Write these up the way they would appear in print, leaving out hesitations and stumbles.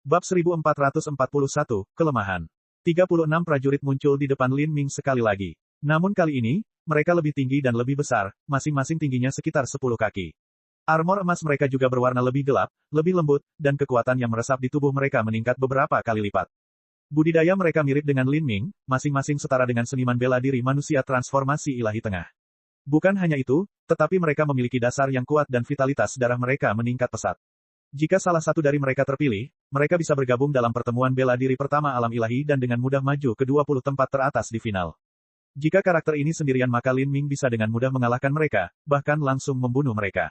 Bab 1441, Kelemahan. 36 prajurit muncul di depan Lin Ming sekali lagi. Namun kali ini, mereka lebih tinggi dan lebih besar, masing-masing tingginya sekitar 10 kaki. Armor emas mereka juga berwarna lebih gelap, lebih lembut, dan kekuatan yang meresap di tubuh mereka meningkat beberapa kali lipat. Budidaya mereka mirip dengan Lin Ming, masing-masing setara dengan seniman bela diri manusia transformasi ilahi tengah. Bukan hanya itu, tetapi mereka memiliki dasar yang kuat dan vitalitas darah mereka meningkat pesat. Jika salah satu dari mereka terpilih, mereka bisa bergabung dalam pertemuan bela diri pertama alam ilahi dan dengan mudah maju ke 20 tempat teratas di final. Jika karakter ini sendirian maka Lin Ming bisa dengan mudah mengalahkan mereka, bahkan langsung membunuh mereka.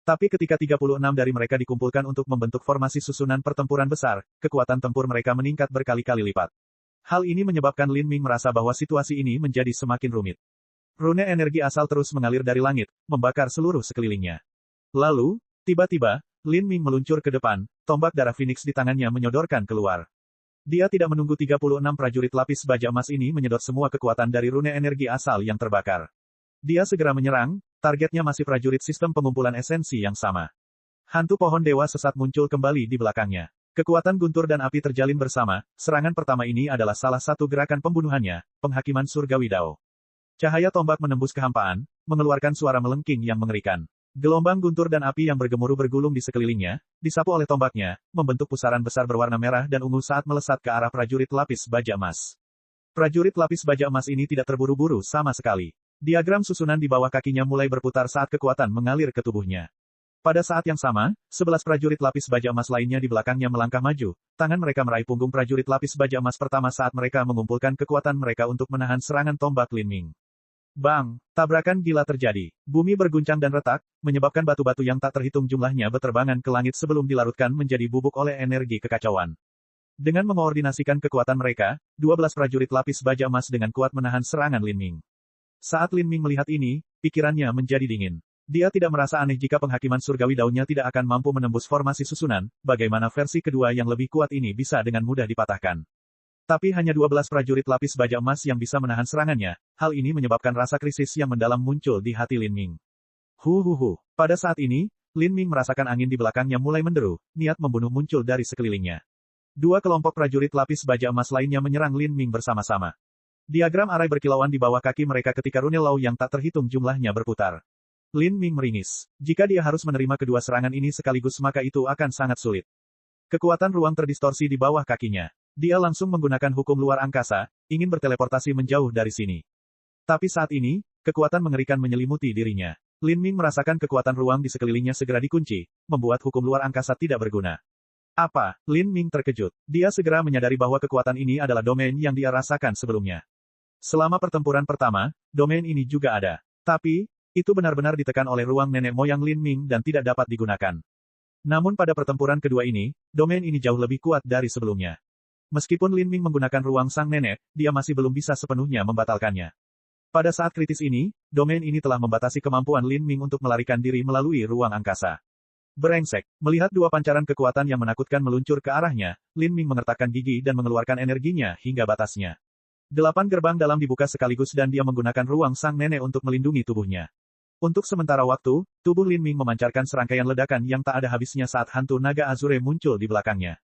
Tapi ketika 36 dari mereka dikumpulkan untuk membentuk formasi susunan pertempuran besar, kekuatan tempur mereka meningkat berkali-kali lipat. Hal ini menyebabkan Lin Ming merasa bahwa situasi ini menjadi semakin rumit. Rune energi asal terus mengalir dari langit, membakar seluruh sekelilingnya. Lalu, tiba-tiba, Lin Ming meluncur ke depan, tombak darah Phoenix di tangannya menyodorkan keluar. Dia tidak menunggu 36 prajurit lapis baja emas ini menyedot semua kekuatan dari rune energi asal yang terbakar. Dia segera menyerang, targetnya masih prajurit sistem pengumpulan esensi yang sama. Hantu pohon dewa sesat muncul kembali di belakangnya. Kekuatan guntur dan api terjalin bersama, serangan pertama ini adalah salah satu gerakan pembunuhannya, penghakiman surgawi Dao. Cahaya tombak menembus kehampaan, mengeluarkan suara melengking yang mengerikan. Gelombang guntur dan api yang bergemuruh bergulung di sekelilingnya, disapu oleh tombaknya, membentuk pusaran besar berwarna merah dan ungu saat melesat ke arah prajurit lapis baja emas. Prajurit lapis baja emas ini tidak terburu-buru sama sekali. Diagram susunan di bawah kakinya mulai berputar saat kekuatan mengalir ke tubuhnya. Pada saat yang sama, 11 prajurit lapis baja emas lainnya di belakangnya melangkah maju, tangan mereka meraih punggung prajurit lapis baja emas pertama saat mereka mengumpulkan kekuatan mereka untuk menahan serangan tombak Lin Ming. Bang! Tabrakan gila terjadi. Bumi berguncang dan retak, menyebabkan batu-batu yang tak terhitung jumlahnya berterbangan ke langit sebelum dilarutkan menjadi bubuk oleh energi kekacauan. Dengan mengoordinasikan kekuatan mereka, 12 prajurit lapis baja emas dengan kuat menahan serangan Lin Ming. Saat Lin Ming melihat ini, pikirannya menjadi dingin. Dia tidak merasa aneh jika penghakiman surgawi daunnya tidak akan mampu menembus formasi susunan, bagaimana versi kedua yang lebih kuat ini bisa dengan mudah dipatahkan. Tapi hanya 12 prajurit lapis baja emas yang bisa menahan serangannya, hal ini menyebabkan rasa krisis yang mendalam muncul di hati Lin Ming. Pada saat ini, Lin Ming merasakan angin di belakangnya mulai menderu, niat membunuh muncul dari sekelilingnya. Dua kelompok prajurit lapis baja emas lainnya menyerang Lin Ming bersama-sama. Diagram arai berkilauan di bawah kaki mereka ketika rune Lao yang tak terhitung jumlahnya berputar. Lin Ming meringis. Jika dia harus menerima kedua serangan ini sekaligus maka itu akan sangat sulit. Kekuatan ruang terdistorsi di bawah kakinya. Dia langsung menggunakan hukum luar angkasa, ingin berteleportasi menjauh dari sini. Tapi saat ini, kekuatan mengerikan menyelimuti dirinya. Lin Ming merasakan kekuatan ruang di sekelilingnya segera dikunci, membuat hukum luar angkasa tidak berguna. Apa? Lin Ming terkejut. Dia segera menyadari bahwa kekuatan ini adalah domain yang dia rasakan sebelumnya. Selama pertempuran pertama, domain ini juga ada. Tapi, itu benar-benar ditekan oleh ruang nenek moyang Lin Ming dan tidak dapat digunakan. Namun pada pertempuran kedua ini, domain ini jauh lebih kuat dari sebelumnya. Meskipun Lin Ming menggunakan ruang sang nenek, dia masih belum bisa sepenuhnya membatalkannya. Pada saat kritis ini, domain ini telah membatasi kemampuan Lin Ming untuk melarikan diri melalui ruang angkasa. Brengsek, melihat dua pancaran kekuatan yang menakutkan meluncur ke arahnya, Lin Ming mengertakkan gigi dan mengeluarkan energinya hingga batasnya. 8 gerbang dalam dibuka sekaligus dan dia menggunakan ruang sang nenek untuk melindungi tubuhnya. Untuk sementara waktu, tubuh Lin Ming memancarkan serangkaian ledakan yang tak ada habisnya saat hantu naga Azure muncul di belakangnya.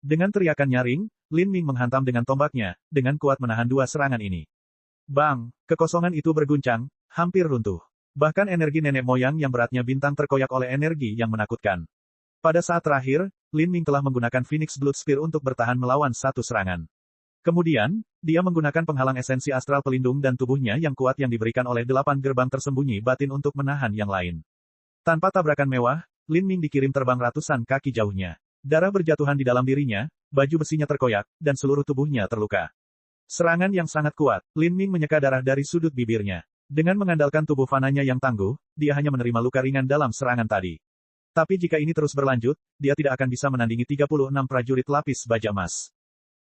Dengan teriakan nyaring, Lin Ming menghantam dengan tombaknya, dengan kuat menahan dua serangan ini. Bang! Kekosongan itu berguncang, hampir runtuh. Bahkan energi nenek moyang yang beratnya bintang terkoyak oleh energi yang menakutkan. Pada saat terakhir, Lin Ming telah menggunakan Phoenix Blood Spear untuk bertahan melawan satu serangan. Kemudian, dia menggunakan penghalang esensi astral pelindung dan tubuhnya yang kuat yang diberikan oleh 8 gerbang tersembunyi batin untuk menahan yang lain. Tanpa tabrakan mewah, Lin Ming dikirim terbang ratusan kaki jauhnya. Darah berjatuhan di dalam dirinya, baju besinya terkoyak, dan seluruh tubuhnya terluka. Serangan yang sangat kuat, Lin Ming menyeka darah dari sudut bibirnya. Dengan mengandalkan tubuh fananya yang tangguh, dia hanya menerima luka ringan dalam serangan tadi. Tapi jika ini terus berlanjut, dia tidak akan bisa menandingi 36 prajurit lapis baja emas.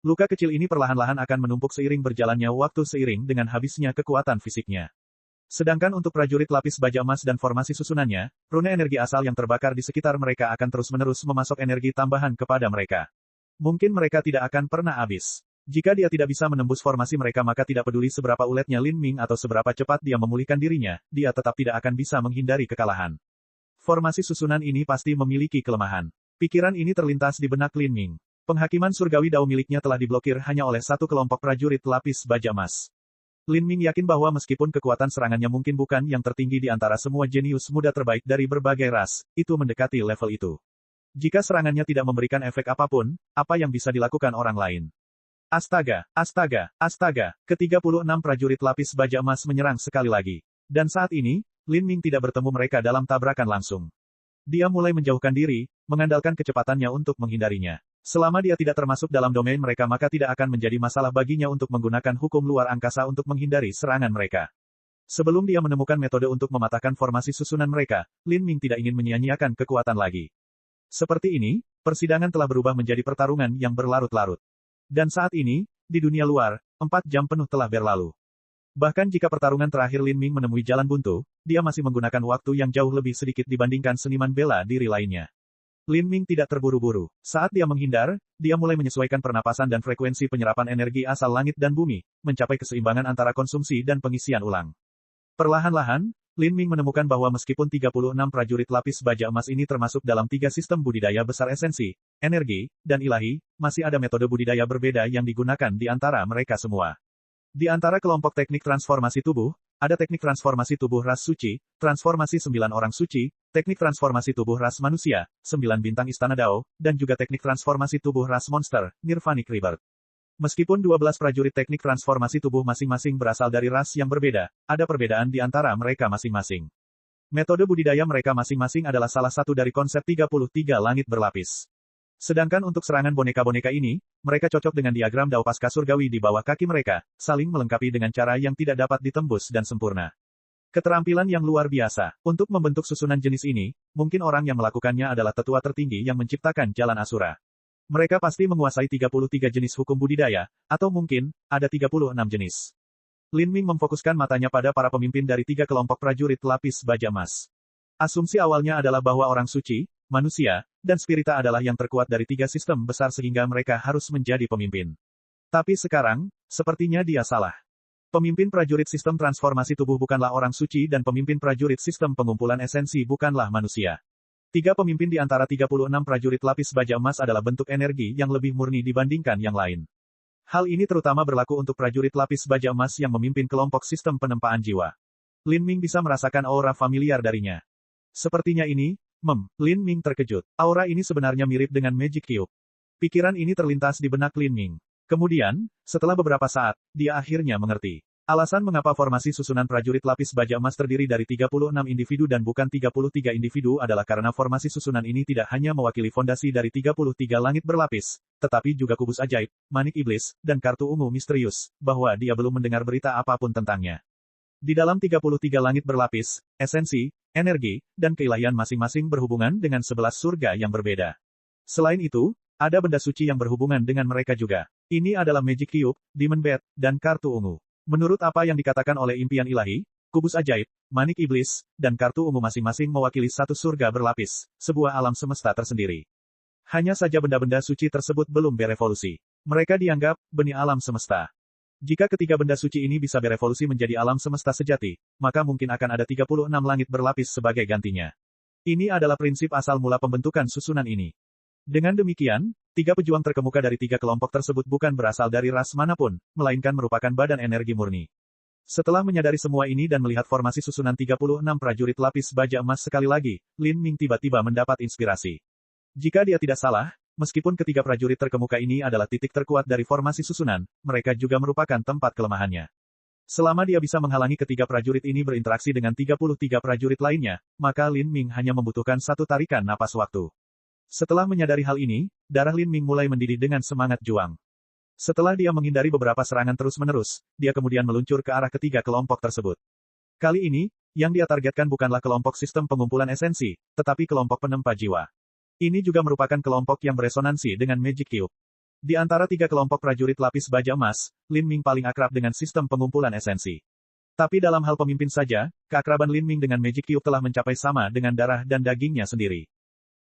Luka kecil ini perlahan-lahan akan menumpuk seiring berjalannya waktu seiring dengan habisnya kekuatan fisiknya. Sedangkan untuk prajurit lapis baja emas dan formasi susunannya, rune energi asal yang terbakar di sekitar mereka akan terus-menerus memasok energi tambahan kepada mereka. Mungkin mereka tidak akan pernah habis. Jika dia tidak bisa menembus formasi mereka maka tidak peduli seberapa uletnya Lin Ming atau seberapa cepat dia memulihkan dirinya, dia tetap tidak akan bisa menghindari kekalahan. Formasi susunan ini pasti memiliki kelemahan. Pikiran ini terlintas di benak Lin Ming. Penghakiman surgawi Dao miliknya telah diblokir hanya oleh satu kelompok prajurit lapis baja emas. Lin Ming yakin bahwa meskipun kekuatan serangannya mungkin bukan yang tertinggi di antara semua jenius muda terbaik dari berbagai ras, itu mendekati level itu. Jika serangannya tidak memberikan efek apapun, apa yang bisa dilakukan orang lain? Astaga, astaga, astaga, ke-36 prajurit lapis baja emas menyerang sekali lagi. Dan saat ini, Lin Ming tidak bertemu mereka dalam tabrakan langsung. Dia mulai menjauhkan diri, mengandalkan kecepatannya untuk menghindarinya. Selama dia tidak termasuk dalam domain mereka maka tidak akan menjadi masalah baginya untuk menggunakan hukum luar angkasa untuk menghindari serangan mereka. Sebelum dia menemukan metode untuk mematahkan formasi susunan mereka, Lin Ming tidak ingin menyia-nyiakan kekuatan lagi. Seperti ini, persidangan telah berubah menjadi pertarungan yang berlarut-larut. Dan saat ini, di dunia luar, 4 jam penuh telah berlalu. Bahkan jika pertarungan terakhir Lin Ming menemui jalan buntu, dia masih menggunakan waktu yang jauh lebih sedikit dibandingkan seniman bela diri lainnya. Lin Ming tidak terburu-buru. Saat dia menghindar, dia mulai menyesuaikan pernapasan dan frekuensi penyerapan energi asal langit dan bumi, mencapai keseimbangan antara konsumsi dan pengisian ulang. Perlahan-lahan, Lin Ming menemukan bahwa meskipun 36 prajurit lapis baja emas ini termasuk dalam 3 sistem budidaya besar esensi, energi, dan ilahi, masih ada metode budidaya berbeda yang digunakan di antara mereka semua. Di antara kelompok teknik transformasi tubuh, ada teknik transformasi tubuh ras suci, transformasi 9 orang suci, teknik transformasi tubuh ras manusia, 9 bintang istana Dao, dan juga teknik transformasi tubuh ras monster, Nirvanic Rebirth. Meskipun 12 prajurit teknik transformasi tubuh masing-masing berasal dari ras yang berbeda, ada perbedaan di antara mereka masing-masing. Metode budidaya mereka masing-masing adalah salah satu dari konsep 33 langit berlapis. Sedangkan untuk serangan boneka-boneka ini, mereka cocok dengan diagram Dao Pasca Surgawi di bawah kaki mereka, saling melengkapi dengan cara yang tidak dapat ditembus dan sempurna. Keterampilan yang luar biasa. Untuk membentuk susunan jenis ini, mungkin orang yang melakukannya adalah tetua tertinggi yang menciptakan jalan Asura. Mereka pasti menguasai 33 jenis hukum budidaya, atau mungkin, ada 36 jenis. Lin Ming memfokuskan matanya pada para pemimpin dari 3 kelompok prajurit lapis baja emas. Asumsi awalnya adalah bahwa orang suci, manusia, dan spirita adalah yang terkuat dari 3 sistem besar sehingga mereka harus menjadi pemimpin. Tapi sekarang, sepertinya dia salah. Pemimpin prajurit sistem transformasi tubuh bukanlah orang suci dan pemimpin prajurit sistem pengumpulan esensi bukanlah manusia. 3 pemimpin di antara 36 prajurit lapis baja emas adalah bentuk energi yang lebih murni dibandingkan yang lain. Hal ini terutama berlaku untuk prajurit lapis baja emas yang memimpin kelompok sistem penempaan jiwa. Lin Ming bisa merasakan aura familiar darinya. Sepertinya ini, Lin Ming terkejut. Aura ini sebenarnya mirip dengan Magic Cube. Pikiran ini terlintas di benak Lin Ming. Kemudian, setelah beberapa saat, dia akhirnya mengerti. Alasan mengapa formasi susunan prajurit lapis baja emas terdiri dari 36 individu dan bukan 33 individu adalah karena formasi susunan ini tidak hanya mewakili fondasi dari 33 langit berlapis, tetapi juga kubus ajaib, manik iblis, dan kartu ungu misterius, bahwa dia belum mendengar berita apapun tentangnya. Di dalam 33 langit berlapis, esensi, energi, dan keilahian masing-masing berhubungan dengan 11 surga yang berbeda. Selain itu, ada benda suci yang berhubungan dengan mereka juga. Ini adalah Magic Cube, Demon Bat, dan kartu ungu. Menurut apa yang dikatakan oleh impian ilahi, kubus ajaib, manik iblis, dan kartu ungu masing-masing mewakili satu surga berlapis, sebuah alam semesta tersendiri. Hanya saja benda-benda suci tersebut belum berevolusi. Mereka dianggap benih alam semesta. Jika ketiga benda suci ini bisa berevolusi menjadi alam semesta sejati, maka mungkin akan ada 36 langit berlapis sebagai gantinya. Ini adalah prinsip asal mula pembentukan susunan ini. Dengan demikian, 3 pejuang terkemuka dari 3 kelompok tersebut bukan berasal dari ras manapun, melainkan merupakan badan energi murni. Setelah menyadari semua ini dan melihat formasi susunan 36 prajurit lapis baja emas sekali lagi, Lin Ming tiba-tiba mendapat inspirasi. Jika dia tidak salah, meskipun ketiga prajurit terkemuka ini adalah titik terkuat dari formasi susunan, mereka juga merupakan tempat kelemahannya. Selama dia bisa menghalangi ketiga prajurit ini berinteraksi dengan 33 prajurit lainnya, maka Lin Ming hanya membutuhkan satu tarikan napas waktu. Setelah menyadari hal ini, darah Lin Ming mulai mendidih dengan semangat juang. Setelah dia menghindari beberapa serangan terus-menerus, dia kemudian meluncur ke arah ketiga kelompok tersebut. Kali ini, yang dia targetkan bukanlah kelompok sistem pengumpulan esensi, tetapi kelompok penempa jiwa. Ini juga merupakan kelompok yang beresonansi dengan Magic Cube. Di antara 3 kelompok prajurit lapis baja emas, Lin Ming paling akrab dengan sistem pengumpulan esensi. Tapi dalam hal pemimpin saja, keakraban Lin Ming dengan Magic Cube telah mencapai sama dengan darah dan dagingnya sendiri.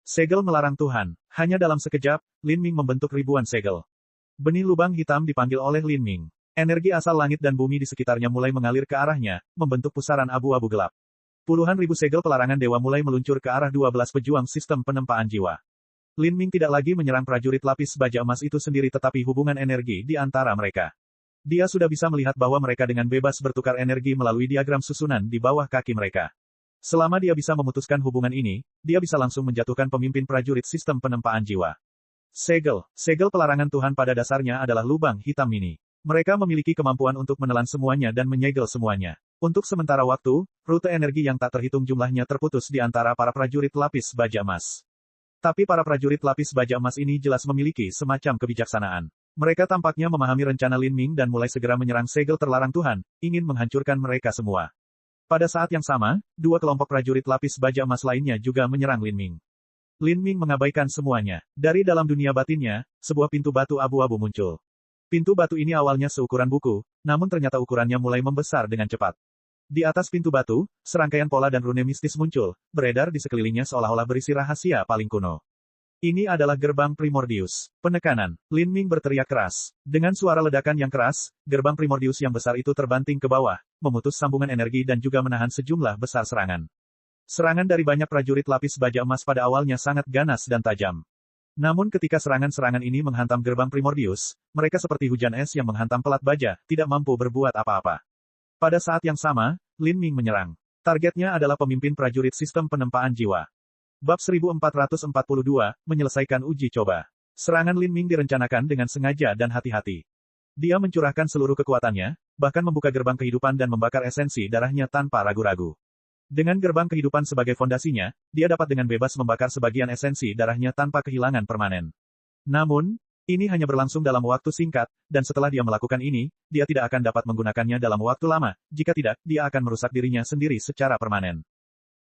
Segel melarang Tuhan. Hanya dalam sekejap, Lin Ming membentuk ribuan segel. Benih lubang hitam dipanggil oleh Lin Ming. Energi asal langit dan bumi di sekitarnya mulai mengalir ke arahnya, membentuk pusaran abu-abu gelap. Puluhan ribu segel pelarangan dewa mulai meluncur ke arah 12 pejuang sistem penempaan jiwa. Lin Ming tidak lagi menyerang prajurit lapis baja emas itu sendiri tetapi hubungan energi di antara mereka. Dia sudah bisa melihat bahwa mereka dengan bebas bertukar energi melalui diagram susunan di bawah kaki mereka. Selama dia bisa memutuskan hubungan ini, dia bisa langsung menjatuhkan pemimpin prajurit sistem penempaan jiwa. Segel pelarangan Tuhan pada dasarnya adalah lubang hitam mini. Mereka memiliki kemampuan untuk menelan semuanya dan menyegel semuanya. Untuk sementara waktu, rute energi yang tak terhitung jumlahnya terputus di antara para prajurit lapis baja emas. Tapi para prajurit lapis baja emas ini jelas memiliki semacam kebijaksanaan. Mereka tampaknya memahami rencana Lin Ming dan mulai segera menyerang segel terlarang Tuhan, ingin menghancurkan mereka semua. Pada saat yang sama, dua kelompok prajurit lapis baja emas lainnya juga menyerang Lin Ming. Lin Ming mengabaikan semuanya. Dari dalam dunia batinnya, sebuah pintu batu abu-abu muncul. Pintu batu ini awalnya seukuran buku, namun ternyata ukurannya mulai membesar dengan cepat. Di atas pintu batu, serangkaian pola dan rune mistis muncul, beredar di sekelilingnya seolah-olah berisi rahasia paling kuno. Ini adalah gerbang Primordius. Penekanan. Lin Ming berteriak keras. Dengan suara ledakan yang keras, gerbang Primordius yang besar itu terbanting ke bawah, memutus sambungan energi dan juga menahan sejumlah besar serangan. Serangan dari banyak prajurit lapis baja emas pada awalnya sangat ganas dan tajam. Namun ketika serangan-serangan ini menghantam gerbang Primordius, mereka seperti hujan es yang menghantam pelat baja, tidak mampu berbuat apa-apa. Pada saat yang sama, Lin Ming menyerang. Targetnya adalah pemimpin prajurit sistem penempaan jiwa. Bab 1442, menyelesaikan uji coba. Serangan Lin Ming direncanakan dengan sengaja dan hati-hati. Dia mencurahkan seluruh kekuatannya, bahkan membuka gerbang kehidupan dan membakar esensi darahnya tanpa ragu-ragu. Dengan gerbang kehidupan sebagai fondasinya, dia dapat dengan bebas membakar sebagian esensi darahnya tanpa kehilangan permanen. Namun, ini hanya berlangsung dalam waktu singkat, dan setelah dia melakukan ini, dia tidak akan dapat menggunakannya dalam waktu lama, jika tidak, dia akan merusak dirinya sendiri secara permanen.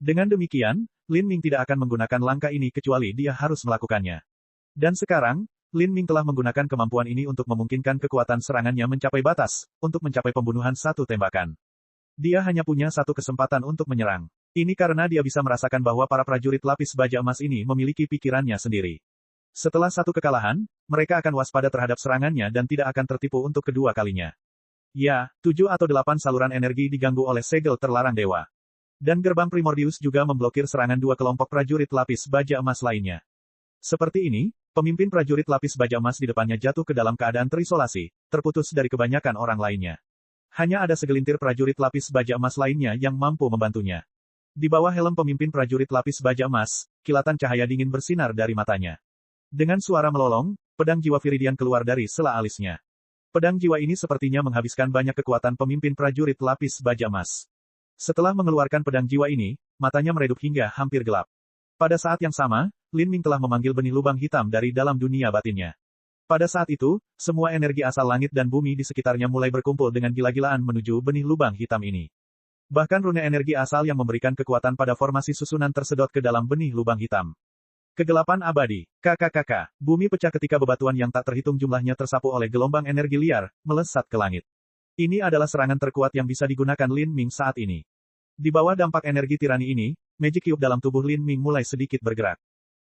Dengan demikian, Lin Ming tidak akan menggunakan langkah ini kecuali dia harus melakukannya. Dan sekarang, Lin Ming telah menggunakan kemampuan ini untuk memungkinkan kekuatan serangannya mencapai batas, untuk mencapai pembunuhan satu tembakan. Dia hanya punya satu kesempatan untuk menyerang. Ini karena dia bisa merasakan bahwa para prajurit lapis baja emas ini memiliki pikirannya sendiri. Setelah satu kekalahan, mereka akan waspada terhadap serangannya dan tidak akan tertipu untuk kedua kalinya. Ya, 7 atau 8 saluran energi diganggu oleh segel terlarang dewa. Dan gerbang Primordius juga memblokir serangan dua kelompok prajurit lapis baja emas lainnya. Seperti ini, pemimpin prajurit lapis baja emas di depannya jatuh ke dalam keadaan terisolasi, terputus dari kebanyakan orang lainnya. Hanya ada segelintir prajurit lapis baja emas lainnya yang mampu membantunya. Di bawah helm pemimpin prajurit lapis baja emas, kilatan cahaya dingin bersinar dari matanya. Dengan suara melolong, pedang jiwa Viridian keluar dari sela alisnya. Pedang jiwa ini sepertinya menghabiskan banyak kekuatan pemimpin prajurit lapis baja emas. Setelah mengeluarkan pedang jiwa ini, matanya meredup hingga hampir gelap. Pada saat yang sama, Lin Ming telah memanggil benih lubang hitam dari dalam dunia batinnya. Pada saat itu, semua energi asal langit dan bumi di sekitarnya mulai berkumpul dengan gila-gilaan menuju benih lubang hitam ini. Bahkan rune energi asal yang memberikan kekuatan pada formasi susunan tersedot ke dalam benih lubang hitam. Kegelapan abadi. KKKK. Bumi pecah ketika bebatuan yang tak terhitung jumlahnya tersapu oleh gelombang energi liar, melesat ke langit. Ini adalah serangan terkuat yang bisa digunakan Lin Ming saat ini. Di bawah dampak energi tirani ini, Magic Cube dalam tubuh Lin Ming mulai sedikit bergerak.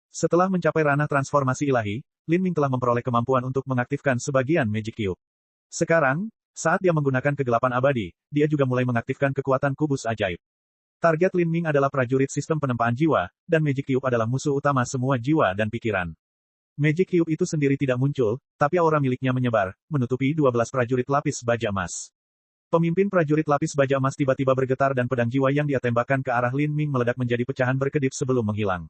Setelah mencapai ranah transformasi ilahi, Lin Ming telah memperoleh kemampuan untuk mengaktifkan sebagian Magic Cube. Sekarang, saat dia menggunakan kegelapan abadi, dia juga mulai mengaktifkan kekuatan kubus ajaib. Target Lin Ming adalah prajurit sistem penempaan jiwa, dan Magic Cube adalah musuh utama semua jiwa dan pikiran. Magic Cube itu sendiri tidak muncul, tapi aura miliknya menyebar, menutupi 12 prajurit lapis baja emas. Pemimpin prajurit lapis baja emas tiba-tiba bergetar dan pedang jiwa yang dia tembakkan ke arah Lin Ming meledak menjadi pecahan berkedip sebelum menghilang.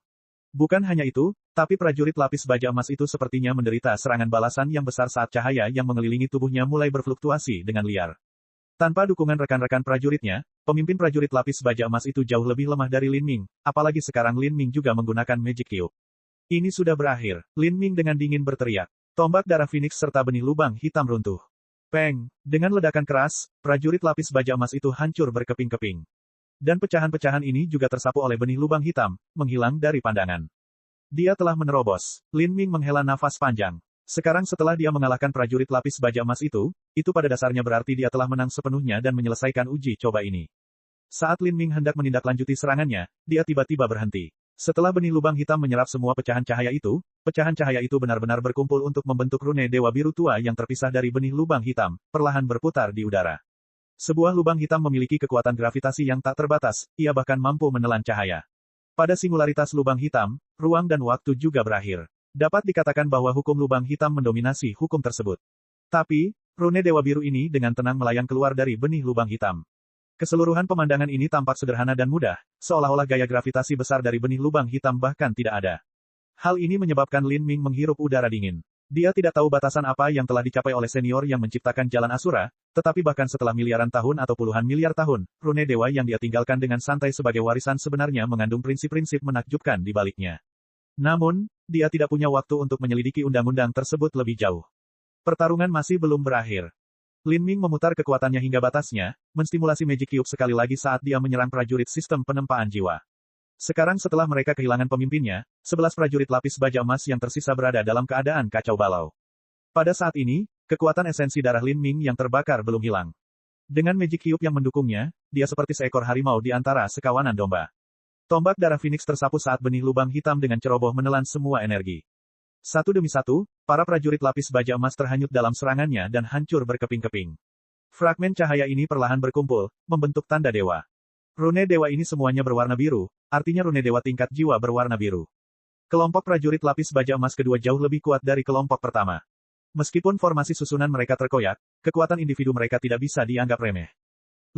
Bukan hanya itu, tapi prajurit lapis baja emas itu sepertinya menderita serangan balasan yang besar saat cahaya yang mengelilingi tubuhnya mulai berfluktuasi dengan liar. Tanpa dukungan rekan-rekan prajuritnya, pemimpin prajurit lapis baja emas itu jauh lebih lemah dari Lin Ming, apalagi sekarang Lin Ming juga menggunakan Magic Cube. Ini sudah berakhir. Lin Ming dengan dingin berteriak. Tombak darah Phoenix serta benih lubang hitam runtuh. Peng! Dengan ledakan keras, prajurit lapis baja emas itu hancur berkeping-keping. Dan pecahan-pecahan ini juga tersapu oleh benih lubang hitam, menghilang dari pandangan. Dia telah menerobos. Lin Ming menghela nafas panjang. Sekarang setelah dia mengalahkan prajurit lapis baja emas itu pada dasarnya berarti dia telah menang sepenuhnya dan menyelesaikan uji coba ini. Saat Lin Ming hendak menindaklanjuti serangannya, dia tiba-tiba berhenti. Setelah benih lubang hitam menyerap semua pecahan cahaya itu benar-benar berkumpul untuk membentuk rune dewa biru tua yang terpisah dari benih lubang hitam, perlahan berputar di udara. Sebuah lubang hitam memiliki kekuatan gravitasi yang tak terbatas, ia bahkan mampu menelan cahaya. Pada singularitas lubang hitam, ruang dan waktu juga berakhir. Dapat dikatakan bahwa hukum lubang hitam mendominasi hukum tersebut. Tapi, rune Dewa Biru ini dengan tenang melayang keluar dari benih lubang hitam. Keseluruhan pemandangan ini tampak sederhana dan mudah, seolah-olah gaya gravitasi besar dari benih lubang hitam bahkan tidak ada. Hal ini menyebabkan Lin Ming menghirup udara dingin. Dia tidak tahu batasan apa yang telah dicapai oleh senior yang menciptakan jalan Asura, tetapi bahkan setelah miliaran tahun atau puluhan miliar tahun, rune dewa yang dia tinggalkan dengan santai sebagai warisan sebenarnya mengandung prinsip-prinsip menakjubkan di baliknya. Namun, dia tidak punya waktu untuk menyelidiki undang-undang tersebut lebih jauh. Pertarungan masih belum berakhir. Lin Ming memutar kekuatannya hingga batasnya, menstimulasi Magic Cube sekali lagi saat dia menyerang prajurit sistem penempaan jiwa. Sekarang setelah mereka kehilangan pemimpinnya, 11 prajurit lapis baja emas yang tersisa berada dalam keadaan kacau balau. Pada saat ini, kekuatan esensi darah Lin Ming yang terbakar belum hilang. Dengan Magic Cube yang mendukungnya, dia seperti seekor harimau di antara sekawanan domba. Tombak darah Phoenix tersapu saat benih lubang hitam dengan ceroboh menelan semua energi. Satu demi satu, para prajurit lapis baja emas terhanyut dalam serangannya dan hancur berkeping-keping. Fragmen cahaya ini perlahan berkumpul, membentuk tanda dewa. Rune dewa ini semuanya berwarna biru, artinya rune dewa tingkat jiwa berwarna biru. Kelompok prajurit lapis baja emas kedua jauh lebih kuat dari kelompok pertama. Meskipun formasi susunan mereka terkoyak, kekuatan individu mereka tidak bisa dianggap remeh.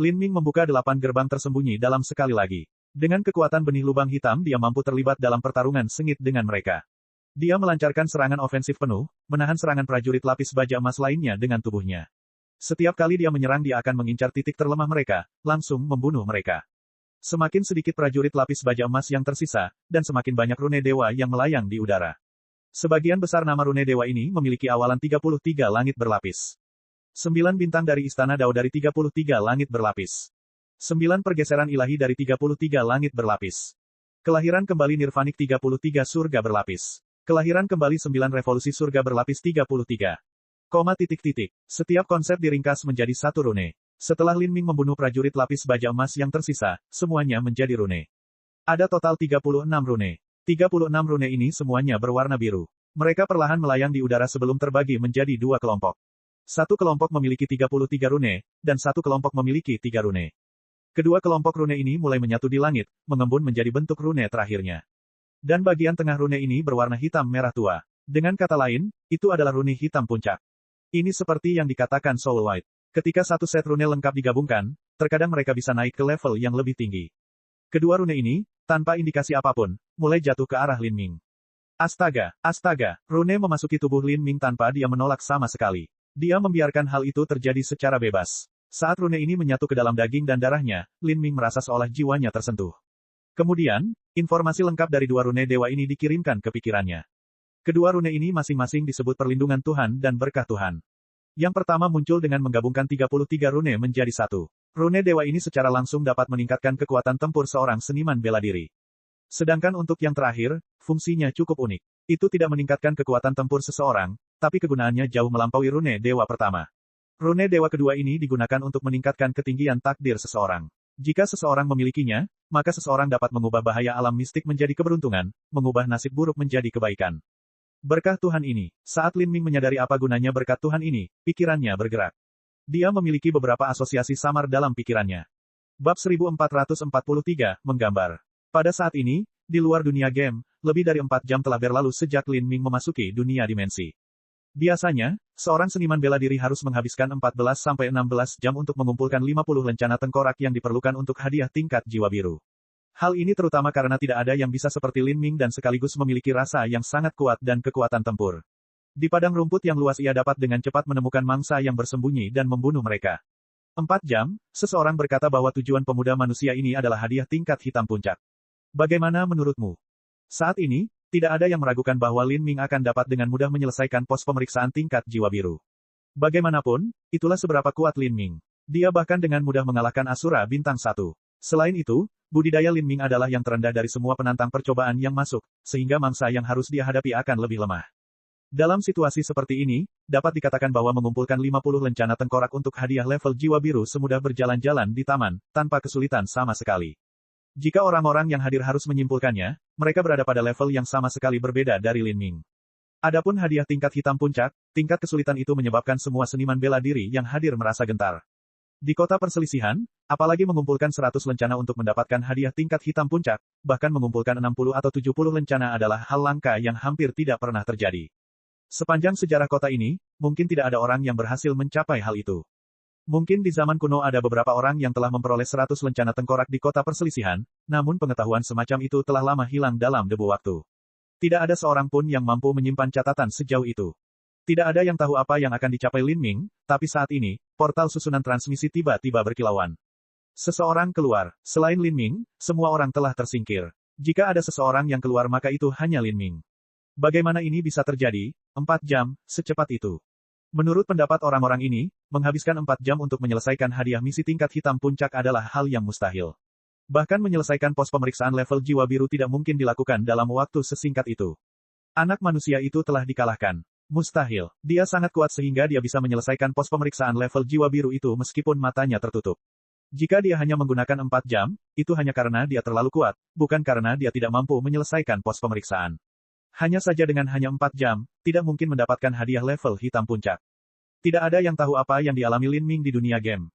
Lin Ming membuka 8 gerbang tersembunyi dalam sekali lagi. Dengan kekuatan benih lubang hitam dia mampu terlibat dalam pertarungan sengit dengan mereka. Dia melancarkan serangan ofensif penuh, menahan serangan prajurit lapis baja emas lainnya dengan tubuhnya. Setiap kali dia menyerang dia akan mengincar titik terlemah mereka, langsung membunuh mereka. Semakin sedikit prajurit lapis baja emas yang tersisa, dan semakin banyak rune dewa yang melayang di udara. Sebagian besar nama rune dewa ini memiliki awalan 33 langit berlapis. 9 bintang dari Istana Dao dari 33 langit berlapis. 9 pergeseran ilahi dari 33 langit berlapis. Kelahiran kembali Nirvanik 33 surga berlapis. Kelahiran kembali 9 revolusi surga berlapis 33. Setiap konsep diringkas menjadi satu rune. Setelah Lin Ming membunuh prajurit lapis baja emas yang tersisa, semuanya menjadi rune. Ada total 36 rune. 36 rune ini semuanya berwarna biru. Mereka perlahan melayang di udara sebelum terbagi menjadi 2 kelompok. Satu kelompok memiliki 33 rune, dan satu kelompok memiliki 3 rune. Kedua kelompok rune ini mulai menyatu di langit, mengembun menjadi bentuk rune terakhirnya. Dan bagian tengah rune ini berwarna hitam merah tua. Dengan kata lain, itu adalah rune hitam puncak. Ini seperti yang dikatakan Soul White. Ketika satu set rune lengkap digabungkan, terkadang mereka bisa naik ke level yang lebih tinggi. Kedua rune ini, tanpa indikasi apapun, mulai jatuh ke arah Lin Ming. Astaga, astaga, rune memasuki tubuh Lin Ming tanpa dia menolak sama sekali. Dia membiarkan hal itu terjadi secara bebas. Saat rune ini menyatu ke dalam daging dan darahnya, Lin Ming merasa seolah jiwanya tersentuh. Kemudian, informasi lengkap dari dua rune dewa ini dikirimkan ke pikirannya. Kedua rune ini masing-masing disebut perlindungan Tuhan dan berkah Tuhan. Yang pertama muncul dengan menggabungkan 33 rune menjadi satu. Rune dewa ini secara langsung dapat meningkatkan kekuatan tempur seorang seniman bela diri. Sedangkan untuk yang terakhir, fungsinya cukup unik. Itu tidak meningkatkan kekuatan tempur seseorang, tapi kegunaannya jauh melampaui rune dewa pertama. Rune dewa kedua ini digunakan untuk meningkatkan ketinggian takdir seseorang. Jika seseorang memilikinya, maka seseorang dapat mengubah bahaya alam mistik menjadi keberuntungan, mengubah nasib buruk menjadi kebaikan. Berkah Tuhan ini. Saat Lin Ming menyadari apa gunanya berkat Tuhan ini, pikirannya bergerak. Dia memiliki beberapa asosiasi samar dalam pikirannya. Bab 1443, menggambar. Pada saat ini, di luar dunia game, lebih dari 4 jam telah berlalu sejak Lin Ming memasuki dunia dimensi. Biasanya, seorang seniman bela diri harus menghabiskan 14-16 jam untuk mengumpulkan 50 lencana tengkorak yang diperlukan untuk hadiah tingkat jiwa biru. Hal ini terutama karena tidak ada yang bisa seperti Lin Ming dan sekaligus memiliki rasa yang sangat kuat dan kekuatan tempur. Di padang rumput yang luas ia dapat dengan cepat menemukan mangsa yang bersembunyi dan membunuh mereka. 4 jam, seseorang berkata bahwa tujuan pemuda manusia ini adalah hadiah tingkat hitam puncak. Bagaimana menurutmu? Saat ini, tidak ada yang meragukan bahwa Lin Ming akan dapat dengan mudah menyelesaikan pos pemeriksaan tingkat jiwa biru. Bagaimanapun, itulah seberapa kuat Lin Ming. Dia bahkan dengan mudah mengalahkan Asura bintang 1. Selain itu, budidaya Lin Ming adalah yang terendah dari semua penantang percobaan yang masuk, sehingga mangsa yang harus dia hadapi akan lebih lemah. Dalam situasi seperti ini, dapat dikatakan bahwa mengumpulkan 50 lencana tengkorak untuk hadiah level jiwa biru semudah berjalan-jalan di taman, tanpa kesulitan sama sekali. Jika orang-orang yang hadir harus menyimpulkannya, mereka berada pada level yang sama sekali berbeda dari Lin Ming. Adapun hadiah tingkat hitam puncak, tingkat kesulitan itu menyebabkan semua seniman bela diri yang hadir merasa gentar. Di kota perselisihan, apalagi mengumpulkan 100 lencana untuk mendapatkan hadiah tingkat hitam puncak, bahkan mengumpulkan 60 atau 70 lencana adalah hal langka yang hampir tidak pernah terjadi. Sepanjang sejarah kota ini, mungkin tidak ada orang yang berhasil mencapai hal itu. Mungkin di zaman kuno ada beberapa orang yang telah memperoleh 100 lencana tengkorak di kota perselisihan, namun pengetahuan semacam itu telah lama hilang dalam debu waktu. Tidak ada seorang pun yang mampu menyimpan catatan sejauh itu. Tidak ada yang tahu apa yang akan dicapai Lin Ming, tapi saat ini, portal susunan transmisi tiba-tiba berkilauan. Seseorang keluar. Selain Lin Ming, semua orang telah tersingkir. Jika ada seseorang yang keluar maka itu hanya Lin Ming. Bagaimana ini bisa terjadi? 4 jam, secepat itu. Menurut pendapat orang-orang ini, menghabiskan 4 jam untuk menyelesaikan hadiah misi tingkat hitam puncak adalah hal yang mustahil. Bahkan menyelesaikan pos pemeriksaan level jiwa biru tidak mungkin dilakukan dalam waktu sesingkat itu. Anak manusia itu telah dikalahkan. Mustahil. Dia sangat kuat sehingga dia bisa menyelesaikan pos pemeriksaan level jiwa biru itu meskipun matanya tertutup. Jika dia hanya menggunakan 4 jam, itu hanya karena dia terlalu kuat, bukan karena dia tidak mampu menyelesaikan pos pemeriksaan. Hanya saja dengan hanya 4 jam, tidak mungkin mendapatkan hadiah level hitam puncak. Tidak ada yang tahu apa yang dialami Lin Ming di dunia game.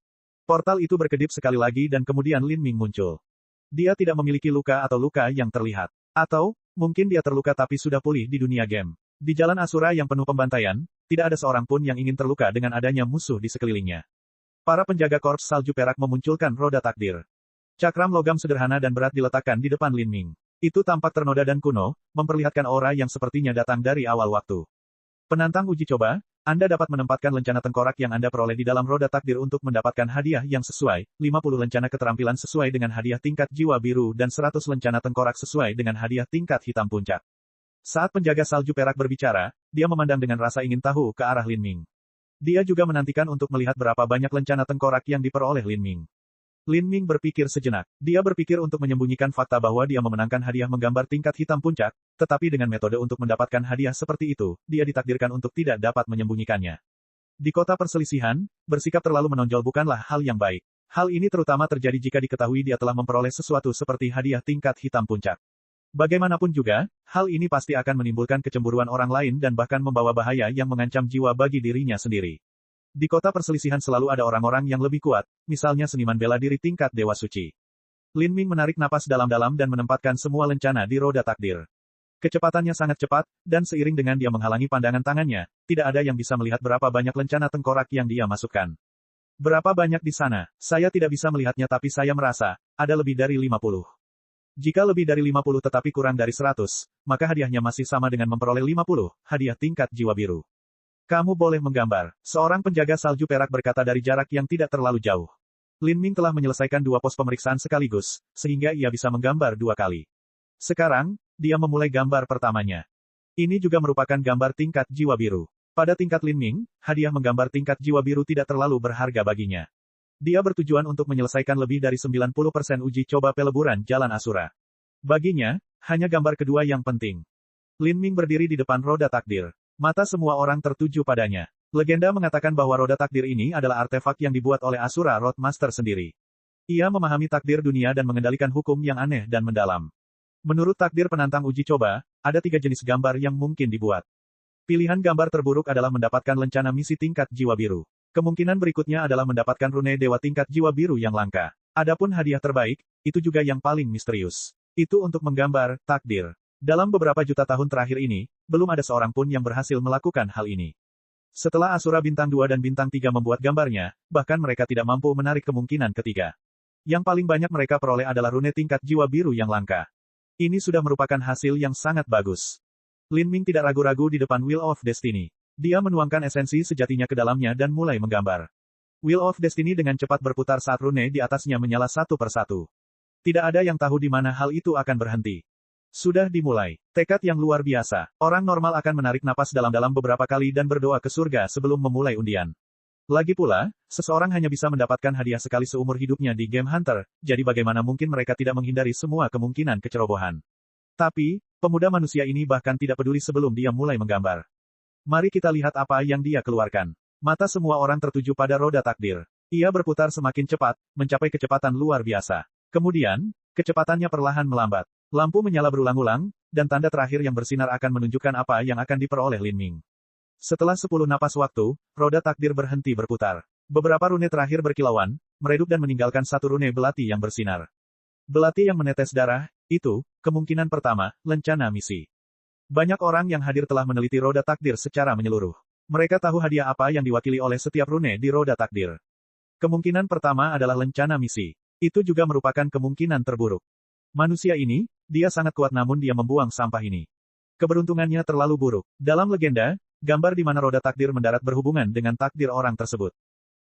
Portal itu berkedip sekali lagi dan kemudian Lin Ming muncul. Dia tidak memiliki luka atau luka yang terlihat. Atau, mungkin dia terluka tapi sudah pulih di dunia game. Di jalan Asura yang penuh pembantaian, tidak ada seorang pun yang ingin terluka dengan adanya musuh di sekelilingnya. Para penjaga korps salju perak memunculkan roda takdir. Cakram logam sederhana dan berat diletakkan di depan Lin Ming. Itu tampak ternoda dan kuno, memperlihatkan aura yang sepertinya datang dari awal waktu. Penantang uji coba, Anda dapat menempatkan lencana tengkorak yang Anda peroleh di dalam roda takdir untuk mendapatkan hadiah yang sesuai, 50 lencana keterampilan sesuai dengan hadiah tingkat jiwa biru dan 100 lencana tengkorak sesuai dengan hadiah tingkat hitam puncak. Saat penjaga salju perak berbicara, dia memandang dengan rasa ingin tahu ke arah Lin Ming. Dia juga menantikan untuk melihat berapa banyak lencana tengkorak yang diperoleh Lin Ming. Lin Ming berpikir sejenak. Dia berpikir untuk menyembunyikan fakta bahwa dia memenangkan hadiah menggambar tingkat hitam puncak, tetapi dengan metode untuk mendapatkan hadiah seperti itu, dia ditakdirkan untuk tidak dapat menyembunyikannya. Di kota perselisihan, bersikap terlalu menonjol bukanlah hal yang baik. Hal ini terutama terjadi jika diketahui dia telah memperoleh sesuatu seperti hadiah tingkat hitam puncak. Bagaimanapun juga, hal ini pasti akan menimbulkan kecemburuan orang lain dan bahkan membawa bahaya yang mengancam jiwa bagi dirinya sendiri. Di kota perselisihan selalu ada orang-orang yang lebih kuat, misalnya seniman bela diri tingkat Dewa Suci. Lin Ming menarik napas dalam-dalam dan menempatkan semua lencana di roda takdir. Kecepatannya sangat cepat, dan seiring dengan dia menghalangi pandangan tangannya, tidak ada yang bisa melihat berapa banyak lencana tengkorak yang dia masukkan. Berapa banyak di sana? Saya tidak bisa melihatnya tapi saya merasa, ada lebih dari 50. Jika lebih dari 50 tetapi kurang dari 100, maka hadiahnya masih sama dengan memperoleh 50, hadiah tingkat jiwa biru. Kamu boleh menggambar. Seorang penjaga salju perak berkata dari jarak yang tidak terlalu jauh. Lin Ming telah menyelesaikan 2 pos pemeriksaan sekaligus, sehingga ia bisa menggambar 2 kali. Sekarang, dia memulai gambar pertamanya. Ini juga merupakan gambar tingkat jiwa biru. Pada tingkat Lin Ming, hadiah menggambar tingkat jiwa biru tidak terlalu berharga baginya. Dia bertujuan untuk menyelesaikan lebih dari 90% uji coba peleburan Jalan Asura. Baginya, hanya gambar kedua yang penting. Lin Ming berdiri di depan roda takdir. Mata semua orang tertuju padanya. Legenda mengatakan bahwa roda takdir ini adalah artefak yang dibuat oleh Asura Roadmaster sendiri. Ia memahami takdir dunia dan mengendalikan hukum yang aneh dan mendalam. Menurut takdir penantang uji coba, ada 3 jenis gambar yang mungkin dibuat. Pilihan gambar terburuk adalah mendapatkan lencana misi tingkat jiwa biru. Kemungkinan berikutnya adalah mendapatkan rune dewa tingkat jiwa biru yang langka. Adapun hadiah terbaik, itu juga yang paling misterius. Itu untuk menggambar takdir. Dalam beberapa juta tahun terakhir ini, belum ada seorang pun yang berhasil melakukan hal ini. Setelah Asura Bintang 2 dan Bintang 3 membuat gambarnya, bahkan mereka tidak mampu menarik kemungkinan ketiga. Yang paling banyak mereka peroleh adalah rune tingkat jiwa biru yang langka. Ini sudah merupakan hasil yang sangat bagus. Lin Ming tidak ragu-ragu di depan Wheel of Destiny. Dia menuangkan esensi sejatinya ke dalamnya dan mulai menggambar. Wheel of Destiny dengan cepat berputar saat rune di atasnya menyala satu persatu. Tidak ada yang tahu di mana hal itu akan berhenti. Sudah dimulai. Tekad yang luar biasa. Orang normal akan menarik napas dalam-dalam beberapa kali dan berdoa ke surga sebelum memulai undian. Lagi pula, seseorang hanya bisa mendapatkan hadiah sekali seumur hidupnya di Game Hunter, jadi bagaimana mungkin mereka tidak menghindari semua kemungkinan kecerobohan. Tapi, pemuda manusia ini bahkan tidak peduli sebelum dia mulai menggambar. Mari kita lihat apa yang dia keluarkan. Mata semua orang tertuju pada roda takdir. Ia berputar semakin cepat, mencapai kecepatan luar biasa. Kemudian, kecepatannya perlahan melambat. Lampu menyala berulang-ulang, dan tanda terakhir yang bersinar akan menunjukkan apa yang akan diperoleh Lin Ming. Setelah 10 napas waktu, roda takdir berhenti berputar. Beberapa rune terakhir berkilauan, meredup dan meninggalkan satu rune belati yang bersinar. Belati yang menetes darah, itu, kemungkinan pertama, lencana misi. Banyak orang yang hadir telah meneliti roda takdir secara menyeluruh. Mereka tahu hadiah apa yang diwakili oleh setiap rune di roda takdir. Kemungkinan pertama adalah lencana misi. Itu juga merupakan kemungkinan terburuk. Manusia ini, dia sangat kuat namun dia membuang sampah ini. Keberuntungannya terlalu buruk. Dalam legenda, gambar di mana roda takdir mendarat berhubungan dengan takdir orang tersebut.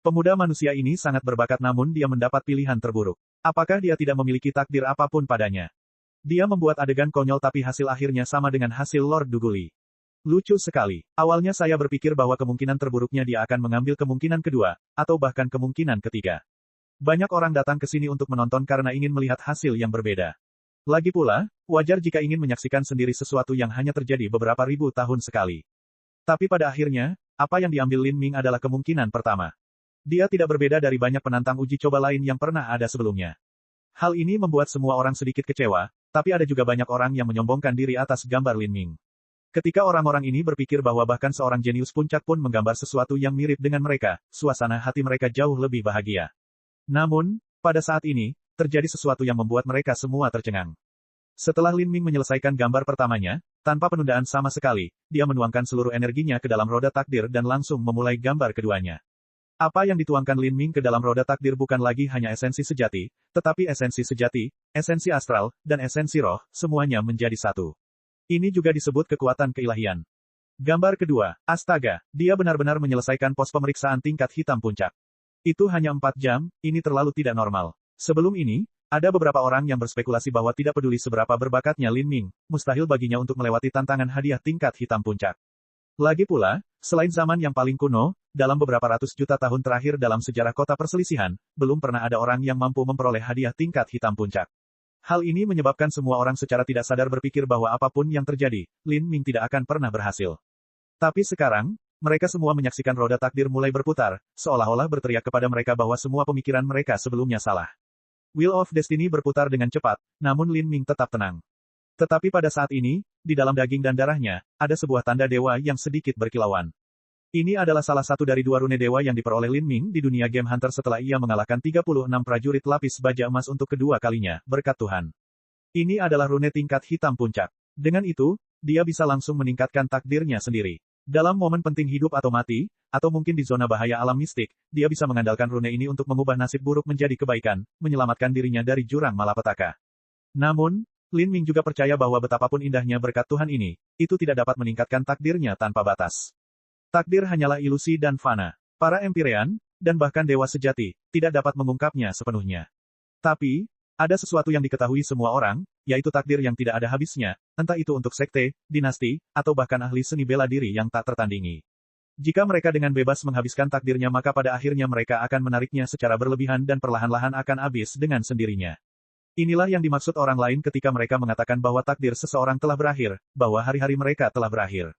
Pemuda manusia ini sangat berbakat namun dia mendapat pilihan terburuk. Apakah dia tidak memiliki takdir apapun padanya? Dia membuat adegan konyol tapi hasil akhirnya sama dengan hasil Lord Duguli. Lucu sekali. Awalnya saya berpikir bahwa kemungkinan terburuknya dia akan mengambil kemungkinan kedua, atau bahkan kemungkinan ketiga. Banyak orang datang ke sini untuk menonton karena ingin melihat hasil yang berbeda. Lagi pula, wajar jika ingin menyaksikan sendiri sesuatu yang hanya terjadi beberapa ribu tahun sekali. Tapi pada akhirnya, apa yang diambil Lin Ming adalah kemungkinan pertama. Dia tidak berbeda dari banyak penantang uji coba lain yang pernah ada sebelumnya. Hal ini membuat semua orang sedikit kecewa, tapi ada juga banyak orang yang menyombongkan diri atas gambar Lin Ming. Ketika orang-orang ini berpikir bahwa bahkan seorang jenius puncak pun menggambar sesuatu yang mirip dengan mereka, suasana hati mereka jauh lebih bahagia. Namun, pada saat ini, terjadi sesuatu yang membuat mereka semua tercengang. Setelah Lin Ming menyelesaikan gambar pertamanya, tanpa penundaan sama sekali, dia menuangkan seluruh energinya ke dalam roda takdir dan langsung memulai gambar keduanya. Apa yang dituangkan Lin Ming ke dalam roda takdir bukan lagi hanya esensi sejati, tetapi esensi sejati, esensi astral, dan esensi roh, semuanya menjadi satu. Ini juga disebut kekuatan keilahian. Gambar kedua, astaga, dia benar-benar menyelesaikan pos pemeriksaan tingkat hitam puncak. Itu hanya 4 jam, ini terlalu tidak normal. Sebelum ini, ada beberapa orang yang berspekulasi bahwa tidak peduli seberapa berbakatnya Lin Ming, mustahil baginya untuk melewati tantangan hadiah tingkat hitam puncak. Lagi pula, selain zaman yang paling kuno, dalam beberapa ratus juta tahun terakhir dalam sejarah kota perselisihan, belum pernah ada orang yang mampu memperoleh hadiah tingkat hitam puncak. Hal ini menyebabkan semua orang secara tidak sadar berpikir bahwa apapun yang terjadi, Lin Ming tidak akan pernah berhasil. Tapi sekarang, mereka semua menyaksikan roda takdir mulai berputar, seolah-olah berteriak kepada mereka bahwa semua pemikiran mereka sebelumnya salah. Wheel of Destiny berputar dengan cepat, namun Lin Ming tetap tenang. Tetapi pada saat ini, di dalam daging dan darahnya, ada sebuah tanda dewa yang sedikit berkilauan. Ini adalah salah satu dari 2 rune dewa yang diperoleh Lin Ming di dunia Game Hunter setelah ia mengalahkan 36 prajurit lapis baja emas untuk kedua kalinya, berkat Tuhan. Ini adalah rune tingkat hitam puncak. Dengan itu, dia bisa langsung meningkatkan takdirnya sendiri. Dalam momen penting hidup atau mati, atau mungkin di zona bahaya alam mistik, dia bisa mengandalkan rune ini untuk mengubah nasib buruk menjadi kebaikan, menyelamatkan dirinya dari jurang malapetaka. Namun, Lin Ming juga percaya bahwa betapapun indahnya berkat Tuhan ini, itu tidak dapat meningkatkan takdirnya tanpa batas. Takdir hanyalah ilusi dan fana. Para Empyrean, dan bahkan dewa sejati, tidak dapat mengungkapnya sepenuhnya. Tapi, ada sesuatu yang diketahui semua orang, yaitu takdir yang tidak ada habisnya, entah itu untuk sekte, dinasti, atau bahkan ahli seni bela diri yang tak tertandingi. Jika mereka dengan bebas menghabiskan takdirnya maka pada akhirnya mereka akan menariknya secara berlebihan dan perlahan-lahan akan habis dengan sendirinya. Inilah yang dimaksud orang lain ketika mereka mengatakan bahwa takdir seseorang telah berakhir, bahwa hari-hari mereka telah berakhir.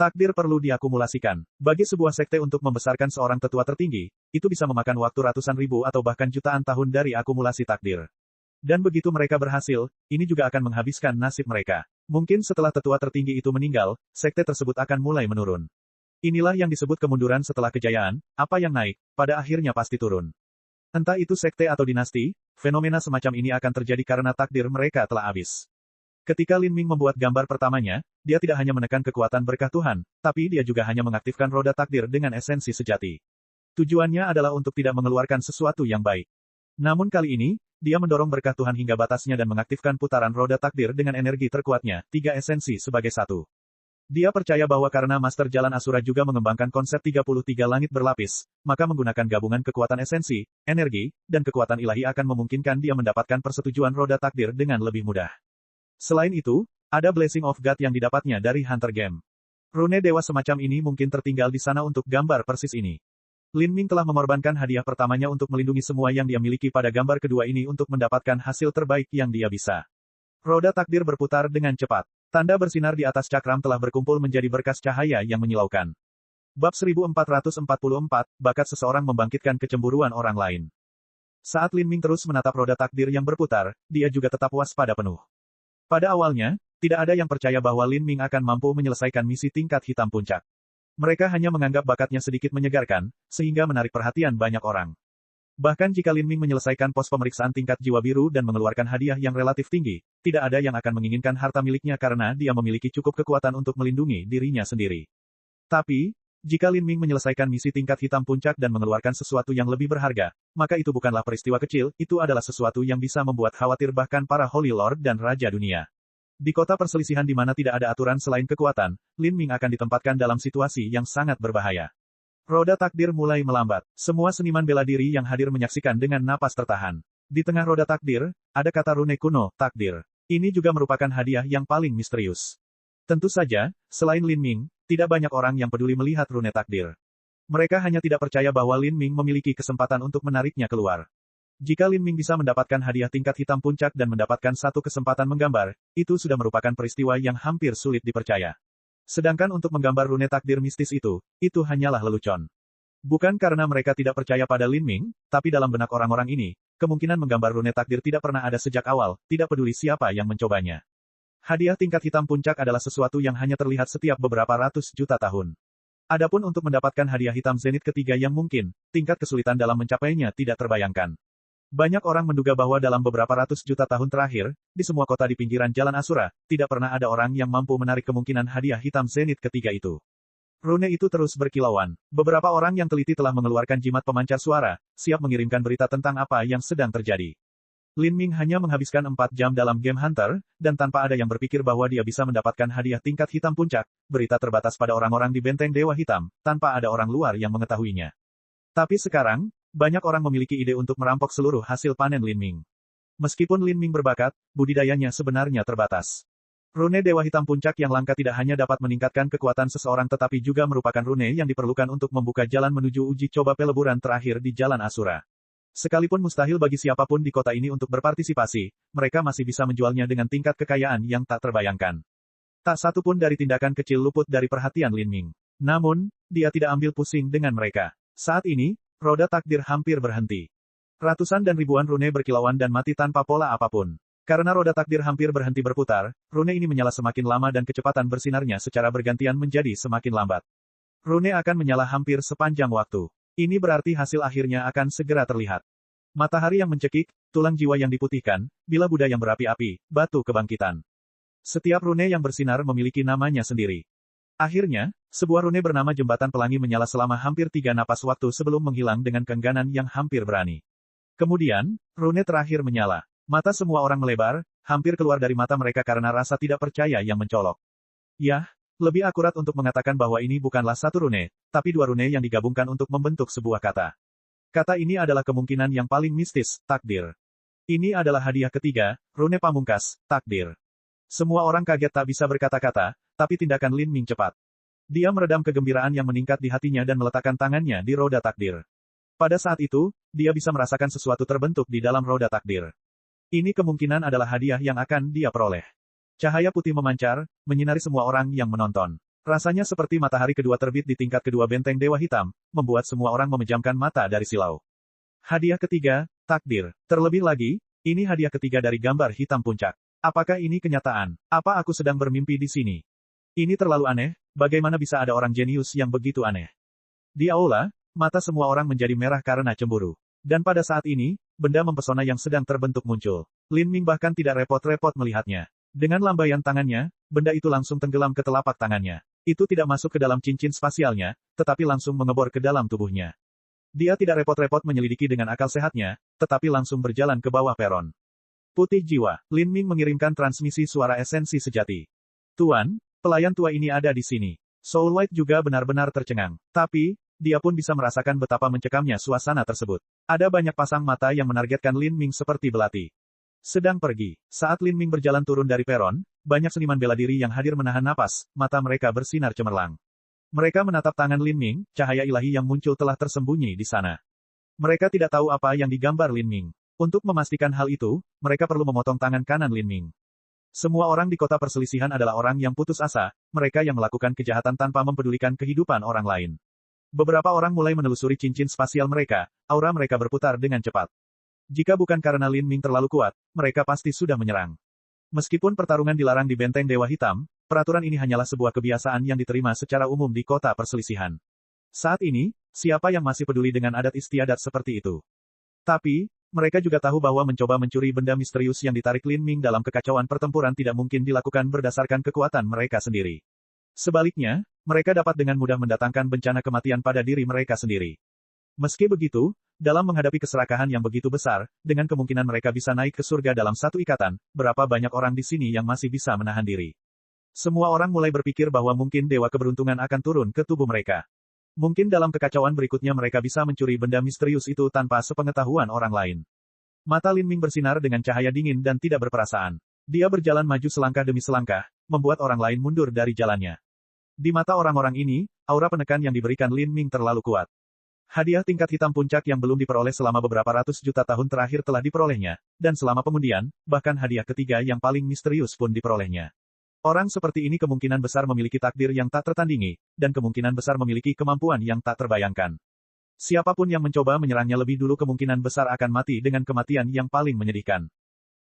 Takdir perlu diakumulasikan. Bagi sebuah sekte untuk membesarkan seorang tetua tertinggi, itu bisa memakan waktu ratusan ribu atau bahkan jutaan tahun dari akumulasi takdir. Dan begitu mereka berhasil, ini juga akan menghabiskan nasib mereka. Mungkin setelah tetua tertinggi itu meninggal, sekte tersebut akan mulai menurun. Inilah yang disebut kemunduran setelah kejayaan, apa yang naik, pada akhirnya pasti turun. Entah itu sekte atau dinasti, fenomena semacam ini akan terjadi karena takdir mereka telah habis. Ketika Lin Ming membuat gambar pertamanya, dia tidak hanya menekan kekuatan berkah Tuhan, tapi dia juga hanya mengaktifkan roda takdir dengan esensi sejati. Tujuannya adalah untuk tidak mengeluarkan sesuatu yang baik. Namun kali ini, dia mendorong berkah Tuhan hingga batasnya dan mengaktifkan putaran roda takdir dengan energi terkuatnya, 3 esensi sebagai satu. Dia percaya bahwa karena Master Jalan Asura juga mengembangkan konsep 33 langit berlapis, maka menggunakan gabungan kekuatan esensi, energi, dan kekuatan ilahi akan memungkinkan dia mendapatkan persetujuan roda takdir dengan lebih mudah. Selain itu, ada Blessing of God yang didapatnya dari Hunter Game. Rune dewa semacam ini mungkin tertinggal di sana untuk gambar persis ini. Lin Ming telah mengorbankan hadiah pertamanya untuk melindungi semua yang dia miliki pada gambar kedua ini untuk mendapatkan hasil terbaik yang dia bisa. Roda takdir berputar dengan cepat. Tanda bersinar di atas cakram telah berkumpul menjadi berkas cahaya yang menyilaukan. Bab 1444, bakat seseorang membangkitkan kecemburuan orang lain. Saat Lin Ming terus menatap roda takdir yang berputar, dia juga tetap waspada penuh. Pada awalnya, tidak ada yang percaya bahwa Lin Ming akan mampu menyelesaikan misi tingkat hitam puncak. Mereka hanya menganggap bakatnya sedikit menyegarkan, sehingga menarik perhatian banyak orang. Bahkan jika Lin Ming menyelesaikan pos pemeriksaan tingkat jiwa biru dan mengeluarkan hadiah yang relatif tinggi, tidak ada yang akan menginginkan harta miliknya karena dia memiliki cukup kekuatan untuk melindungi dirinya sendiri. Tapi, jika Lin Ming menyelesaikan misi tingkat hitam puncak dan mengeluarkan sesuatu yang lebih berharga, maka itu bukanlah peristiwa kecil, itu adalah sesuatu yang bisa membuat khawatir bahkan para Holy Lord dan Raja Dunia. Di kota perselisihan di mana tidak ada aturan selain kekuatan, Lin Ming akan ditempatkan dalam situasi yang sangat berbahaya. Roda takdir mulai melambat. Semua seniman bela diri yang hadir menyaksikan dengan napas tertahan. Di tengah roda takdir, ada kata rune kuno, takdir. Ini juga merupakan hadiah yang paling misterius. Tentu saja, selain Lin Ming, tidak banyak orang yang peduli melihat rune takdir. Mereka hanya tidak percaya bahwa Lin Ming memiliki kesempatan untuk menariknya keluar. Jika Lin Ming bisa mendapatkan hadiah tingkat hitam puncak dan mendapatkan satu kesempatan menggambar, itu sudah merupakan peristiwa yang hampir sulit dipercaya. Sedangkan untuk menggambar rune takdir mistis itu hanyalah lelucon. Bukan karena mereka tidak percaya pada Lin Ming, tapi dalam benak orang-orang ini, kemungkinan menggambar rune takdir tidak pernah ada sejak awal, tidak peduli siapa yang mencobanya. Hadiah tingkat hitam puncak adalah sesuatu yang hanya terlihat setiap beberapa ratus juta tahun. Adapun untuk mendapatkan hadiah hitam zenit ketiga yang mungkin, tingkat kesulitan dalam mencapainya tidak terbayangkan. Banyak orang menduga bahwa dalam beberapa ratus juta tahun terakhir, di semua kota di pinggiran Jalan Asura, tidak pernah ada orang yang mampu menarik kemungkinan hadiah hitam zenit ketiga itu. Rune itu terus berkilauan. Beberapa orang yang teliti telah mengeluarkan jimat pemancar suara, siap mengirimkan berita tentang apa yang sedang terjadi. Lin Ming hanya menghabiskan 4 jam dalam game Hunter, dan tanpa ada yang berpikir bahwa dia bisa mendapatkan hadiah tingkat hitam puncak, berita terbatas pada orang-orang di benteng Dewa Hitam, tanpa ada orang luar yang mengetahuinya. Tapi sekarang, banyak orang memiliki ide untuk merampok seluruh hasil panen Lin Ming. Meskipun Lin Ming berbakat, budidayanya sebenarnya terbatas. Rune Dewa Hitam Puncak yang langka tidak hanya dapat meningkatkan kekuatan seseorang tetapi juga merupakan rune yang diperlukan untuk membuka jalan menuju uji coba peleburan terakhir di Jalan Asura. Sekalipun mustahil bagi siapapun di kota ini untuk berpartisipasi, mereka masih bisa menjualnya dengan tingkat kekayaan yang tak terbayangkan. Tak satu pun dari tindakan kecil luput dari perhatian Lin Ming. Namun, dia tidak ambil pusing dengan mereka. Saat ini, roda takdir hampir berhenti. Ratusan dan ribuan rune berkilauan dan mati tanpa pola apapun. Karena roda takdir hampir berhenti berputar, rune ini menyala semakin lama dan kecepatan bersinarnya secara bergantian menjadi semakin lambat. Rune akan menyala hampir sepanjang waktu. Ini berarti hasil akhirnya akan segera terlihat. Matahari yang mencekik, tulang jiwa yang diputihkan, bila Buddha yang berapi-api, batu kebangkitan. Setiap rune yang bersinar memiliki namanya sendiri. Akhirnya, sebuah rune bernama Jembatan Pelangi menyala selama hampir 3 napas waktu sebelum menghilang dengan keengganan yang hampir berani. Kemudian, rune terakhir menyala. Mata semua orang melebar, hampir keluar dari mata mereka karena rasa tidak percaya yang mencolok. Yah, lebih akurat untuk mengatakan bahwa ini bukanlah satu rune, tapi 2 rune yang digabungkan untuk membentuk sebuah kata. Kata ini adalah kemungkinan yang paling mistis, takdir. Ini adalah hadiah ketiga, rune pamungkas, takdir. Semua orang kaget tak bisa berkata-kata, tapi tindakan Lin Ming cepat. Dia meredam kegembiraan yang meningkat di hatinya dan meletakkan tangannya di roda takdir. Pada saat itu, dia bisa merasakan sesuatu terbentuk di dalam roda takdir. Ini kemungkinan adalah hadiah yang akan dia peroleh. Cahaya putih memancar, menyinari semua orang yang menonton. Rasanya seperti matahari kedua terbit di tingkat kedua benteng Dewa Hitam, membuat semua orang memejamkan mata dari silau. Hadiah ketiga, takdir. Terlebih lagi, ini hadiah ketiga dari gambar hitam puncak. Apakah ini kenyataan? Apa aku sedang bermimpi di sini? Ini terlalu aneh, bagaimana bisa ada orang jenius yang begitu aneh? Di aula, mata semua orang menjadi merah karena cemburu. Dan pada saat ini, benda mempesona yang sedang terbentuk muncul. Lin Ming bahkan tidak repot-repot melihatnya. Dengan lambaian tangannya, benda itu langsung tenggelam ke telapak tangannya. Itu tidak masuk ke dalam cincin spasialnya, tetapi langsung mengebor ke dalam tubuhnya. Dia tidak repot-repot menyelidiki dengan akal sehatnya, tetapi langsung berjalan ke bawah peron. Putih jiwa, Lin Ming mengirimkan transmisi suara esensi sejati. Tuan, pelayan tua ini ada di sini. Soul White juga benar-benar tercengang. Tapi, dia pun bisa merasakan betapa mencekamnya suasana tersebut. Ada banyak pasang mata yang menargetkan Lin Ming seperti belati. Sedang pergi. Saat Lin Ming berjalan turun dari peron, banyak seniman bela diri yang hadir menahan napas, mata mereka bersinar cemerlang. Mereka menatap tangan Lin Ming, cahaya ilahi yang muncul telah tersembunyi di sana. Mereka tidak tahu apa yang digambar Lin Ming. Untuk memastikan hal itu, mereka perlu memotong tangan kanan Lin Ming. Semua orang di kota perselisihan adalah orang yang putus asa, mereka yang melakukan kejahatan tanpa mempedulikan kehidupan orang lain. Beberapa orang mulai menelusuri cincin spasial mereka, aura mereka berputar dengan cepat. Jika bukan karena Lin Ming terlalu kuat, mereka pasti sudah menyerang. Meskipun pertarungan dilarang di benteng Dewa Hitam, peraturan ini hanyalah sebuah kebiasaan yang diterima secara umum di kota perselisihan. Saat ini, siapa yang masih peduli dengan adat istiadat seperti itu? Tapi, mereka juga tahu bahwa mencoba mencuri benda misterius yang ditarik Lin Ming dalam kekacauan pertempuran tidak mungkin dilakukan berdasarkan kekuatan mereka sendiri. Sebaliknya, mereka dapat dengan mudah mendatangkan bencana kematian pada diri mereka sendiri. Meski begitu, dalam menghadapi keserakahan yang begitu besar, dengan kemungkinan mereka bisa naik ke surga dalam satu ikatan, berapa banyak orang di sini yang masih bisa menahan diri? Semua orang mulai berpikir bahwa mungkin dewa keberuntungan akan turun ke tubuh mereka. Mungkin dalam kekacauan berikutnya mereka bisa mencuri benda misterius itu tanpa sepengetahuan orang lain. Mata Lin Ming bersinar dengan cahaya dingin dan tidak berperasaan. Dia berjalan maju selangkah demi selangkah, membuat orang lain mundur dari jalannya. Di mata orang-orang ini, aura penekan yang diberikan Lin Ming terlalu kuat. Hadiah tingkat hitam puncak yang belum diperoleh selama beberapa ratus juta tahun terakhir telah diperolehnya, dan selama pengundian, bahkan hadiah ketiga yang paling misterius pun diperolehnya. Orang seperti ini kemungkinan besar memiliki takdir yang tak tertandingi, dan kemungkinan besar memiliki kemampuan yang tak terbayangkan. Siapapun yang mencoba menyerangnya lebih dulu kemungkinan besar akan mati dengan kematian yang paling menyedihkan.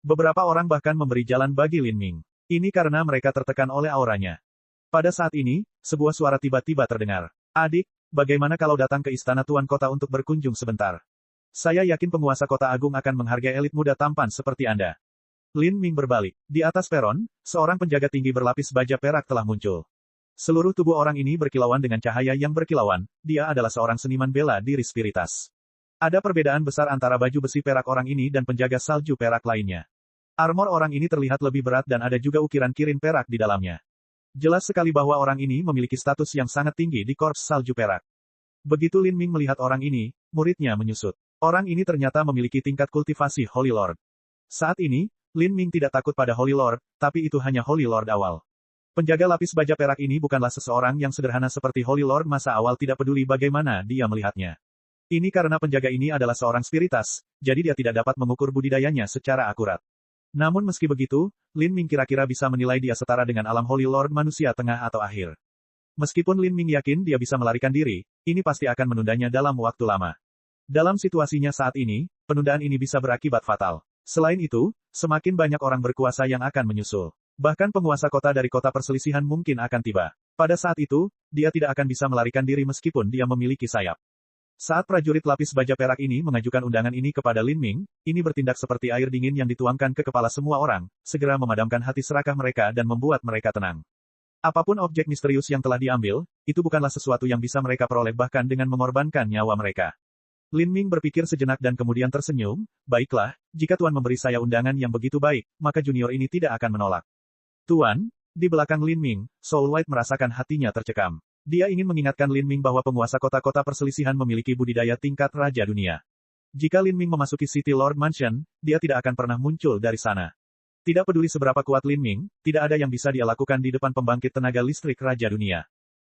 Beberapa orang bahkan memberi jalan bagi Lin Ming. Ini karena mereka tertekan oleh auranya. Pada saat ini, sebuah suara tiba-tiba terdengar. Adik, bagaimana kalau datang ke istana Tuan Kota untuk berkunjung sebentar? Saya yakin penguasa kota agung akan menghargai elit muda tampan seperti Anda. Lin Ming berbalik. Di atas peron, seorang penjaga tinggi berlapis baja perak telah muncul. Seluruh tubuh orang ini berkilauan dengan cahaya yang berkilauan, dia adalah seorang seniman bela diri spiritas. Ada perbedaan besar antara baju besi perak orang ini dan penjaga salju perak lainnya. Armor orang ini terlihat lebih berat dan ada juga ukiran kirin perak di dalamnya. Jelas sekali bahwa orang ini memiliki status yang sangat tinggi di korps salju perak. Begitu Lin Ming melihat orang ini, muridnya menyusut. Orang ini ternyata memiliki tingkat kultivasi Holy Lord. Saat ini, Lin Ming tidak takut pada Holy Lord, tapi itu hanya Holy Lord awal. Penjaga lapis baja perak ini bukanlah seseorang yang sederhana seperti Holy Lord masa awal tidak peduli bagaimana dia melihatnya. Ini karena penjaga ini adalah seorang spiritas, jadi dia tidak dapat mengukur budidayanya secara akurat. Namun meski begitu, Lin Ming kira-kira bisa menilai dia setara dengan alam Holy Lord manusia tengah atau akhir. Meskipun Lin Ming yakin dia bisa melarikan diri, ini pasti akan menundanya dalam waktu lama. Dalam situasinya saat ini, penundaan ini bisa berakibat fatal. Selain itu, semakin banyak orang berkuasa yang akan menyusul. Bahkan penguasa kota dari kota perselisihan mungkin akan tiba. Pada saat itu, dia tidak akan bisa melarikan diri meskipun dia memiliki sayap. Saat prajurit lapis baja perak ini mengajukan undangan ini kepada Lin Ming, ini bertindak seperti air dingin yang dituangkan ke kepala semua orang, segera memadamkan hati serakah mereka dan membuat mereka tenang. Apapun objek misterius yang telah diambil, itu bukanlah sesuatu yang bisa mereka peroleh bahkan dengan mengorbankan nyawa mereka. Lin Ming berpikir sejenak dan kemudian tersenyum, baiklah, jika Tuan memberi saya undangan yang begitu baik, maka junior ini tidak akan menolak. Tuan, di belakang Lin Ming, Soul White merasakan hatinya tercekam. Dia ingin mengingatkan Lin Ming bahwa penguasa kota-kota perselisihan memiliki budidaya tingkat raja dunia. Jika Lin Ming memasuki City Lord Mansion, dia tidak akan pernah muncul dari sana. Tidak peduli seberapa kuat Lin Ming, tidak ada yang bisa dia lakukan di depan pembangkit tenaga listrik raja dunia.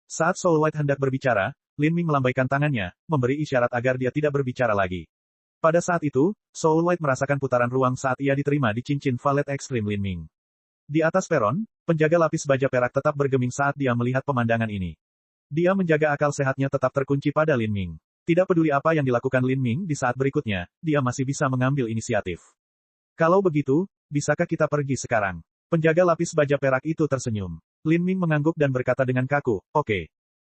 Saat Soul White hendak berbicara, Lin Ming melambaikan tangannya, memberi isyarat agar dia tidak berbicara lagi. Pada saat itu, Soul White merasakan putaran ruang saat ia diterima di cincin valet ekstrim Lin Ming. Di atas peron, penjaga lapis baja perak tetap bergeming saat dia melihat pemandangan ini. Dia menjaga akal sehatnya tetap terkunci pada Lin Ming. Tidak peduli apa yang dilakukan Lin Ming di saat berikutnya, dia masih bisa mengambil inisiatif. Kalau begitu, bisakah kita pergi sekarang? Penjaga lapis baja perak itu tersenyum. Lin Ming mengangguk dan berkata dengan kaku, oke.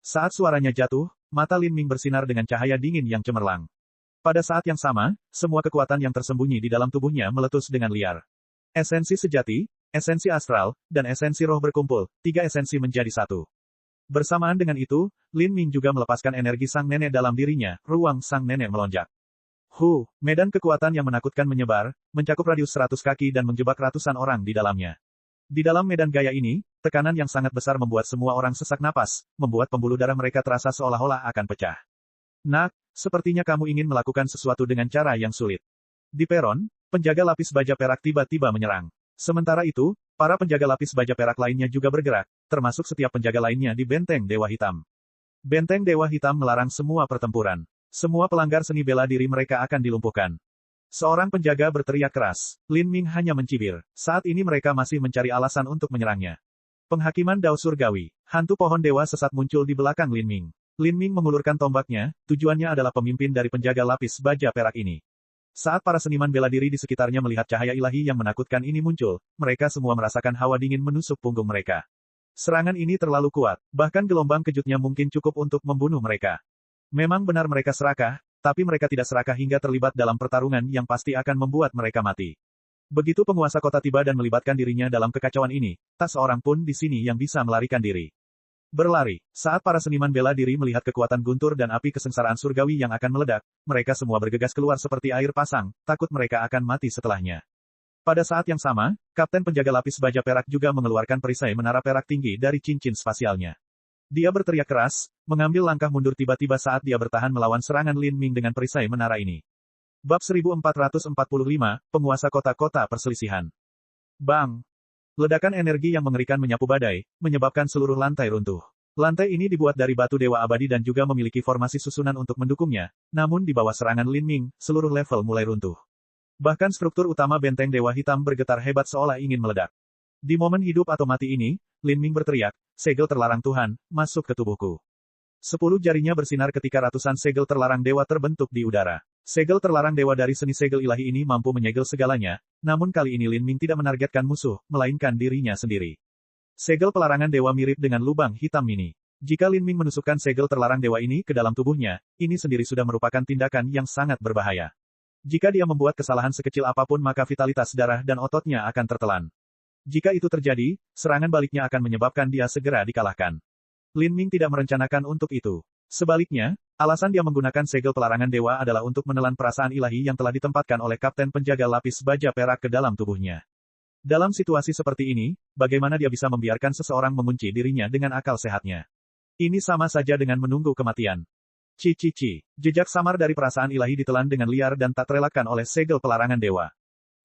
Saat suaranya jatuh, mata Lin Ming bersinar dengan cahaya dingin yang cemerlang. Pada saat yang sama, semua kekuatan yang tersembunyi di dalam tubuhnya meletus dengan liar. Esensi sejati, esensi astral, dan esensi roh berkumpul, tiga esensi menjadi satu. Bersamaan dengan itu, Lin Ming juga melepaskan energi sang nenek dalam dirinya, ruang sang nenek melonjak. Medan kekuatan yang menakutkan menyebar, mencakup radius 100 kaki dan menjebak ratusan orang di dalamnya. Di dalam medan gaya ini, tekanan yang sangat besar membuat semua orang sesak napas, membuat pembuluh darah mereka terasa seolah-olah akan pecah. Nak, sepertinya kamu ingin melakukan sesuatu dengan cara yang sulit. Di peron, penjaga lapis baja perak tiba-tiba menyerang. Sementara itu, para penjaga lapis baja perak lainnya juga bergerak, termasuk setiap penjaga lainnya di Benteng Dewa Hitam. Benteng Dewa Hitam melarang semua pertempuran. Semua pelanggar seni bela diri mereka akan dilumpuhkan. Seorang penjaga berteriak keras. Lin Ming hanya mencibir. Saat ini mereka masih mencari alasan untuk menyerangnya. Penghakiman Dao Surgawi. Hantu pohon dewa sesat muncul di belakang Lin Ming. Lin Ming mengulurkan tombaknya, tujuannya adalah pemimpin dari penjaga lapis baja perak ini. Saat para seniman bela diri di sekitarnya melihat cahaya ilahi yang menakutkan ini muncul, mereka semua merasakan hawa dingin menusuk punggung mereka. Serangan ini terlalu kuat, bahkan gelombang kejutnya mungkin cukup untuk membunuh mereka. Memang benar mereka serakah, tapi mereka tidak serakah hingga terlibat dalam pertarungan yang pasti akan membuat mereka mati. Begitu penguasa kota tiba dan melibatkan dirinya dalam kekacauan ini, tak seorang pun di sini yang bisa melarikan diri. Berlari. Saat para seniman bela diri melihat kekuatan guntur dan api kesengsaraan surgawi yang akan meledak, mereka semua bergegas keluar seperti air pasang, takut mereka akan mati setelahnya. Pada saat yang sama, Kapten Penjaga Lapis Baja Perak juga mengeluarkan perisai menara perak tinggi dari cincin spasialnya. Dia berteriak keras, mengambil langkah mundur tiba-tiba saat dia bertahan melawan serangan Lin Ming dengan perisai menara ini. Bab 1445, Penguasa Kota-Kota Perselisihan. Bang! Ledakan energi yang mengerikan menyapu badai, menyebabkan seluruh lantai runtuh. Lantai ini dibuat dari batu dewa abadi dan juga memiliki formasi susunan untuk mendukungnya, namun di bawah serangan Lin Ming, seluruh level mulai runtuh. Bahkan struktur utama benteng Dewa Hitam bergetar hebat seolah ingin meledak. Di momen hidup atau mati ini, Lin Ming berteriak, segel terlarang Tuhan, masuk ke tubuhku. 10 jarinya bersinar ketika ratusan segel terlarang dewa terbentuk di udara. Segel terlarang dewa dari seni segel ilahi ini mampu menyegel segalanya, namun kali ini Lin Ming tidak menargetkan musuh, melainkan dirinya sendiri. Segel pelarangan dewa mirip dengan lubang hitam mini. Jika Lin Ming menusukkan segel terlarang dewa ini ke dalam tubuhnya, ini sendiri sudah merupakan tindakan yang sangat berbahaya. Jika dia membuat kesalahan sekecil apapun maka vitalitas darah dan ototnya akan tertelan. Jika itu terjadi, serangan baliknya akan menyebabkan dia segera dikalahkan. Lin Ming tidak merencanakan untuk itu. Sebaliknya, alasan dia menggunakan segel pelarangan dewa adalah untuk menelan perasaan ilahi yang telah ditempatkan oleh Kapten Penjaga Lapis Baja Perak ke dalam tubuhnya. Dalam situasi seperti ini, bagaimana dia bisa membiarkan seseorang mengunci dirinya dengan akal sehatnya? Ini sama saja dengan menunggu kematian. Jejak samar dari perasaan ilahi ditelan dengan liar dan tak terelakkan oleh segel pelarangan dewa.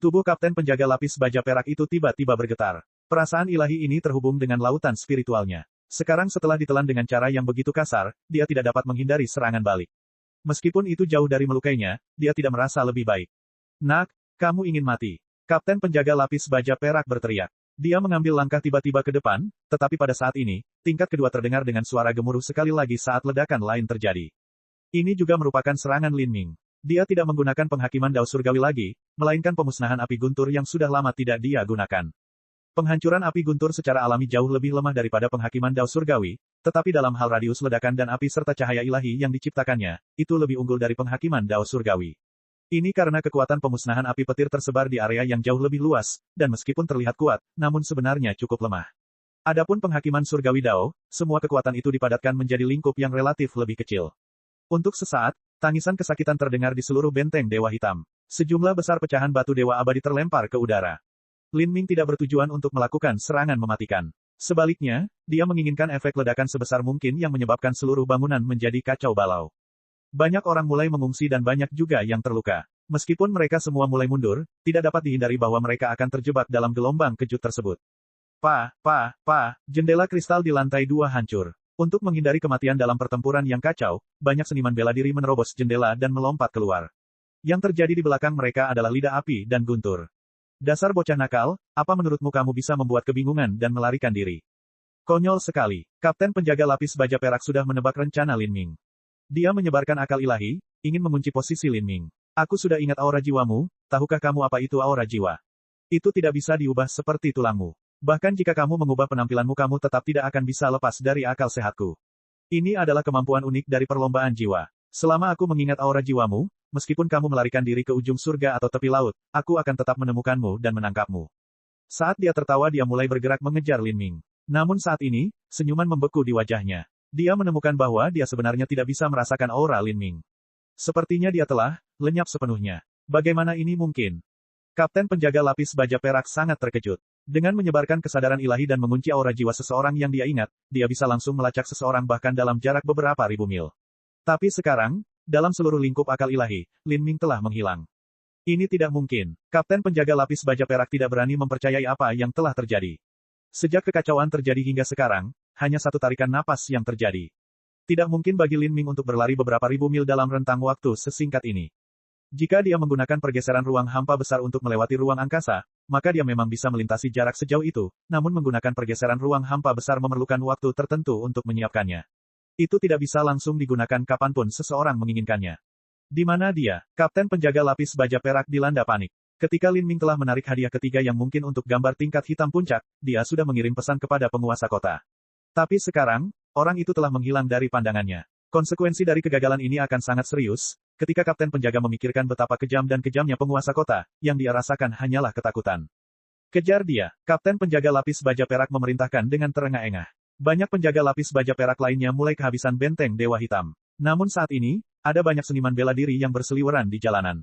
Tubuh Kapten Penjaga Lapis Baja Perak itu tiba-tiba bergetar. Perasaan ilahi ini terhubung dengan lautan spiritualnya. Sekarang setelah ditelan dengan cara yang begitu kasar, dia tidak dapat menghindari serangan balik. Meskipun itu jauh dari melukainya, dia tidak merasa lebih baik. Nak, kamu ingin mati. Kapten Penjaga Lapis Baja Perak berteriak. Dia mengambil langkah tiba-tiba ke depan, tetapi pada saat ini, tingkat kedua terdengar dengan suara gemuruh sekali lagi saat ledakan lain terjadi. Ini juga merupakan serangan Lin Ming. Dia tidak menggunakan penghakiman Dao Surgawi lagi, melainkan pemusnahan api guntur yang sudah lama tidak dia gunakan. Penghancuran api guntur secara alami jauh lebih lemah daripada penghakiman Dao Surgawi, tetapi dalam hal radius ledakan dan api serta cahaya ilahi yang diciptakannya, itu lebih unggul dari penghakiman Dao Surgawi. Ini karena kekuatan pemusnahan api petir tersebar di area yang jauh lebih luas, dan meskipun terlihat kuat, namun sebenarnya cukup lemah. Adapun penghakiman Surgawi Dao, semua kekuatan itu dipadatkan menjadi lingkup yang relatif lebih kecil. Untuk sesaat, tangisan kesakitan terdengar di seluruh benteng Dewa Hitam. Sejumlah besar pecahan batu Dewa Abadi terlempar ke udara. Lin Ming tidak bertujuan untuk melakukan serangan mematikan. Sebaliknya, dia menginginkan efek ledakan sebesar mungkin yang menyebabkan seluruh bangunan menjadi kacau balau. Banyak orang mulai mengungsi dan banyak juga yang terluka. Meskipun mereka semua mulai mundur, tidak dapat dihindari bahwa mereka akan terjebak dalam gelombang kejut tersebut. Jendela kristal di lantai 2 hancur. Untuk menghindari kematian dalam pertempuran yang kacau, banyak seniman bela diri menerobos jendela dan melompat keluar. Yang terjadi di belakang mereka adalah lidah api dan guntur. Dasar bocah nakal, apa menurutmu kamu bisa membuat kebingungan dan melarikan diri? Konyol sekali. Kapten Penjaga Lapis Baja Perak sudah menebak rencana Lin Ming. Dia menyebarkan akal ilahi, ingin mengunci posisi Lin Ming. Aku sudah ingat aura jiwamu, tahukah kamu apa itu aura jiwa? Itu tidak bisa diubah seperti tulangmu. Bahkan jika kamu mengubah penampilanmu kamu tetap tidak akan bisa lepas dari akal sehatku. Ini adalah kemampuan unik dari perlombaan jiwa. Selama aku mengingat aura jiwamu, meskipun kamu melarikan diri ke ujung surga atau tepi laut, aku akan tetap menemukanmu dan menangkapmu. Saat dia tertawa dia mulai bergerak mengejar Lin Ming. Namun saat ini, senyuman membeku di wajahnya. Dia menemukan bahwa dia sebenarnya tidak bisa merasakan aura Lin Ming. Sepertinya dia telah lenyap sepenuhnya. Bagaimana ini mungkin? Kapten Penjaga Lapis Baja Perak sangat terkejut. Dengan menyebarkan kesadaran ilahi dan mengunci aura jiwa seseorang yang dia ingat, dia bisa langsung melacak seseorang bahkan dalam jarak beberapa ribu mil. Tapi sekarang, dalam seluruh lingkup akal ilahi, Lin Ming telah menghilang. Ini tidak mungkin. Kapten Penjaga Lapis Baja Perak tidak berani mempercayai apa yang telah terjadi. Sejak kekacauan terjadi hingga sekarang, hanya satu tarikan napas yang terjadi. Tidak mungkin bagi Lin Ming untuk berlari beberapa ribu mil dalam rentang waktu sesingkat ini. Jika dia menggunakan pergeseran ruang hampa besar untuk melewati ruang angkasa, maka dia memang bisa melintasi jarak sejauh itu, namun menggunakan pergeseran ruang hampa besar memerlukan waktu tertentu untuk menyiapkannya. Itu tidak bisa langsung digunakan kapanpun seseorang menginginkannya. Di mana dia? Kapten Penjaga Lapis Baja Perak dilanda panik. Ketika Lin Ming telah menarik hadiah ketiga yang mungkin untuk gambar tingkat hitam puncak, dia sudah mengirim pesan kepada penguasa kota. Tapi sekarang, orang itu telah menghilang dari pandangannya. Konsekuensi dari kegagalan ini akan sangat serius, ketika kapten penjaga memikirkan betapa kejam dan kejamnya penguasa kota, yang dia rasakan hanyalah ketakutan. Kejar dia, kapten penjaga lapis baja perak memerintahkan dengan terengah-engah. Banyak penjaga lapis baja perak lainnya mulai kehabisan benteng Dewa Hitam. Namun saat ini, ada banyak seniman bela diri yang berseliweran di jalanan.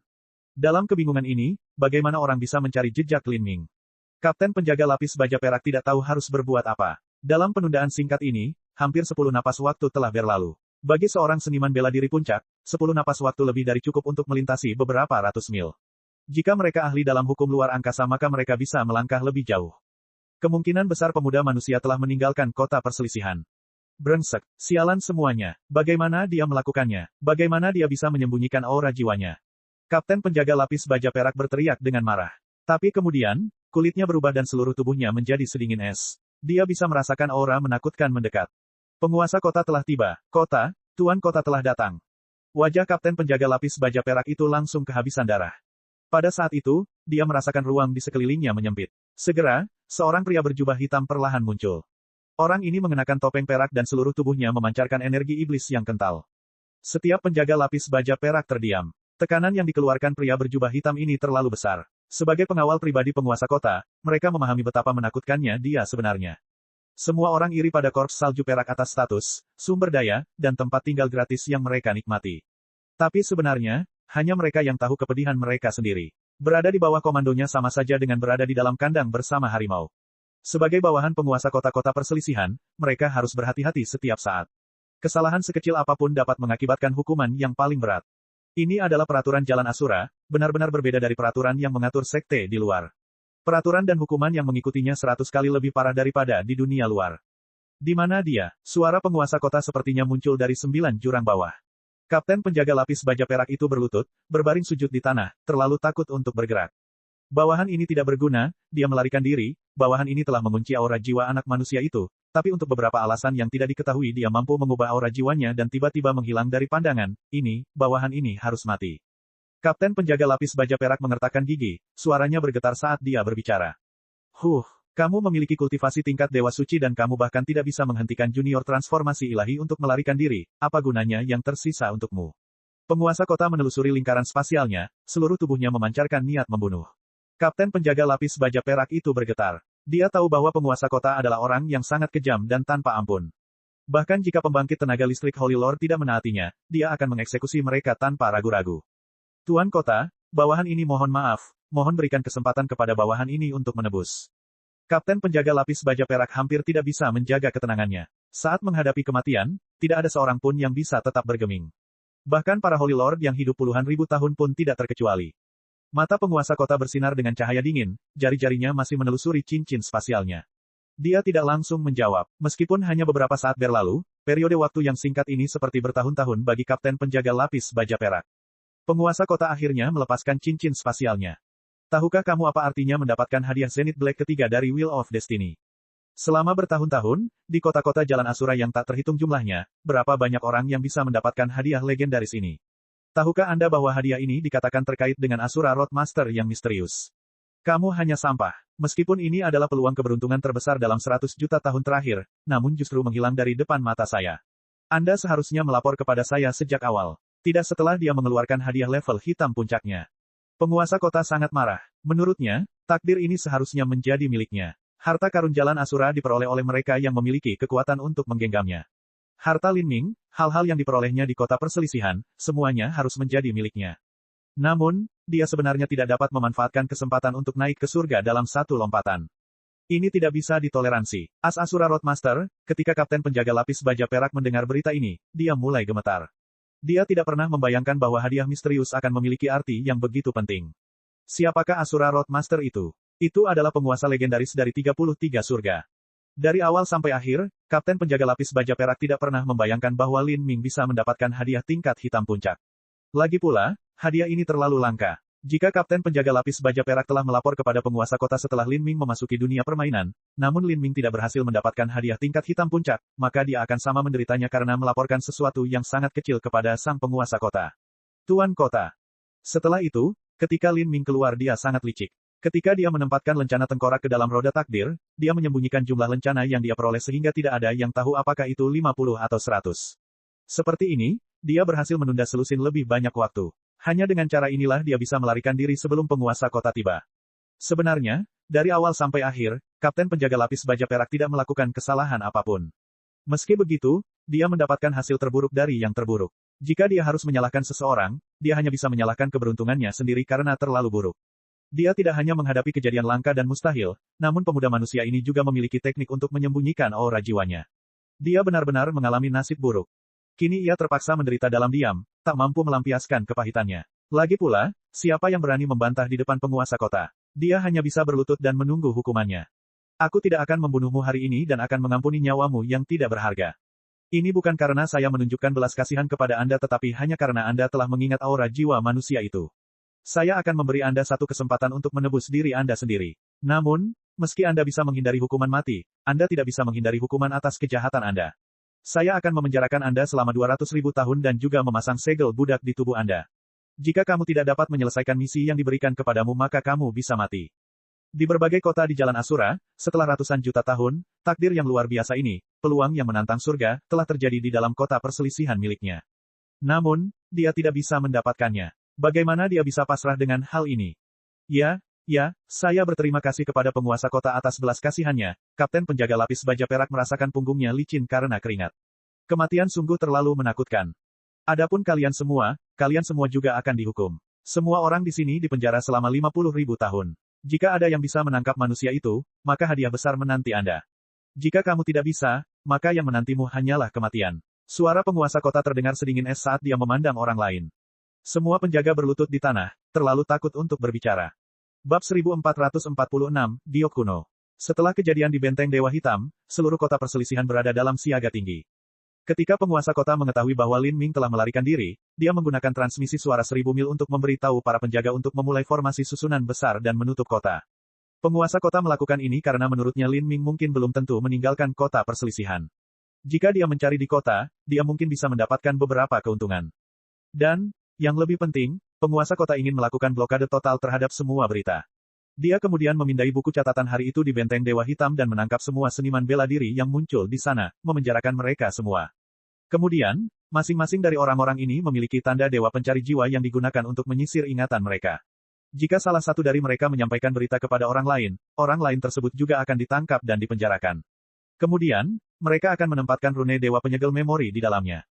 Dalam kebingungan ini, bagaimana orang bisa mencari jejak Lin Ming? Kapten penjaga lapis baja perak tidak tahu harus berbuat apa. Dalam penundaan singkat ini, hampir 10 napas waktu telah berlalu. Bagi seorang seniman bela diri puncak, 10 napas waktu lebih dari cukup untuk melintasi beberapa ratus mil. Jika mereka ahli dalam hukum luar angkasa maka mereka bisa melangkah lebih jauh. Kemungkinan besar pemuda manusia telah meninggalkan kota perselisihan. Brengsek, sialan semuanya. Bagaimana dia melakukannya? Bagaimana dia bisa menyembunyikan aura jiwanya? Kapten penjaga lapis baja perak berteriak dengan marah. Tapi kemudian, kulitnya berubah dan seluruh tubuhnya menjadi sedingin es. Dia bisa merasakan aura menakutkan mendekat. Penguasa kota telah tiba. Kota, tuan kota telah datang. Wajah kapten penjaga lapis baja perak itu langsung kehabisan darah. Pada saat itu, dia merasakan ruang di sekelilingnya menyempit. Segera, seorang pria berjubah hitam perlahan muncul. Orang ini mengenakan topeng perak dan seluruh tubuhnya memancarkan energi iblis yang kental. Setiap penjaga lapis baja perak terdiam. Tekanan yang dikeluarkan pria berjubah hitam ini terlalu besar. Sebagai pengawal pribadi penguasa kota, mereka memahami betapa menakutkannya dia sebenarnya. Semua orang iri pada korps salju perak atas status, sumber daya, dan tempat tinggal gratis yang mereka nikmati. Tapi sebenarnya, hanya mereka yang tahu kepedihan mereka sendiri. Berada di bawah komandonya sama saja dengan berada di dalam kandang bersama harimau. Sebagai bawahan penguasa kota-kota perselisihan, mereka harus berhati-hati setiap saat. Kesalahan sekecil apapun dapat mengakibatkan hukuman yang paling berat. Ini adalah peraturan Jalan Asura, benar-benar berbeda dari peraturan yang mengatur sekte di luar. Peraturan dan hukuman yang mengikutinya 100 kali lebih parah daripada di dunia luar. Di mana dia? Suara penguasa kota sepertinya muncul dari 9 jurang bawah. Kapten penjaga lapis baja perak itu berlutut, berbaring sujud di tanah, terlalu takut untuk bergerak. Bawahan ini tidak berguna, dia melarikan diri, bawahan ini telah mengunci aura jiwa anak manusia itu, tapi untuk beberapa alasan yang tidak diketahui dia mampu mengubah aura jiwanya dan tiba-tiba menghilang dari pandangan, bawahan ini harus mati. Kapten penjaga lapis baja perak mengertakkan gigi, suaranya bergetar saat dia berbicara. Kamu memiliki kultivasi tingkat dewa suci dan kamu bahkan tidak bisa menghentikan junior transformasi ilahi untuk melarikan diri, apa gunanya yang tersisa untukmu? Penguasa kota menelusuri lingkaran spasialnya, seluruh tubuhnya memancarkan niat membunuh. Kapten penjaga lapis baja perak itu bergetar. Dia tahu bahwa penguasa kota adalah orang yang sangat kejam dan tanpa ampun. Bahkan jika pembangkit tenaga listrik Holy Lord tidak menaatinya, dia akan mengeksekusi mereka tanpa ragu-ragu. Tuan kota, bawahan ini mohon maaf, mohon berikan kesempatan kepada bawahan ini untuk menebus. Kapten penjaga lapis baja perak hampir tidak bisa menjaga ketenangannya. Saat menghadapi kematian, tidak ada seorang pun yang bisa tetap bergeming. Bahkan para Holy Lord yang hidup puluhan ribu tahun pun tidak terkecuali. Mata penguasa kota bersinar dengan cahaya dingin, jari-jarinya masih menelusuri cincin spasialnya. Dia tidak langsung menjawab, meskipun hanya beberapa saat berlalu, periode waktu yang singkat ini seperti bertahun-tahun bagi kapten penjaga lapis baja perak. Penguasa kota akhirnya melepaskan cincin spasialnya. Tahukah kamu apa artinya mendapatkan hadiah Zenith Black ketiga dari Wheel of Destiny? Selama bertahun-tahun, di kota-kota Jalan Asura yang tak terhitung jumlahnya, berapa banyak orang yang bisa mendapatkan hadiah legendaris ini? Tahukah Anda bahwa hadiah ini dikatakan terkait dengan Asura Roadmaster yang misterius? Kamu hanya sampah. Meskipun ini adalah peluang keberuntungan terbesar dalam 100 juta tahun terakhir, namun justru menghilang dari depan mata saya. Anda seharusnya melapor kepada saya sejak awal. Tidak setelah dia mengeluarkan hadiah level hitam puncaknya. Penguasa kota sangat marah. Menurutnya, takdir ini seharusnya menjadi miliknya. Harta karun Jalan Asura diperoleh oleh mereka yang memiliki kekuatan untuk menggenggamnya. Harta Lin Ming, hal-hal yang diperolehnya di kota perselisihan, semuanya harus menjadi miliknya. Namun, dia sebenarnya tidak dapat memanfaatkan kesempatan untuk naik ke surga dalam satu lompatan. Ini tidak bisa ditoleransi. As Asura Roadmaster, ketika kapten penjaga lapis baja perak mendengar berita ini, dia mulai gemetar. Dia tidak pernah membayangkan bahwa hadiah misterius akan memiliki arti yang begitu penting. Siapakah Asura Roadmaster itu? Itu adalah penguasa legendaris dari 33 surga. Dari awal sampai akhir, kapten penjaga lapis baja perak tidak pernah membayangkan bahwa Lin Ming bisa mendapatkan hadiah tingkat hitam puncak. Lagi pula, hadiah ini terlalu langka. Jika kapten penjaga lapis baja perak telah melapor kepada penguasa kota setelah Lin Ming memasuki dunia permainan, namun Lin Ming tidak berhasil mendapatkan hadiah tingkat hitam puncak, maka dia akan sama menderitanya karena melaporkan sesuatu yang sangat kecil kepada sang penguasa kota. Tuan kota. Setelah itu, Ketika Lin Ming keluar dia sangat licik. Ketika dia menempatkan lencana tengkorak ke dalam roda takdir, dia menyembunyikan jumlah lencana yang dia peroleh sehingga tidak ada yang tahu apakah itu 50 atau 100. Seperti ini, dia berhasil menunda selusin lebih banyak waktu. Hanya dengan cara inilah dia bisa melarikan diri sebelum penguasa kota tiba. Sebenarnya, dari awal sampai akhir, Kapten Penjaga Lapis Baja Perak tidak melakukan kesalahan apapun. Meski begitu, dia mendapatkan hasil terburuk dari yang terburuk. Jika dia harus menyalahkan seseorang, dia hanya bisa menyalahkan keberuntungannya sendiri karena terlalu buruk. Dia tidak hanya menghadapi kejadian langka dan mustahil, namun pemuda manusia ini juga memiliki teknik untuk menyembunyikan aura jiwanya. Dia benar-benar mengalami nasib buruk. Kini ia terpaksa menderita dalam diam, tak mampu melampiaskan kepahitannya. Lagi pula, siapa yang berani membantah di depan penguasa kota? Dia hanya bisa berlutut dan menunggu hukumannya. Aku tidak akan membunuhmu hari ini dan akan mengampuni nyawamu yang tidak berharga. Ini bukan karena saya menunjukkan belas kasihan kepada Anda tetapi hanya karena Anda telah mengingat aura jiwa manusia itu. Saya akan memberi Anda satu kesempatan untuk menebus diri Anda sendiri. Namun, meski Anda bisa menghindari hukuman mati, Anda tidak bisa menghindari hukuman atas kejahatan Anda. Saya akan memenjarakan Anda selama 200.000 tahun dan juga memasang segel budak di tubuh Anda. Jika kamu tidak dapat menyelesaikan misi yang diberikan kepadamu maka kamu bisa mati. Di berbagai kota di Jalan Asura, setelah ratusan juta tahun, takdir yang luar biasa ini, peluang yang menantang surga, telah terjadi di dalam kota perselisihan miliknya. Namun, dia tidak bisa mendapatkannya. Bagaimana dia bisa pasrah dengan hal ini? Ya, saya berterima kasih kepada penguasa kota atas belas kasihannya. Kapten Penjaga Lapis Baja Perak merasakan punggungnya licin karena keringat. Kematian sungguh terlalu menakutkan. Adapun kalian semua juga akan dihukum. Semua orang di sini dipenjara selama 50.000 tahun. Jika ada yang bisa menangkap manusia itu, maka hadiah besar menanti Anda. Jika kamu tidak bisa, maka yang menantimu hanyalah kematian. Suara penguasa kota terdengar sedingin es saat dia memandang orang lain. Semua penjaga berlutut di tanah, terlalu takut untuk berbicara. Bab 1446, Giok Kuno. Setelah kejadian di Benteng Dewa Hitam, seluruh kota perselisihan berada dalam siaga tinggi. Ketika penguasa kota mengetahui bahwa Lin Ming telah melarikan diri, dia menggunakan transmisi suara 1000 mil untuk memberitahu para penjaga untuk memulai formasi susunan besar dan menutup kota. Penguasa kota melakukan ini karena menurutnya Lin Ming mungkin belum tentu meninggalkan kota perselisihan. Jika dia mencari di kota, dia mungkin bisa mendapatkan beberapa keuntungan. Dan, yang lebih penting, penguasa kota ingin melakukan blokade total terhadap semua berita. Dia kemudian memindai buku catatan hari itu di Benteng Dewa Hitam dan menangkap semua seniman bela diri yang muncul di sana, memenjarakan mereka semua. Kemudian, masing-masing dari orang-orang ini memiliki tanda dewa pencari jiwa yang digunakan untuk menyisir ingatan mereka. Jika salah satu dari mereka menyampaikan berita kepada orang lain tersebut juga akan ditangkap dan dipenjarakan. Kemudian, mereka akan menempatkan rune dewa penyegel memori di dalamnya.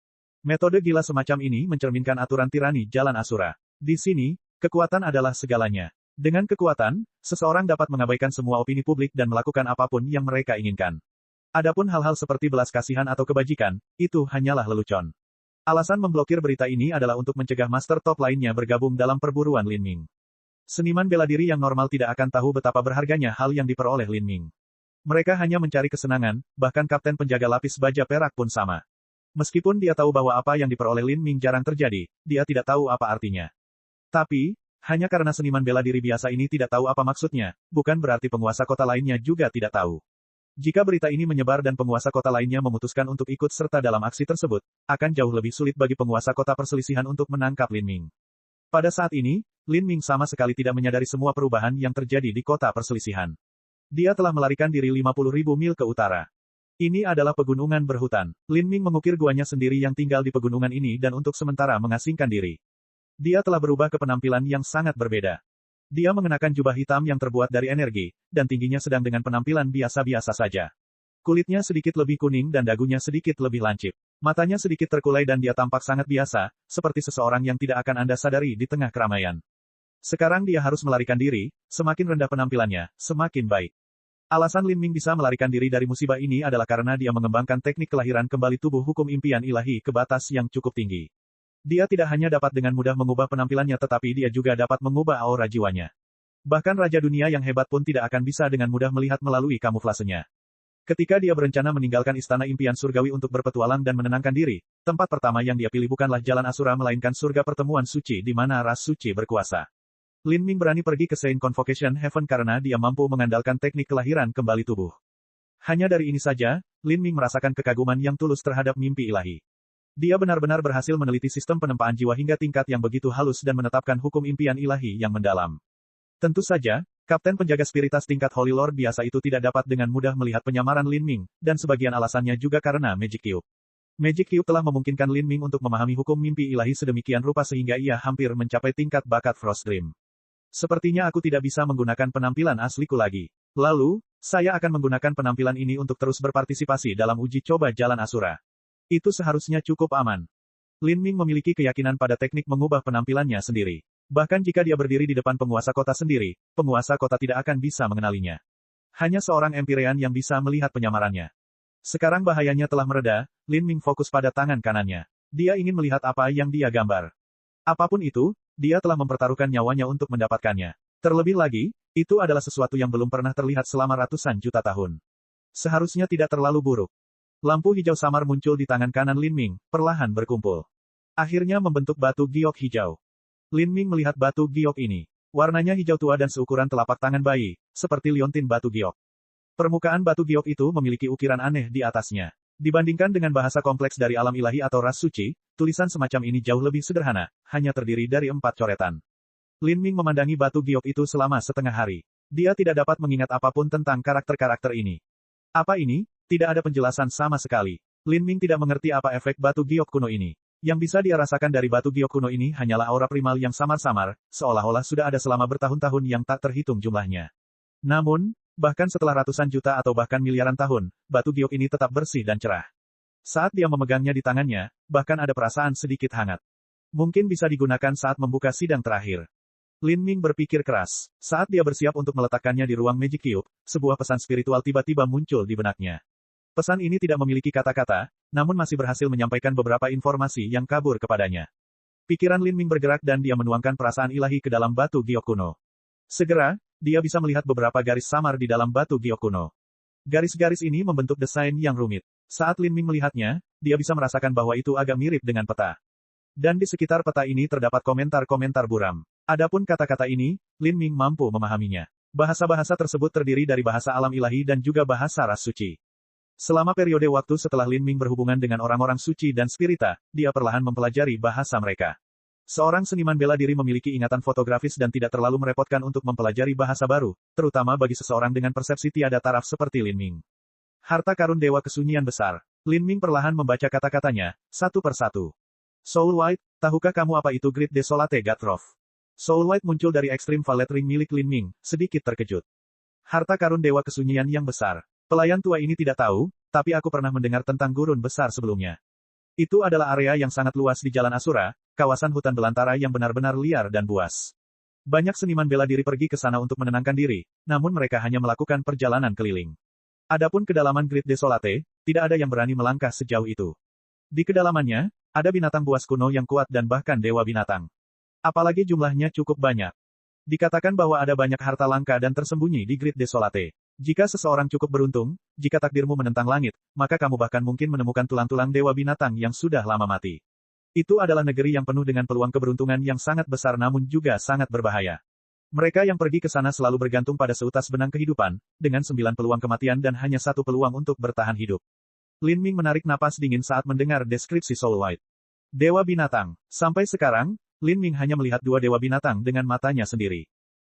Metode gila semacam ini mencerminkan aturan tirani Jalan Asura. Di sini, kekuatan adalah segalanya. Dengan kekuatan, seseorang dapat mengabaikan semua opini publik dan melakukan apapun yang mereka inginkan. Adapun hal-hal seperti belas kasihan atau kebajikan, itu hanyalah lelucon. Alasan memblokir berita ini adalah untuk mencegah master top lainnya bergabung dalam perburuan Lin Ming. Seniman bela diri yang normal tidak akan tahu betapa berharganya hal yang diperoleh Lin Ming. Mereka hanya mencari kesenangan, bahkan Kapten Penjaga Lapis Baja Perak pun sama. Meskipun dia tahu bahwa apa yang diperoleh Lin Ming jarang terjadi, dia tidak tahu apa artinya. Tapi, hanya karena seniman bela diri biasa ini tidak tahu apa maksudnya, bukan berarti penguasa kota lainnya juga tidak tahu. Jika berita ini menyebar dan penguasa kota lainnya memutuskan untuk ikut serta dalam aksi tersebut, akan jauh lebih sulit bagi penguasa kota perselisihan untuk menangkap Lin Ming. Pada saat ini, Lin Ming sama sekali tidak menyadari semua perubahan yang terjadi di kota perselisihan. Dia telah melarikan diri 50.000 mil ke utara. Ini adalah pegunungan berhutan. Lin Ming mengukir guanya sendiri yang tinggal di pegunungan ini dan untuk sementara mengasingkan diri. Dia telah berubah ke penampilan yang sangat berbeda. Dia mengenakan jubah hitam yang terbuat dari energi, dan tingginya sedang dengan penampilan biasa-biasa saja. Kulitnya sedikit lebih kuning dan dagunya sedikit lebih lancip. Matanya sedikit terkulai dan dia tampak sangat biasa, seperti seseorang yang tidak akan Anda sadari di tengah keramaian. Sekarang dia harus melarikan diri, semakin rendah penampilannya, semakin baik. Alasan Lin Ming bisa melarikan diri dari musibah ini adalah karena dia mengembangkan teknik kelahiran kembali tubuh hukum impian ilahi ke batas yang cukup tinggi. Dia tidak hanya dapat dengan mudah mengubah penampilannya tetapi dia juga dapat mengubah aura jiwanya. Bahkan Raja Dunia yang hebat pun tidak akan bisa dengan mudah melihat melalui kamuflasenya. Ketika dia berencana meninggalkan istana impian surgawi untuk berpetualang dan menenangkan diri, tempat pertama yang dia pilih bukanlah Jalan Asura melainkan surga pertemuan suci di mana ras suci berkuasa. Lin Ming berani pergi ke Saint Convocation Heaven karena dia mampu mengandalkan teknik kelahiran kembali tubuh. Hanya dari ini saja, Lin Ming merasakan kekaguman yang tulus terhadap mimpi ilahi. Dia benar-benar berhasil meneliti sistem penempaan jiwa hingga tingkat yang begitu halus dan menetapkan hukum impian ilahi yang mendalam. Tentu saja, Kapten Penjaga Spiritas tingkat Holy Lord biasa itu tidak dapat dengan mudah melihat penyamaran Lin Ming, dan sebagian alasannya juga karena Magic Cube. Magic Cube telah memungkinkan Lin Ming untuk memahami hukum mimpi ilahi sedemikian rupa sehingga ia hampir mencapai tingkat bakat Frost Dream. Sepertinya aku tidak bisa menggunakan penampilan asliku lagi. Lalu, saya akan menggunakan penampilan ini untuk terus berpartisipasi dalam uji coba jalan Asura. Itu seharusnya cukup aman. Lin Ming memiliki keyakinan pada teknik mengubah penampilannya sendiri. Bahkan jika dia berdiri di depan penguasa kota sendiri, penguasa kota tidak akan bisa mengenalinya. Hanya seorang Empyrean yang bisa melihat penyamarannya. Sekarang bahayanya telah mereda, Lin Ming fokus pada tangan kanannya. Dia ingin melihat apa yang dia gambar. Apapun itu, dia telah mempertaruhkan nyawanya untuk mendapatkannya. Terlebih lagi, itu adalah sesuatu yang belum pernah terlihat selama ratusan juta tahun. Seharusnya tidak terlalu buruk. Lampu hijau samar muncul di tangan kanan Lin Ming, perlahan berkumpul. Akhirnya membentuk batu giok hijau. Lin Ming melihat batu giok ini. Warnanya hijau tua dan seukuran telapak tangan bayi, seperti liontin batu giok. Permukaan batu giok itu memiliki ukiran aneh di atasnya. Dibandingkan dengan bahasa kompleks dari alam ilahi atau ras suci, tulisan semacam ini jauh lebih sederhana, hanya terdiri dari 4 coretan. Lin Ming memandangi batu giok itu selama setengah hari. Dia tidak dapat mengingat apapun tentang karakter-karakter ini. Apa ini? Tidak ada penjelasan sama sekali. Lin Ming tidak mengerti apa efek batu giok kuno ini. Yang bisa dia rasakan dari batu giok kuno ini hanyalah aura primal yang samar-samar, seolah-olah sudah ada selama bertahun-tahun yang tak terhitung jumlahnya. Namun, bahkan setelah ratusan juta atau bahkan miliaran tahun, batu giok ini tetap bersih dan cerah. Saat dia memegangnya di tangannya, bahkan ada perasaan sedikit hangat. Mungkin bisa digunakan saat membuka sidang terakhir. Lin Ming berpikir keras. Saat dia bersiap untuk meletakkannya di ruang Magic Cube, sebuah pesan spiritual tiba-tiba muncul di benaknya. Pesan ini tidak memiliki kata-kata, namun masih berhasil menyampaikan beberapa informasi yang kabur kepadanya. Pikiran Lin Ming bergerak dan dia menuangkan perasaan ilahi ke dalam batu giok kuno. Segera, dia bisa melihat beberapa garis samar di dalam batu giok kuno. Garis-garis ini membentuk desain yang rumit. Saat Lin Ming melihatnya, dia bisa merasakan bahwa itu agak mirip dengan peta. Dan di sekitar peta ini terdapat komentar-komentar buram. Adapun kata-kata ini, Lin Ming mampu memahaminya. Bahasa-bahasa tersebut terdiri dari bahasa alam ilahi dan juga bahasa ras suci. Selama periode waktu setelah Lin Ming berhubungan dengan orang-orang suci dan spirita, dia perlahan mempelajari bahasa mereka. Seorang seniman bela diri memiliki ingatan fotografis dan tidak terlalu merepotkan untuk mempelajari bahasa baru, terutama bagi seseorang dengan persepsi tiada taraf seperti Lin Ming. Harta karun dewa kesunyian besar. Lin Ming perlahan membaca kata-katanya, satu persatu. Soul White, tahukah kamu apa itu Great Desolate Gatroth? Soul White muncul dari Extreme Valet Ring milik Lin Ming, sedikit terkejut. Harta karun dewa kesunyian yang besar. Pelayan tua ini tidak tahu, tapi aku pernah mendengar tentang gurun besar sebelumnya. Itu adalah area yang sangat luas di Jalan Asura, kawasan hutan belantara yang benar-benar liar dan buas. Banyak seniman bela diri pergi ke sana untuk menenangkan diri, namun mereka hanya melakukan perjalanan keliling. Adapun kedalaman Great Desolate, tidak ada yang berani melangkah sejauh itu. Di kedalamannya, ada binatang buas kuno yang kuat dan bahkan dewa binatang. Apalagi jumlahnya cukup banyak. Dikatakan bahwa ada banyak harta langka dan tersembunyi di Great Desolate. Jika seseorang cukup beruntung, jika takdirmu menentang langit, maka kamu bahkan mungkin menemukan tulang-tulang dewa binatang yang sudah lama mati. Itu adalah negeri yang penuh dengan peluang keberuntungan yang sangat besar namun juga sangat berbahaya. Mereka yang pergi ke sana selalu bergantung pada seutas benang kehidupan, dengan 9 peluang kematian dan hanya 1 peluang untuk bertahan hidup. Lin Ming menarik napas dingin saat mendengar deskripsi Soul White. Dewa binatang. Sampai sekarang, Lin Ming hanya melihat 2 dewa binatang dengan matanya sendiri.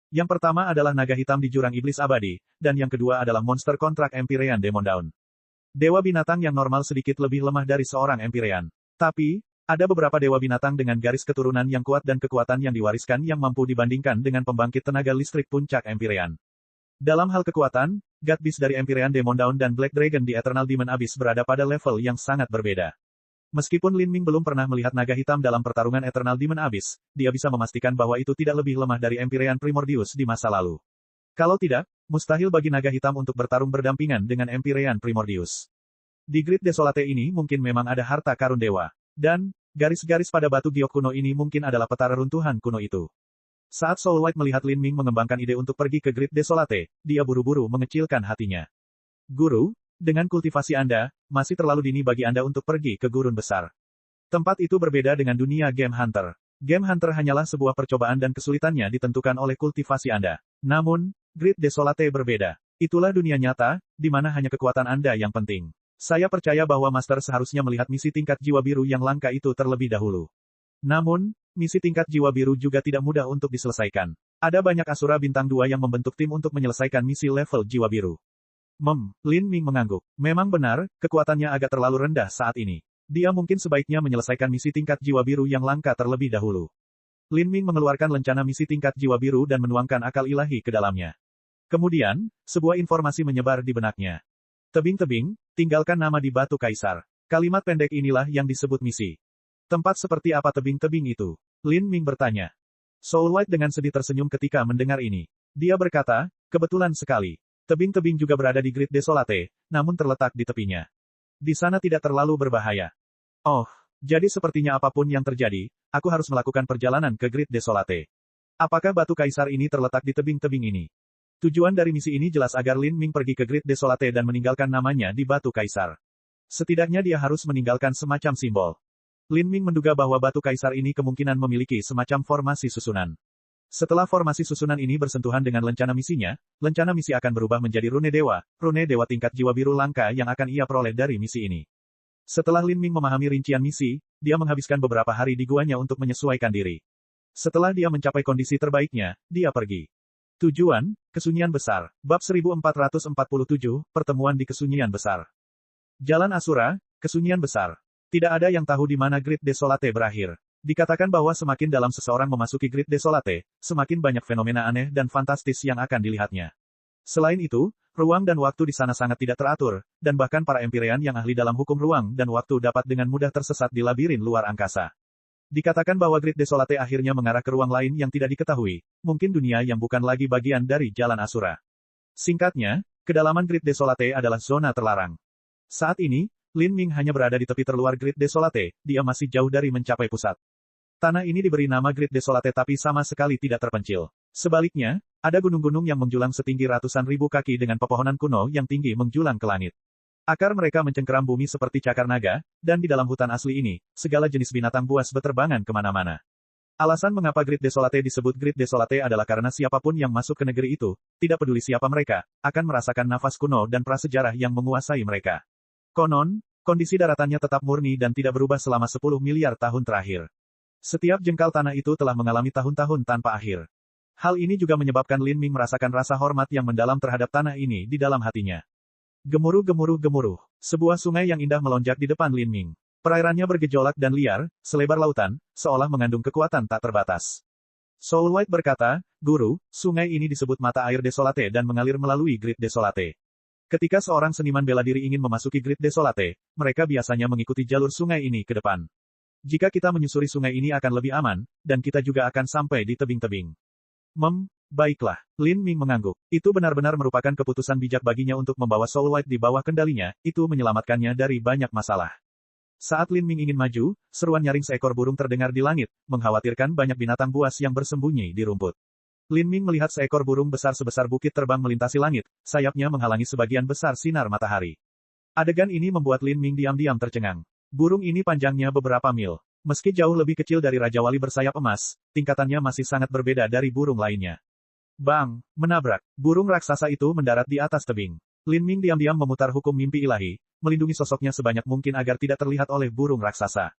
Yang pertama adalah naga hitam di jurang iblis abadi, dan yang kedua adalah monster kontrak Empyrean Demon Dawn. Dewa binatang yang normal sedikit lebih lemah dari seorang Empyrean. Tapi, ada beberapa dewa binatang dengan garis keturunan yang kuat dan kekuatan yang diwariskan yang mampu dibandingkan dengan pembangkit tenaga listrik puncak Empyrean. Dalam hal kekuatan, God Beast dari Empyrean Demon Dawn dan Black Dragon di Eternal Demon Abyss berada pada level yang sangat berbeda. Meskipun Lin Ming belum pernah melihat naga hitam dalam pertarungan Eternal Demon Abyss, dia bisa memastikan bahwa itu tidak lebih lemah dari Empyrean Primordius di masa lalu. Kalau tidak, mustahil bagi naga hitam untuk bertarung berdampingan dengan Empyrean Primordius. Di Great Desolate ini mungkin memang ada harta karun dewa. Dan, garis-garis pada batu giok kuno ini mungkin adalah peta reruntuhan kuno itu. Saat Soul White melihat Lin Ming mengembangkan ide untuk pergi ke Great Desolate, dia buru-buru mengecilkan hatinya. Guru, dengan kultivasi Anda, masih terlalu dini bagi Anda untuk pergi ke gurun besar. Tempat itu berbeda dengan dunia Game Hunter. Game Hunter hanyalah sebuah percobaan dan kesulitannya ditentukan oleh kultivasi Anda. Namun, Great Desolate berbeda. Itulah dunia nyata, di mana hanya kekuatan Anda yang penting. Saya percaya bahwa Master seharusnya melihat misi tingkat jiwa biru yang langka itu terlebih dahulu. Namun, misi tingkat jiwa biru juga tidak mudah untuk diselesaikan. Ada banyak Asura Bintang 2 yang membentuk tim untuk menyelesaikan misi level jiwa biru. Lin Ming mengangguk. Memang benar, kekuatannya agak terlalu rendah saat ini. Dia mungkin sebaiknya menyelesaikan misi tingkat jiwa biru yang langka terlebih dahulu. Lin Ming mengeluarkan lencana misi tingkat jiwa biru dan menuangkan akal ilahi ke dalamnya. Kemudian, sebuah informasi menyebar di benaknya. Tebing-tebing, tinggalkan nama di Batu Kaisar. Kalimat pendek inilah yang disebut misi. Tempat seperti apa tebing-tebing itu? Lin Ming bertanya. Soul White dengan sedih tersenyum ketika mendengar ini. Dia berkata, kebetulan sekali. Tebing-tebing juga berada di Grid Desolate, namun terletak di tepinya. Di sana tidak terlalu berbahaya. Oh, jadi sepertinya apapun yang terjadi, aku harus melakukan perjalanan ke Grid Desolate. Apakah Batu Kaisar ini terletak di tebing-tebing ini? Tujuan dari misi ini jelas agar Lin Ming pergi ke Grid Desolate dan meninggalkan namanya di Batu Kaisar. Setidaknya dia harus meninggalkan semacam simbol. Lin Ming menduga bahwa Batu Kaisar ini kemungkinan memiliki semacam formasi susunan. Setelah formasi susunan ini bersentuhan dengan lencana misinya, lencana misi akan berubah menjadi rune dewa tingkat jiwa biru langka yang akan ia peroleh dari misi ini. Setelah Lin Ming memahami rincian misi, dia menghabiskan beberapa hari di guanya untuk menyesuaikan diri. Setelah dia mencapai kondisi terbaiknya, dia pergi. Tujuan, Kesunyian Besar. Bab 1447, Pertemuan di Kesunyian Besar. Jalan Asura, Kesunyian Besar. Tidak ada yang tahu di mana Grid Desolate berakhir. Dikatakan bahwa semakin dalam seseorang memasuki Grid Desolate, semakin banyak fenomena aneh dan fantastis yang akan dilihatnya. Selain itu, ruang dan waktu di sana sangat tidak teratur, dan bahkan para Empyrean yang ahli dalam hukum ruang dan waktu dapat dengan mudah tersesat di labirin luar angkasa. Dikatakan bahwa Grid Desolate akhirnya mengarah ke ruang lain yang tidak diketahui, mungkin dunia yang bukan lagi bagian dari Jalan Asura. Singkatnya, kedalaman Grid Desolate adalah zona terlarang. Saat ini, Lin Ming hanya berada di tepi terluar Grid Desolate, dia masih jauh dari mencapai pusat. Tanah ini diberi nama Grid Desolate tapi sama sekali tidak terpencil. Sebaliknya, ada gunung-gunung yang menjulang setinggi ratusan ribu kaki dengan pepohonan kuno yang tinggi menjulang ke langit. Akar mereka mencengkeram bumi seperti cakar naga, dan di dalam hutan asli ini, segala jenis binatang buas beterbangan kemana-mana. Alasan mengapa Grid Desolate disebut Grid Desolate adalah karena siapapun yang masuk ke negeri itu, tidak peduli siapa mereka, akan merasakan nafas kuno dan prasejarah yang menguasai mereka. Konon, kondisi daratannya tetap murni dan tidak berubah selama 10 miliar tahun terakhir. Setiap jengkal tanah itu telah mengalami tahun-tahun tanpa akhir. Hal ini juga menyebabkan Lin Ming merasakan rasa hormat yang mendalam terhadap tanah ini di dalam hatinya. Gemuruh. Sebuah sungai yang indah melonjak di depan Lin Ming. Perairannya bergejolak dan liar, selebar lautan, seolah mengandung kekuatan tak terbatas. Soul White berkata, Guru, sungai ini disebut mata air Desolate dan mengalir melalui Grid Desolate. Ketika seorang seniman bela diri ingin memasuki Grid Desolate, mereka biasanya mengikuti jalur sungai ini ke depan. Jika kita menyusuri sungai ini akan lebih aman, dan kita juga akan sampai di tebing-tebing. Baiklah. Lin Ming mengangguk. Itu benar-benar merupakan keputusan bijak baginya untuk membawa Soul White di bawah kendalinya, itu menyelamatkannya dari banyak masalah. Saat Lin Ming ingin maju, seruan nyaring seekor burung terdengar di langit, mengkhawatirkan banyak binatang buas yang bersembunyi di rumput. Lin Ming melihat seekor burung besar sebesar bukit terbang melintasi langit, sayapnya menghalangi sebagian besar sinar matahari. Adegan ini membuat Lin Ming diam-diam tercengang. Burung ini panjangnya beberapa mil. Meski jauh lebih kecil dari Raja Wali bersayap emas, tingkatannya masih sangat berbeda dari burung lainnya. Bang! Menabrak. Burung raksasa itu mendarat di atas tebing. Lin Ming diam-diam memutar hukum mimpi ilahi, melindungi sosoknya sebanyak mungkin agar tidak terlihat oleh burung raksasa.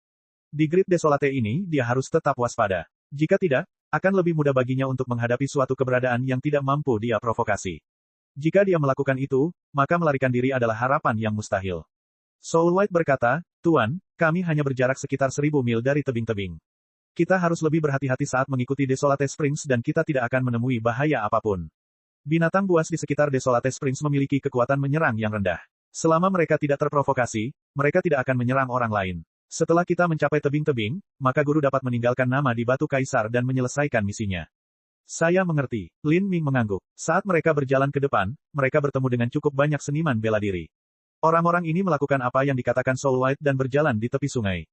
Di Grid Desolate ini, dia harus tetap waspada. Jika tidak, akan lebih mudah baginya untuk menghadapi suatu keberadaan yang tidak mampu dia provokasi. Jika dia melakukan itu, maka melarikan diri adalah harapan yang mustahil. Soul White berkata, Tuan, kami hanya berjarak sekitar 1000 mil dari tebing-tebing. Kita harus lebih berhati-hati saat mengikuti Desolate Springs dan kita tidak akan menemui bahaya apapun. Binatang buas di sekitar Desolate Springs memiliki kekuatan menyerang yang rendah. Selama mereka tidak terprovokasi, mereka tidak akan menyerang orang lain. Setelah kita mencapai tebing-tebing, maka guru dapat meninggalkan nama di Batu Kaisar dan menyelesaikan misinya. Saya mengerti. Lin Ming mengangguk. Saat mereka berjalan ke depan, mereka bertemu dengan cukup banyak seniman bela diri. Orang-orang ini melakukan apa yang dikatakan Soul White dan berjalan di tepi sungai.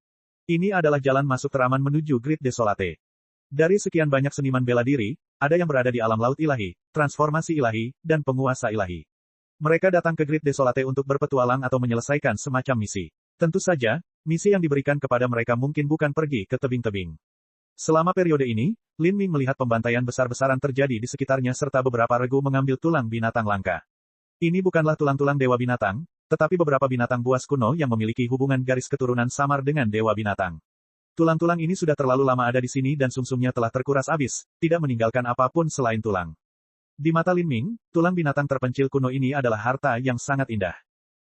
Ini adalah jalan masuk teraman menuju Grid Desolate. Dari sekian banyak seniman bela diri, ada yang berada di alam laut ilahi, transformasi ilahi, dan penguasa ilahi. Mereka datang ke Grid Desolate untuk berpetualang atau menyelesaikan semacam misi. Tentu saja, misi yang diberikan kepada mereka mungkin bukan pergi ke tebing-tebing. Selama periode ini, Lin Ming melihat pembantaian besar-besaran terjadi di sekitarnya serta beberapa regu mengambil tulang binatang langka. Ini bukanlah tulang-tulang dewa binatang, tetapi beberapa binatang buas kuno yang memiliki hubungan garis keturunan samar dengan dewa binatang. Tulang-tulang ini sudah terlalu lama ada di sini dan sumsumnya telah terkuras habis, tidak meninggalkan apapun selain tulang. Di mata Lin Ming, tulang binatang terpencil kuno ini adalah harta yang sangat indah.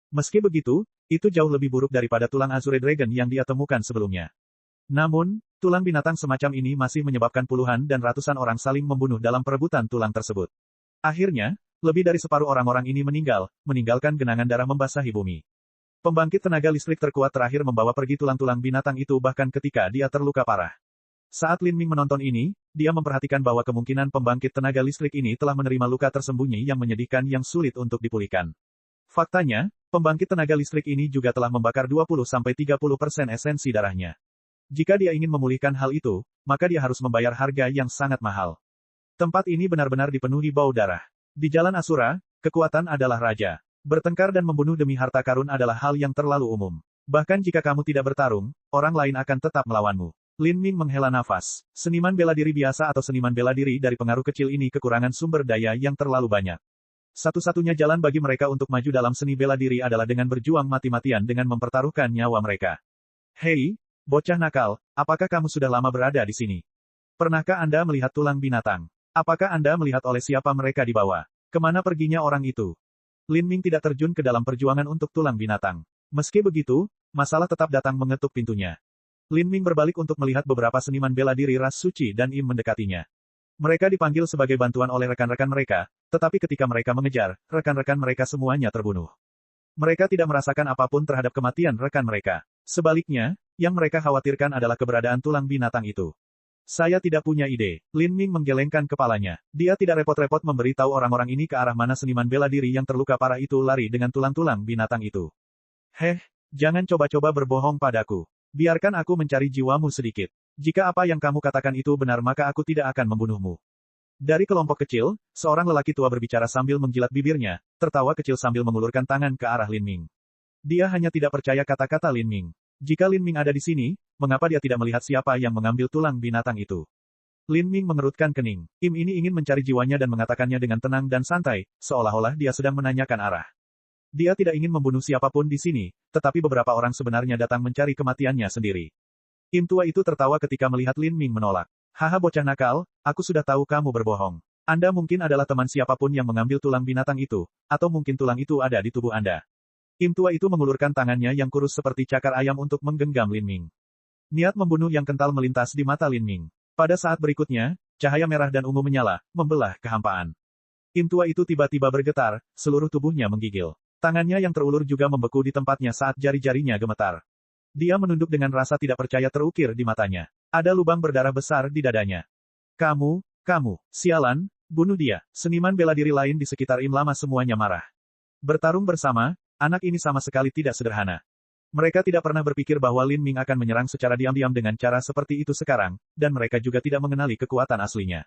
Meski begitu, itu jauh lebih buruk daripada tulang Azure Dragon yang dia temukan sebelumnya. Namun, tulang binatang semacam ini masih menyebabkan puluhan dan ratusan orang saling membunuh dalam perebutan tulang tersebut. Akhirnya, lebih dari separuh orang-orang ini meninggalkan genangan darah membasahi bumi. Pembangkit tenaga listrik terkuat terakhir membawa pergi tulang-tulang binatang itu bahkan ketika dia terluka parah. Saat Lin Ming menonton ini, dia memperhatikan bahwa kemungkinan pembangkit tenaga listrik ini telah menerima luka tersembunyi yang menyedihkan yang sulit untuk dipulihkan. Faktanya, pembangkit tenaga listrik ini juga telah membakar 20-30% esensi darahnya. Jika dia ingin memulihkan hal itu, maka dia harus membayar harga yang sangat mahal. Tempat ini benar-benar dipenuhi bau darah. Di Jalan Asura, kekuatan adalah raja. Bertengkar dan membunuh demi harta karun adalah hal yang terlalu umum. Bahkan jika kamu tidak bertarung, orang lain akan tetap melawanmu. Lin Ming menghela nafas. Seniman bela diri biasa atau seniman bela diri dari pengaruh kecil ini kekurangan sumber daya yang terlalu banyak. Satu-satunya jalan bagi mereka untuk maju dalam seni bela diri adalah dengan berjuang mati-matian dengan mempertaruhkan nyawa mereka. Hei, bocah nakal, apakah kamu sudah lama berada di sini? Pernahkah Anda melihat tulang binatang? Apakah Anda melihat oleh siapa mereka dibawa? Kemana perginya orang itu? Lin Ming tidak terjun ke dalam perjuangan untuk tulang binatang. Meski begitu, masalah tetap datang mengetuk pintunya. Lin Ming berbalik untuk melihat beberapa seniman bela diri ras suci dan Im mendekatinya. Mereka dipanggil sebagai bantuan oleh rekan-rekan mereka, tetapi ketika mereka mengejar, rekan-rekan mereka semuanya terbunuh. Mereka tidak merasakan apapun terhadap kematian rekan mereka. Sebaliknya, yang mereka khawatirkan adalah keberadaan tulang binatang itu. Saya tidak punya ide. Lin Ming menggelengkan kepalanya. Dia tidak repot-repot memberitahu orang-orang ini ke arah mana seniman bela diri yang terluka parah itu lari dengan tulang-tulang binatang itu. Jangan coba-coba berbohong padaku. Biarkan aku mencari jiwamu sedikit. Jika apa yang kamu katakan itu benar maka aku tidak akan membunuhmu. Dari kelompok kecil, seorang lelaki tua berbicara sambil menjilat bibirnya, tertawa kecil sambil mengulurkan tangan ke arah Lin Ming. Dia hanya tidak percaya kata-kata Lin Ming. Jika Lin Ming ada di sini, mengapa dia tidak melihat siapa yang mengambil tulang binatang itu? Lin Ming mengerutkan kening. Im ini ingin mencari jiwanya dan mengatakannya dengan tenang dan santai, seolah-olah dia sedang menanyakan arah. Dia tidak ingin membunuh siapapun di sini, tetapi beberapa orang sebenarnya datang mencari kematiannya sendiri. Im tua itu tertawa ketika melihat Lin Ming menolak. Haha bocah nakal, aku sudah tahu kamu berbohong. Anda mungkin adalah teman siapapun yang mengambil tulang binatang itu, atau mungkin tulang itu ada di tubuh Anda. Im tua itu mengulurkan tangannya yang kurus seperti cakar ayam untuk menggenggam Lin Ming. Niat membunuh yang kental melintas di mata Lin Ming. Pada saat berikutnya, cahaya merah dan ungu menyala, membelah kehampaan. Im tua itu tiba-tiba bergetar, seluruh tubuhnya menggigil. Tangannya yang terulur juga membeku di tempatnya saat jari-jarinya gemetar. Dia menunduk dengan rasa tidak percaya terukir di matanya. Ada lubang berdarah besar di dadanya. Kamu, sialan, bunuh dia. Seniman bela diri lain di sekitar Im Lama semuanya marah. Bertarung bersama, anak ini sama sekali tidak sederhana. Mereka tidak pernah berpikir bahwa Lin Ming akan menyerang secara diam-diam dengan cara seperti itu sekarang, dan mereka juga tidak mengenali kekuatan aslinya.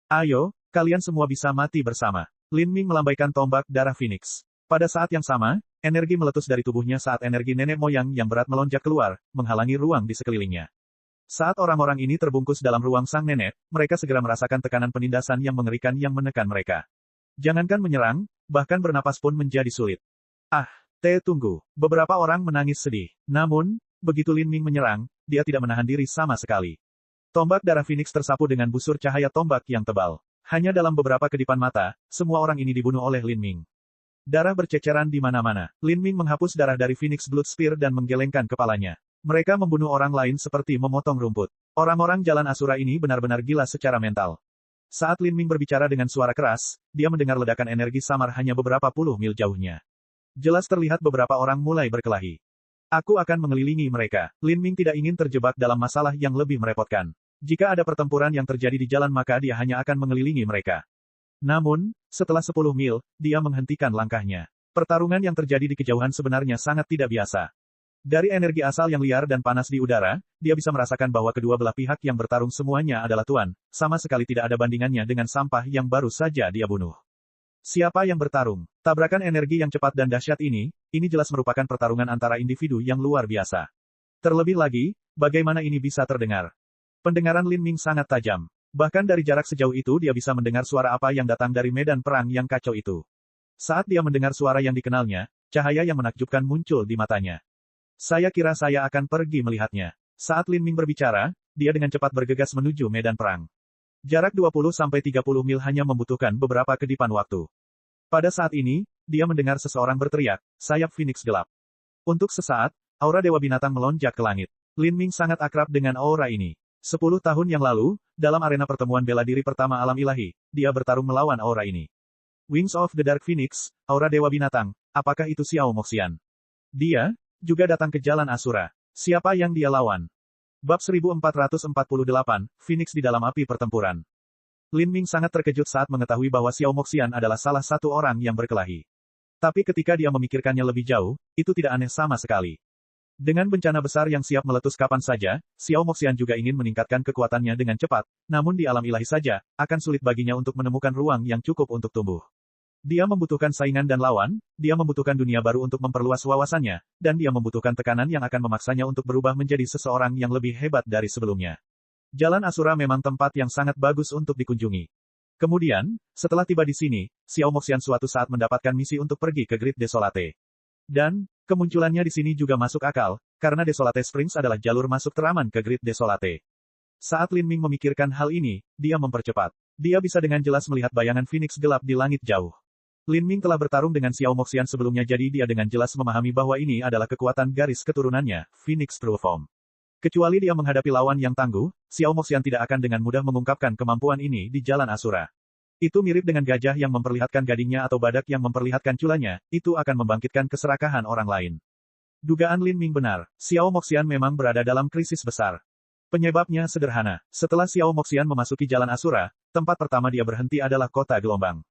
Ayo, kalian semua bisa mati bersama. Lin Ming melambaikan tombak darah Phoenix. Pada saat yang sama, energi meletus dari tubuhnya saat energi nenek moyang yang berat melonjak keluar, menghalangi ruang di sekelilingnya. Saat orang-orang ini terbungkus dalam ruang sang nenek, mereka segera merasakan tekanan penindasan yang mengerikan yang menekan mereka. Jangankan menyerang, bahkan bernapas pun menjadi sulit. Tunggu. Beberapa orang menangis sedih. Namun, begitu Lin Ming menyerang, dia tidak menahan diri sama sekali. Tombak darah Phoenix tersapu dengan busur cahaya tombak yang tebal. Hanya dalam beberapa kedipan mata, semua orang ini dibunuh oleh Lin Ming. Darah berceceran di mana-mana. Lin Ming menghapus darah dari Phoenix Blood Spear dan menggelengkan kepalanya. Mereka membunuh orang lain seperti memotong rumput. Orang-orang Jalan Asura ini benar-benar gila secara mental. Saat Lin Ming berbicara dengan suara keras, dia mendengar ledakan energi samar hanya beberapa puluh mil jauhnya. Jelas terlihat beberapa orang mulai berkelahi. Aku akan mengelilingi mereka. Lin Ming tidak ingin terjebak dalam masalah yang lebih merepotkan. Jika ada pertempuran yang terjadi di jalan maka dia hanya akan mengelilingi mereka. Namun, setelah 10 mil, dia menghentikan langkahnya. Pertarungan yang terjadi di kejauhan sebenarnya sangat tidak biasa. Dari energi asal yang liar dan panas di udara, dia bisa merasakan bahwa kedua belah pihak yang bertarung semuanya adalah tuan, sama sekali tidak ada bandingannya dengan sampah yang baru saja dia bunuh. Siapa yang bertarung? Tabrakan energi yang cepat dan dahsyat ini jelas merupakan pertarungan antara individu yang luar biasa. Terlebih lagi, bagaimana ini bisa terdengar? Pendengaran Lin Ming sangat tajam. Bahkan dari jarak sejauh itu dia bisa mendengar suara apa yang datang dari medan perang yang kacau itu. Saat dia mendengar suara yang dikenalnya, Cahaya yang menakjubkan muncul di matanya. Saya kira saya akan pergi melihatnya. Saat Lin Ming berbicara, dia dengan cepat bergegas menuju medan perang. Jarak 20-30 mil hanya membutuhkan beberapa kedipan waktu. Pada saat ini, dia mendengar seseorang berteriak, sayap Phoenix gelap. Untuk sesaat, aura Dewa Binatang melonjak ke langit. Lin Ming sangat akrab dengan aura ini. 10 tahun yang lalu, dalam arena pertemuan bela diri pertama alam ilahi, dia bertarung melawan aura ini. Wings of the Dark Phoenix, aura Dewa Binatang, apakah itu Xiao Moxian? Dia juga datang ke Jalan Asura. Siapa yang dia lawan? Bab 1448, Phoenix di dalam api pertempuran. Lin Ming sangat terkejut saat mengetahui bahwa Xiao Moxian adalah salah satu orang yang berkelahi. Tapi ketika dia memikirkannya lebih jauh, itu tidak aneh sama sekali. Dengan bencana besar yang siap meletus kapan saja, Xiao Moxian juga ingin meningkatkan kekuatannya dengan cepat, namun di alam ilahi saja, akan sulit baginya untuk menemukan ruang yang cukup untuk tumbuh. Dia membutuhkan saingan dan lawan, dia membutuhkan dunia baru untuk memperluas wawasannya, dan dia membutuhkan tekanan yang akan memaksanya untuk berubah menjadi seseorang yang lebih hebat dari sebelumnya. Jalan Asura memang tempat yang sangat bagus untuk dikunjungi. Kemudian, setelah tiba di sini, Xiao Moxian suatu saat mendapatkan misi untuk pergi ke Great Desolate. Dan, kemunculannya di sini juga masuk akal, karena Desolate Springs adalah jalur masuk teraman ke Great Desolate. Saat Lin Ming memikirkan hal ini, dia mempercepat. Dia bisa dengan jelas melihat bayangan Phoenix gelap di langit jauh. Lin Ming telah bertarung dengan Xiao Moxian sebelumnya jadi dia dengan jelas memahami bahwa ini adalah kekuatan garis keturunannya, Phoenix True Form. Kecuali dia menghadapi lawan yang tangguh, Xiao Moxian tidak akan dengan mudah mengungkapkan kemampuan ini di Jalan Asura. Itu mirip dengan gajah yang memperlihatkan gadingnya atau badak yang memperlihatkan culanya, itu akan membangkitkan keserakahan orang lain. Dugaan Lin Ming benar, Xiao Moxian memang berada dalam krisis besar. Penyebabnya sederhana, setelah Xiao Moxian memasuki Jalan Asura, tempat pertama dia berhenti adalah Kota Gelombang.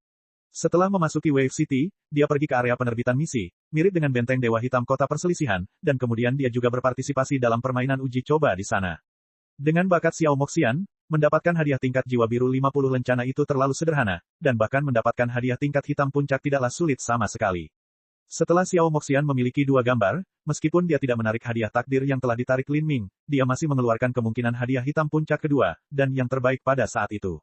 Setelah memasuki Wave City, dia pergi ke area penerbitan misi, mirip dengan benteng Dewa Hitam Kota Perselisihan, dan kemudian dia juga berpartisipasi dalam permainan uji coba di sana. Dengan bakat Xiao Moxian, mendapatkan hadiah tingkat jiwa biru 50 lencana itu terlalu sederhana, dan bahkan mendapatkan hadiah tingkat hitam puncak tidaklah sulit sama sekali. Setelah Xiao Moxian memiliki 2 gambar, meskipun dia tidak menarik hadiah takdir yang telah ditarik Lin Ming, dia masih mengeluarkan kemungkinan hadiah hitam puncak kedua, dan yang terbaik pada saat itu.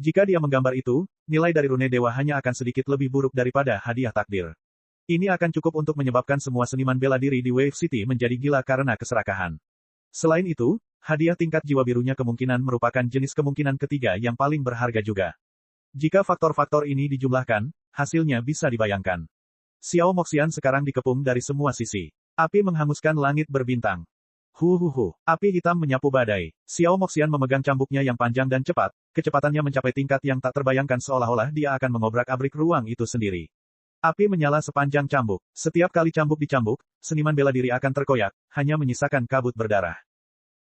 Jika dia menggambar itu, nilai dari rune dewa hanya akan sedikit lebih buruk daripada hadiah takdir. Ini akan cukup untuk menyebabkan semua seniman bela diri di Wave City menjadi gila karena keserakahan. Selain itu, hadiah tingkat jiwa birunya kemungkinan merupakan jenis kemungkinan ketiga yang paling berharga juga. Jika faktor-faktor ini dijumlahkan, hasilnya bisa dibayangkan. Xiao Moxian sekarang dikepung dari semua sisi. Api menghanguskan langit berbintang. Api hitam menyapu badai. Xiao Moxian memegang cambuknya yang panjang dan cepat, kecepatannya mencapai tingkat yang tak terbayangkan seolah-olah dia akan mengobrak-abrik ruang itu sendiri. Api menyala sepanjang cambuk. Setiap kali cambuk dicambuk, seniman bela diri akan terkoyak, hanya menyisakan kabut berdarah.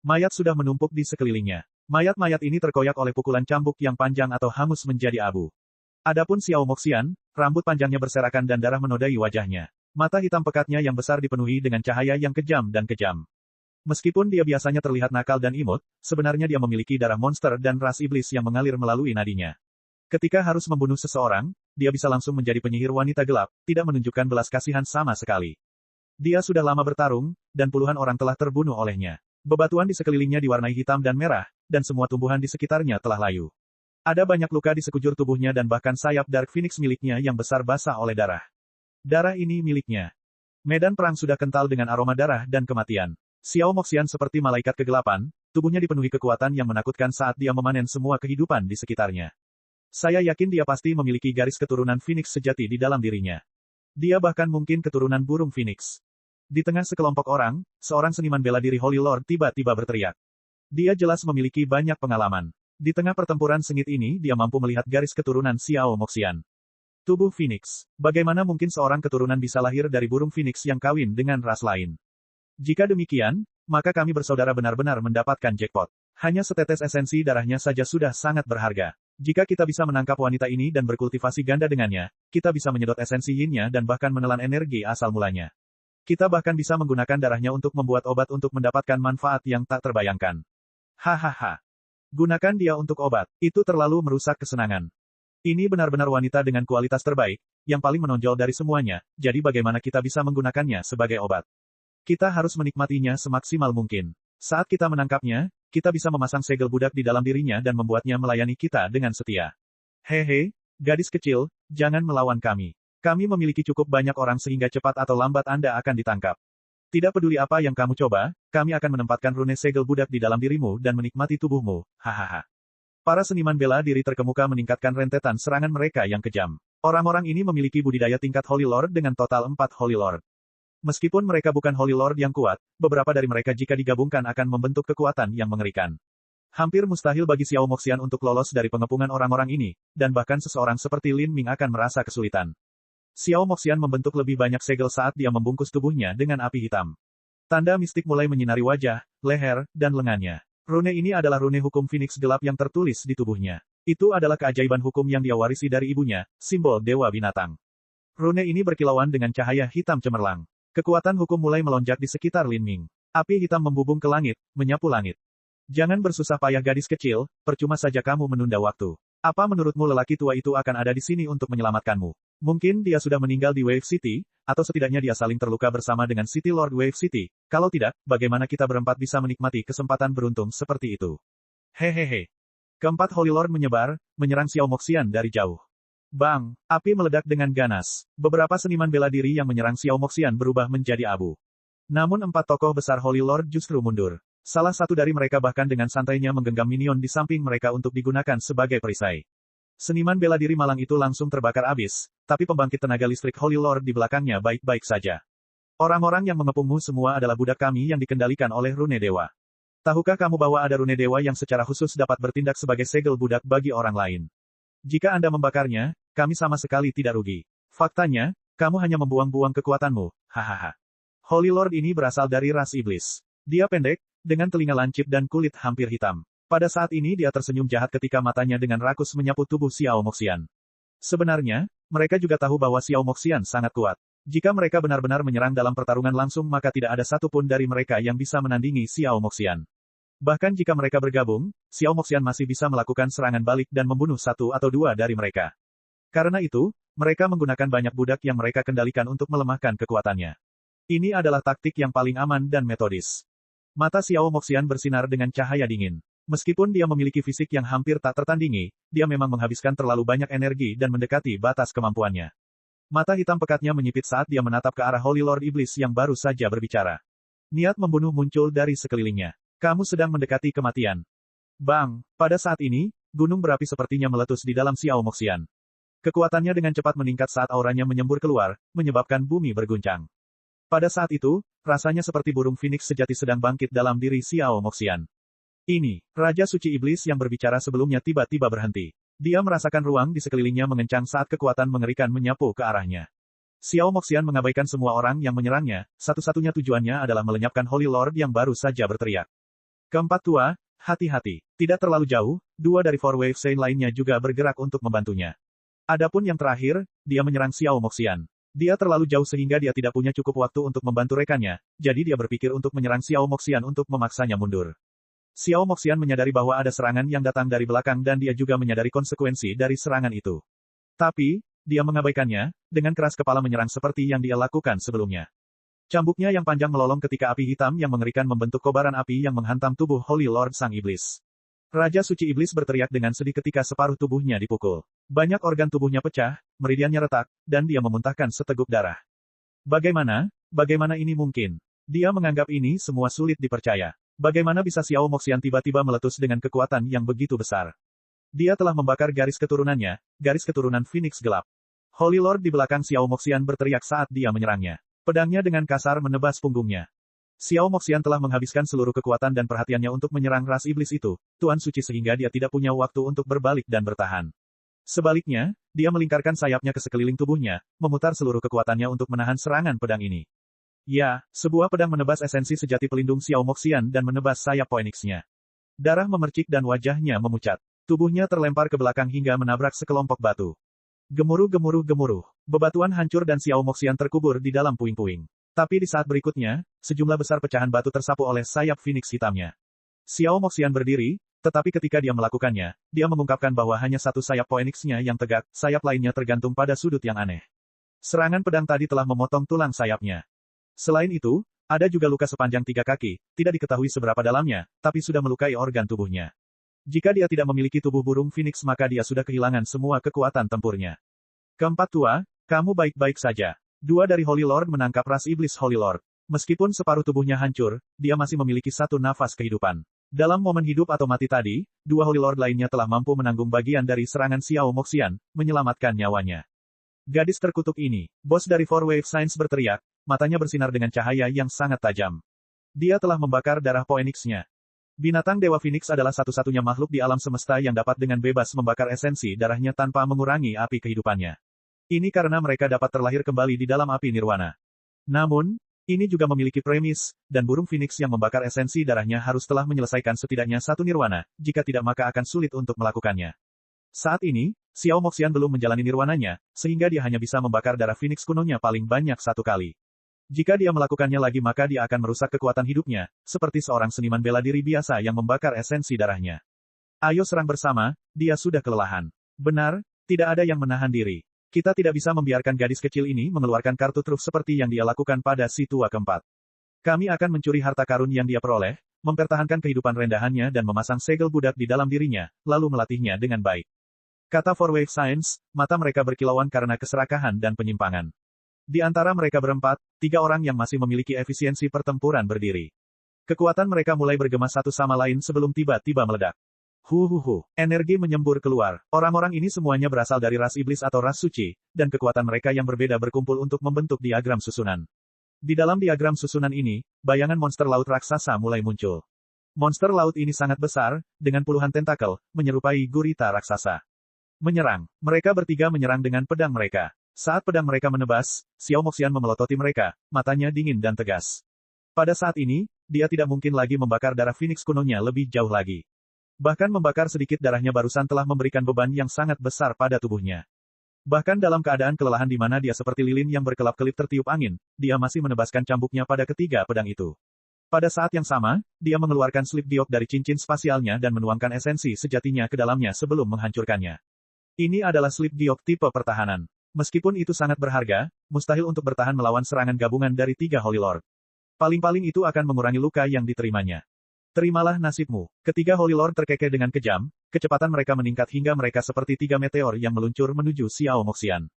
Mayat sudah menumpuk di sekelilingnya. Mayat-mayat ini terkoyak oleh pukulan cambuk yang panjang atau hangus menjadi abu. Adapun Xiao Moxian, rambut panjangnya berserakan dan darah menodai wajahnya. Mata hitam pekatnya yang besar dipenuhi dengan cahaya yang kejam dan kejam. Meskipun dia biasanya terlihat nakal dan imut, sebenarnya dia memiliki darah monster dan ras iblis yang mengalir melalui nadinya. Ketika harus membunuh seseorang, dia bisa langsung menjadi penyihir wanita gelap, tidak menunjukkan belas kasihan sama sekali. Dia sudah lama bertarung, dan puluhan orang telah terbunuh olehnya. Bebatuan di sekelilingnya diwarnai hitam dan merah, dan semua tumbuhan di sekitarnya telah layu. Ada banyak luka di sekujur tubuhnya dan bahkan sayap Dark Phoenix miliknya yang besar basah oleh darah. Darah ini miliknya. Medan perang sudah kental dengan aroma darah dan kematian. Xiao Moxian seperti malaikat kegelapan, tubuhnya dipenuhi kekuatan yang menakutkan saat dia memanen semua kehidupan di sekitarnya. Saya yakin dia pasti memiliki garis keturunan Phoenix sejati di dalam dirinya. Dia bahkan mungkin keturunan burung Phoenix. Di tengah sekelompok orang, seorang seniman bela diri Holy Lord tiba-tiba berteriak. Dia jelas memiliki banyak pengalaman. Di tengah pertempuran sengit ini dia mampu melihat garis keturunan Xiao Moxian. Tubuh Phoenix. Bagaimana mungkin seorang keturunan bisa lahir dari burung Phoenix yang kawin dengan ras lain? Jika demikian, maka kami bersaudara benar-benar mendapatkan jackpot. Hanya setetes esensi darahnya saja sudah sangat berharga. Jika kita bisa menangkap wanita ini dan berkultivasi ganda dengannya, kita bisa menyedot esensi yin-nya dan bahkan menelan energi asal mulanya. Kita bahkan bisa menggunakan darahnya untuk membuat obat untuk mendapatkan manfaat yang tak terbayangkan. Hahaha. Gunakan dia untuk obat, itu terlalu merusak kesenangan. Ini benar-benar wanita dengan kualitas terbaik, yang paling menonjol dari semuanya, jadi bagaimana kita bisa menggunakannya sebagai obat? Kita harus menikmatinya semaksimal mungkin. Saat kita menangkapnya, kita bisa memasang segel budak di dalam dirinya dan membuatnya melayani kita dengan setia. Hehe, gadis kecil, jangan melawan kami. Kami memiliki cukup banyak orang sehingga cepat atau lambat Anda akan ditangkap. Tidak peduli apa yang kamu coba, kami akan menempatkan rune segel budak di dalam dirimu dan menikmati tubuhmu, hahaha. Para seniman bela diri terkemuka meningkatkan rentetan serangan mereka yang kejam. Orang-orang ini memiliki budidaya tingkat Holy Lord dengan total 4 Holy Lord. Meskipun mereka bukan Holy Lord yang kuat, beberapa dari mereka jika digabungkan akan membentuk kekuatan yang mengerikan. Hampir mustahil bagi Xiao Moxian untuk lolos dari pengepungan orang-orang ini, dan bahkan seseorang seperti Lin Ming akan merasa kesulitan. Xiao Moxian membentuk lebih banyak segel saat dia membungkus tubuhnya dengan api hitam. Tanda mistik mulai menyinari wajah, leher, dan lengannya. Rune ini adalah rune hukum Phoenix gelap yang tertulis di tubuhnya. Itu adalah keajaiban hukum yang dia warisi dari ibunya, simbol dewa binatang. Rune ini berkilauan dengan cahaya hitam cemerlang. Kekuatan hukum mulai melonjak di sekitar Lin Ming. Api hitam membubung ke langit, menyapu langit. Jangan bersusah payah gadis kecil, percuma saja kamu menunda waktu. Apa menurutmu lelaki tua itu akan ada di sini untuk menyelamatkanmu? Mungkin dia sudah meninggal di Wave City, atau setidaknya dia saling terluka bersama dengan City Lord Wave City. Kalau tidak, bagaimana kita berempat bisa menikmati kesempatan beruntung seperti itu? Hehehe. Keempat Holy Lord menyebar, menyerang Xiao Moxian dari jauh. Bang! Api meledak dengan ganas. Beberapa seniman bela diri yang menyerang Xiao Moxian berubah menjadi abu. Namun 4 tokoh besar Holy Lord justru mundur. Salah satu dari mereka bahkan dengan santainya menggenggam minion di samping mereka untuk digunakan sebagai perisai. Seniman bela diri malang itu langsung terbakar abis, tapi pembangkit tenaga listrik Holy Lord di belakangnya baik-baik saja. Orang-orang yang mengepungmu semua adalah budak kami yang dikendalikan oleh rune dewa. Tahukah kamu bahwa ada rune dewa yang secara khusus dapat bertindak sebagai segel budak bagi orang lain? Jika Anda membakarnya, kami sama sekali tidak rugi. Faktanya, kamu hanya membuang-buang kekuatanmu, hahaha. Holy Lord ini berasal dari ras iblis. Dia pendek, dengan telinga lancip dan kulit hampir hitam. Pada saat ini dia tersenyum jahat ketika matanya dengan rakus menyapu tubuh Xiao Moxian. Sebenarnya, mereka juga tahu bahwa Xiao Moxian sangat kuat. Jika mereka benar-benar menyerang dalam pertarungan langsung maka tidak ada satupun dari mereka yang bisa menandingi Xiao Moxian. Bahkan jika mereka bergabung, Xiao Moxian masih bisa melakukan serangan balik dan membunuh 1 atau 2 dari mereka. Karena itu, mereka menggunakan banyak budak yang mereka kendalikan untuk melemahkan kekuatannya. Ini adalah taktik yang paling aman dan metodis. Mata Xiao Moxian bersinar dengan cahaya dingin. Meskipun dia memiliki fisik yang hampir tak tertandingi, dia memang menghabiskan terlalu banyak energi dan mendekati batas kemampuannya. Mata hitam pekatnya menyipit saat dia menatap ke arah Holy Lord Iblis yang baru saja berbicara. Niat membunuh muncul dari sekelilingnya. Kamu sedang mendekati kematian. Bang! Pada saat ini, gunung berapi sepertinya meletus di dalam Xiao Moxian. Kekuatannya dengan cepat meningkat saat auranya menyembur keluar, menyebabkan bumi berguncang. Pada saat itu, rasanya seperti burung Phoenix sejati sedang bangkit dalam diri Xiao Moxian. Ini, Raja Suci Iblis yang berbicara sebelumnya tiba-tiba berhenti. Dia merasakan ruang di sekelilingnya mengencang saat kekuatan mengerikan menyapu ke arahnya. Xiao Moxian mengabaikan semua orang yang menyerangnya, satu-satunya tujuannya adalah melenyapkan Holy Lord yang baru saja berteriak. Keempat tua, hati-hati. Tidak terlalu jauh, 2 dari Four Wave Saint lainnya juga bergerak untuk membantunya. Adapun yang terakhir, dia menyerang Xiao Moxian. Dia terlalu jauh sehingga dia tidak punya cukup waktu untuk membantu rekannya, jadi dia berpikir untuk menyerang Xiao Moxian untuk memaksanya mundur. Xiao Moxian menyadari bahwa ada serangan yang datang dari belakang dan dia juga menyadari konsekuensi dari serangan itu. Tapi, dia mengabaikannya, dengan keras kepala menyerang seperti yang dia lakukan sebelumnya. Cambuknya yang panjang melolong ketika api hitam yang mengerikan membentuk kobaran api yang menghantam tubuh Holy Lord Sang Iblis. Raja Suci Iblis berteriak dengan sedih ketika separuh tubuhnya dipukul. Banyak organ tubuhnya pecah, meridiannya retak, dan dia memuntahkan seteguk darah. Bagaimana ini mungkin? Dia menganggap ini semua sulit dipercaya. Bagaimana bisa Xiao Moxian tiba-tiba meletus dengan kekuatan yang begitu besar? Dia telah membakar garis keturunannya, garis keturunan Phoenix gelap. Holy Lord di belakang Xiao Moxian berteriak saat dia menyerangnya. Pedangnya dengan kasar menebas punggungnya. Xiao Moxian telah menghabiskan seluruh kekuatan dan perhatiannya untuk menyerang ras iblis itu, Tuan Suci sehingga dia tidak punya waktu untuk berbalik dan bertahan. Sebaliknya, dia melingkarkan sayapnya ke sekeliling tubuhnya, memutar seluruh kekuatannya untuk menahan serangan pedang ini. Ya, sebuah pedang menebas esensi sejati pelindung Xiao Moxian dan menebas sayap Phoenix-nya. Darah memercik dan wajahnya memucat. Tubuhnya terlempar ke belakang hingga menabrak sekelompok batu. Gemuruh. Bebatuan hancur dan Xiao Moxian terkubur di dalam puing-puing. Tapi di saat berikutnya, sejumlah besar pecahan batu tersapu oleh sayap Phoenix hitamnya. Xiao Moxian berdiri, tetapi ketika dia melakukannya, dia mengungkapkan bahwa hanya satu sayap Phoenix-nya yang tegak, sayap lainnya tergantung pada sudut yang aneh. Serangan pedang tadi telah memotong tulang sayapnya. Selain itu, ada juga luka sepanjang 3 kaki, tidak diketahui seberapa dalamnya, tapi sudah melukai organ tubuhnya. Jika dia tidak memiliki tubuh burung Phoenix maka dia sudah kehilangan semua kekuatan tempurnya. Keempat tua, Kamu baik-baik saja. Dua dari Holy Lord menangkap ras iblis Holy Lord. Meskipun separuh tubuhnya hancur, dia masih memiliki satu nafas kehidupan. Dalam momen hidup atau mati tadi, dua Holy Lord lainnya telah mampu menanggung bagian dari serangan Xiao Moxian, menyelamatkan nyawanya. Gadis terkutuk ini, bos dari Four Wave Science berteriak, matanya bersinar dengan cahaya yang sangat tajam. Dia telah membakar darah Phoenix-nya. Binatang Dewa Phoenix adalah satu-satunya makhluk di alam semesta yang dapat dengan bebas membakar esensi darahnya tanpa mengurangi api kehidupannya. Ini karena mereka dapat terlahir kembali di dalam api nirwana. Namun, ini juga memiliki premis, dan burung Phoenix yang membakar esensi darahnya harus telah menyelesaikan setidaknya satu nirwana, jika tidak maka akan sulit untuk melakukannya. Saat ini, Xiao Moxian belum menjalani nirwananya, sehingga dia hanya bisa membakar darah Phoenix kunonya paling banyak satu kali. Jika dia melakukannya lagi maka dia akan merusak kekuatan hidupnya, seperti seorang seniman bela diri biasa yang membakar esensi darahnya. Ayo serang bersama, dia sudah kelelahan. Benar, tidak ada yang menahan diri. Kita tidak bisa membiarkan gadis kecil ini mengeluarkan kartu truf seperti yang dia lakukan pada si tua keempat. Kami akan mencuri harta karun yang dia peroleh, mempertahankan kehidupan rendahannya dan memasang segel budak di dalam dirinya, lalu melatihnya dengan baik. Kata Four Wave Science, mata mereka berkilauan karena keserakahan dan penyimpangan. Di antara mereka berempat, 3 orang yang masih memiliki efisiensi pertempuran berdiri. Kekuatan mereka mulai bergema satu sama lain sebelum tiba-tiba meledak. Energi menyembur keluar. Orang-orang ini semuanya berasal dari ras iblis atau ras suci, dan kekuatan mereka yang berbeda berkumpul untuk membentuk diagram susunan. Di dalam diagram susunan ini, bayangan monster laut raksasa mulai muncul. Monster laut ini sangat besar, dengan puluhan tentakel, menyerupai gurita raksasa. Menyerang. Mereka bertiga menyerang dengan pedang mereka. Saat pedang mereka menebas, Xiao Moxian memelototi mereka, matanya dingin dan tegas. Pada saat ini, dia tidak mungkin lagi membakar darah Phoenix kunonya lebih jauh lagi. Bahkan membakar sedikit darahnya barusan telah memberikan beban yang sangat besar pada tubuhnya. Bahkan dalam keadaan kelelahan di mana dia seperti lilin yang berkelap-kelip tertiup angin, dia masih menebaskan cambuknya pada ketiga pedang itu. Pada saat yang sama, dia mengeluarkan slip diok dari cincin spasialnya dan menuangkan esensi sejatinya ke dalamnya sebelum menghancurkannya. Ini adalah slip diok tipe pertahanan. Meskipun itu sangat berharga, mustahil untuk bertahan melawan serangan gabungan dari 3 Holy Lord. Paling-paling itu akan mengurangi luka yang diterimanya. Terimalah nasibmu. Ketiga Holy Lord terkekeh dengan kejam, kecepatan mereka meningkat hingga mereka seperti 3 meteor yang meluncur menuju Xiao Moxian.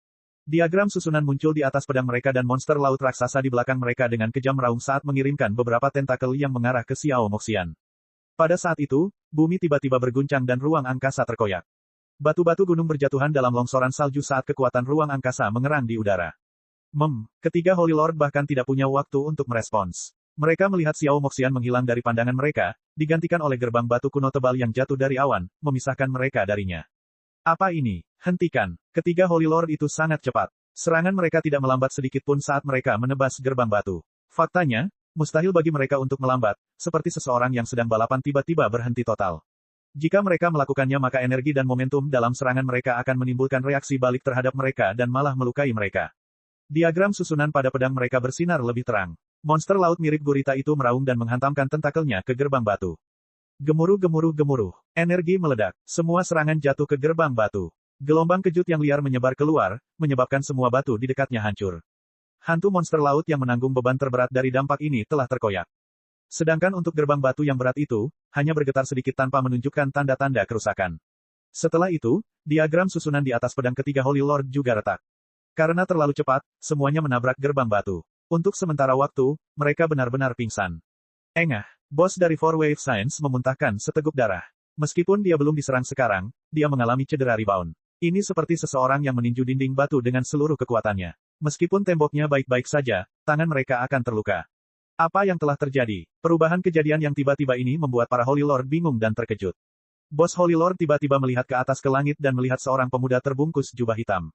Diagram susunan muncul di atas pedang mereka dan monster laut raksasa di belakang mereka dengan kejam raung saat mengirimkan beberapa tentakel yang mengarah ke Xiao Moxian. Pada saat itu, bumi tiba-tiba berguncang dan ruang angkasa terkoyak. Batu-batu gunung berjatuhan dalam longsoran salju saat kekuatan ruang angkasa mengerang di udara. Ketiga Holy Lord bahkan tidak punya waktu untuk merespons. Mereka melihat Xiao Moxian menghilang dari pandangan mereka, digantikan oleh gerbang batu kuno tebal yang jatuh dari awan, memisahkan mereka darinya. Apa ini? Hentikan. Ketiga Holy Lord itu sangat cepat. Serangan mereka tidak melambat sedikit pun saat mereka menebas gerbang batu. Faktanya, mustahil bagi mereka untuk melambat, seperti seseorang yang sedang balapan tiba-tiba berhenti total. Jika mereka melakukannya maka energi dan momentum dalam serangan mereka akan menimbulkan reaksi balik terhadap mereka dan malah melukai mereka. Diagram susunan pada pedang mereka bersinar lebih terang. Monster laut mirip gurita itu meraung dan menghantamkan tentakelnya ke gerbang batu. Gemuruh. Energi meledak. Semua serangan jatuh ke gerbang batu. Gelombang kejut yang liar menyebar keluar, menyebabkan semua batu di dekatnya hancur. Hantu monster laut yang menanggung beban terberat dari dampak ini telah terkoyak. Sedangkan untuk gerbang batu yang berat itu, hanya bergetar sedikit tanpa menunjukkan tanda-tanda kerusakan. Setelah itu, diagram susunan di atas pedang ketiga Holy Lord juga retak. Karena terlalu cepat, semuanya menabrak gerbang batu. Untuk sementara waktu, mereka benar-benar pingsan. Engah, bos dari Four Wave Science memuntahkan seteguk darah. Meskipun dia belum diserang sekarang, dia mengalami cedera rebound. Ini seperti seseorang yang meninju dinding batu dengan seluruh kekuatannya. Meskipun temboknya baik-baik saja, tangan mereka akan terluka. Apa yang telah terjadi? Perubahan kejadian yang tiba-tiba ini membuat para Holy Lord bingung dan terkejut. Bos Holy Lord tiba-tiba melihat ke atas ke langit dan melihat seorang pemuda terbungkus jubah hitam.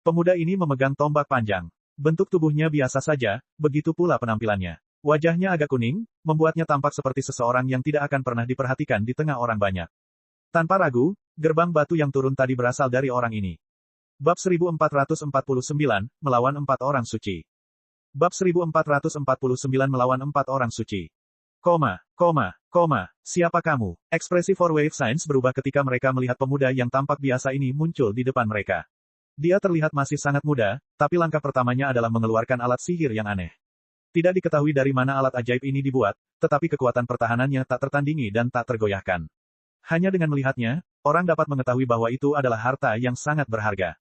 Pemuda ini memegang tombak panjang. Bentuk tubuhnya biasa saja, begitu pula penampilannya. Wajahnya agak kuning, membuatnya tampak seperti seseorang yang tidak akan pernah diperhatikan di tengah orang banyak. Tanpa ragu, gerbang batu yang turun tadi berasal dari orang ini. Bab 1449, melawan 4 orang suci. Bab 1449 melawan 4 orang suci. Siapa kamu? Ekspresi Four Wave Science berubah ketika mereka melihat pemuda yang tampak biasa ini muncul di depan mereka. Dia terlihat masih sangat muda, tapi langkah pertamanya adalah mengeluarkan alat sihir yang aneh. Tidak diketahui dari mana alat ajaib ini dibuat, tetapi kekuatan pertahanannya tak tertandingi dan tak tergoyahkan. Hanya dengan melihatnya, orang dapat mengetahui bahwa itu adalah harta yang sangat berharga.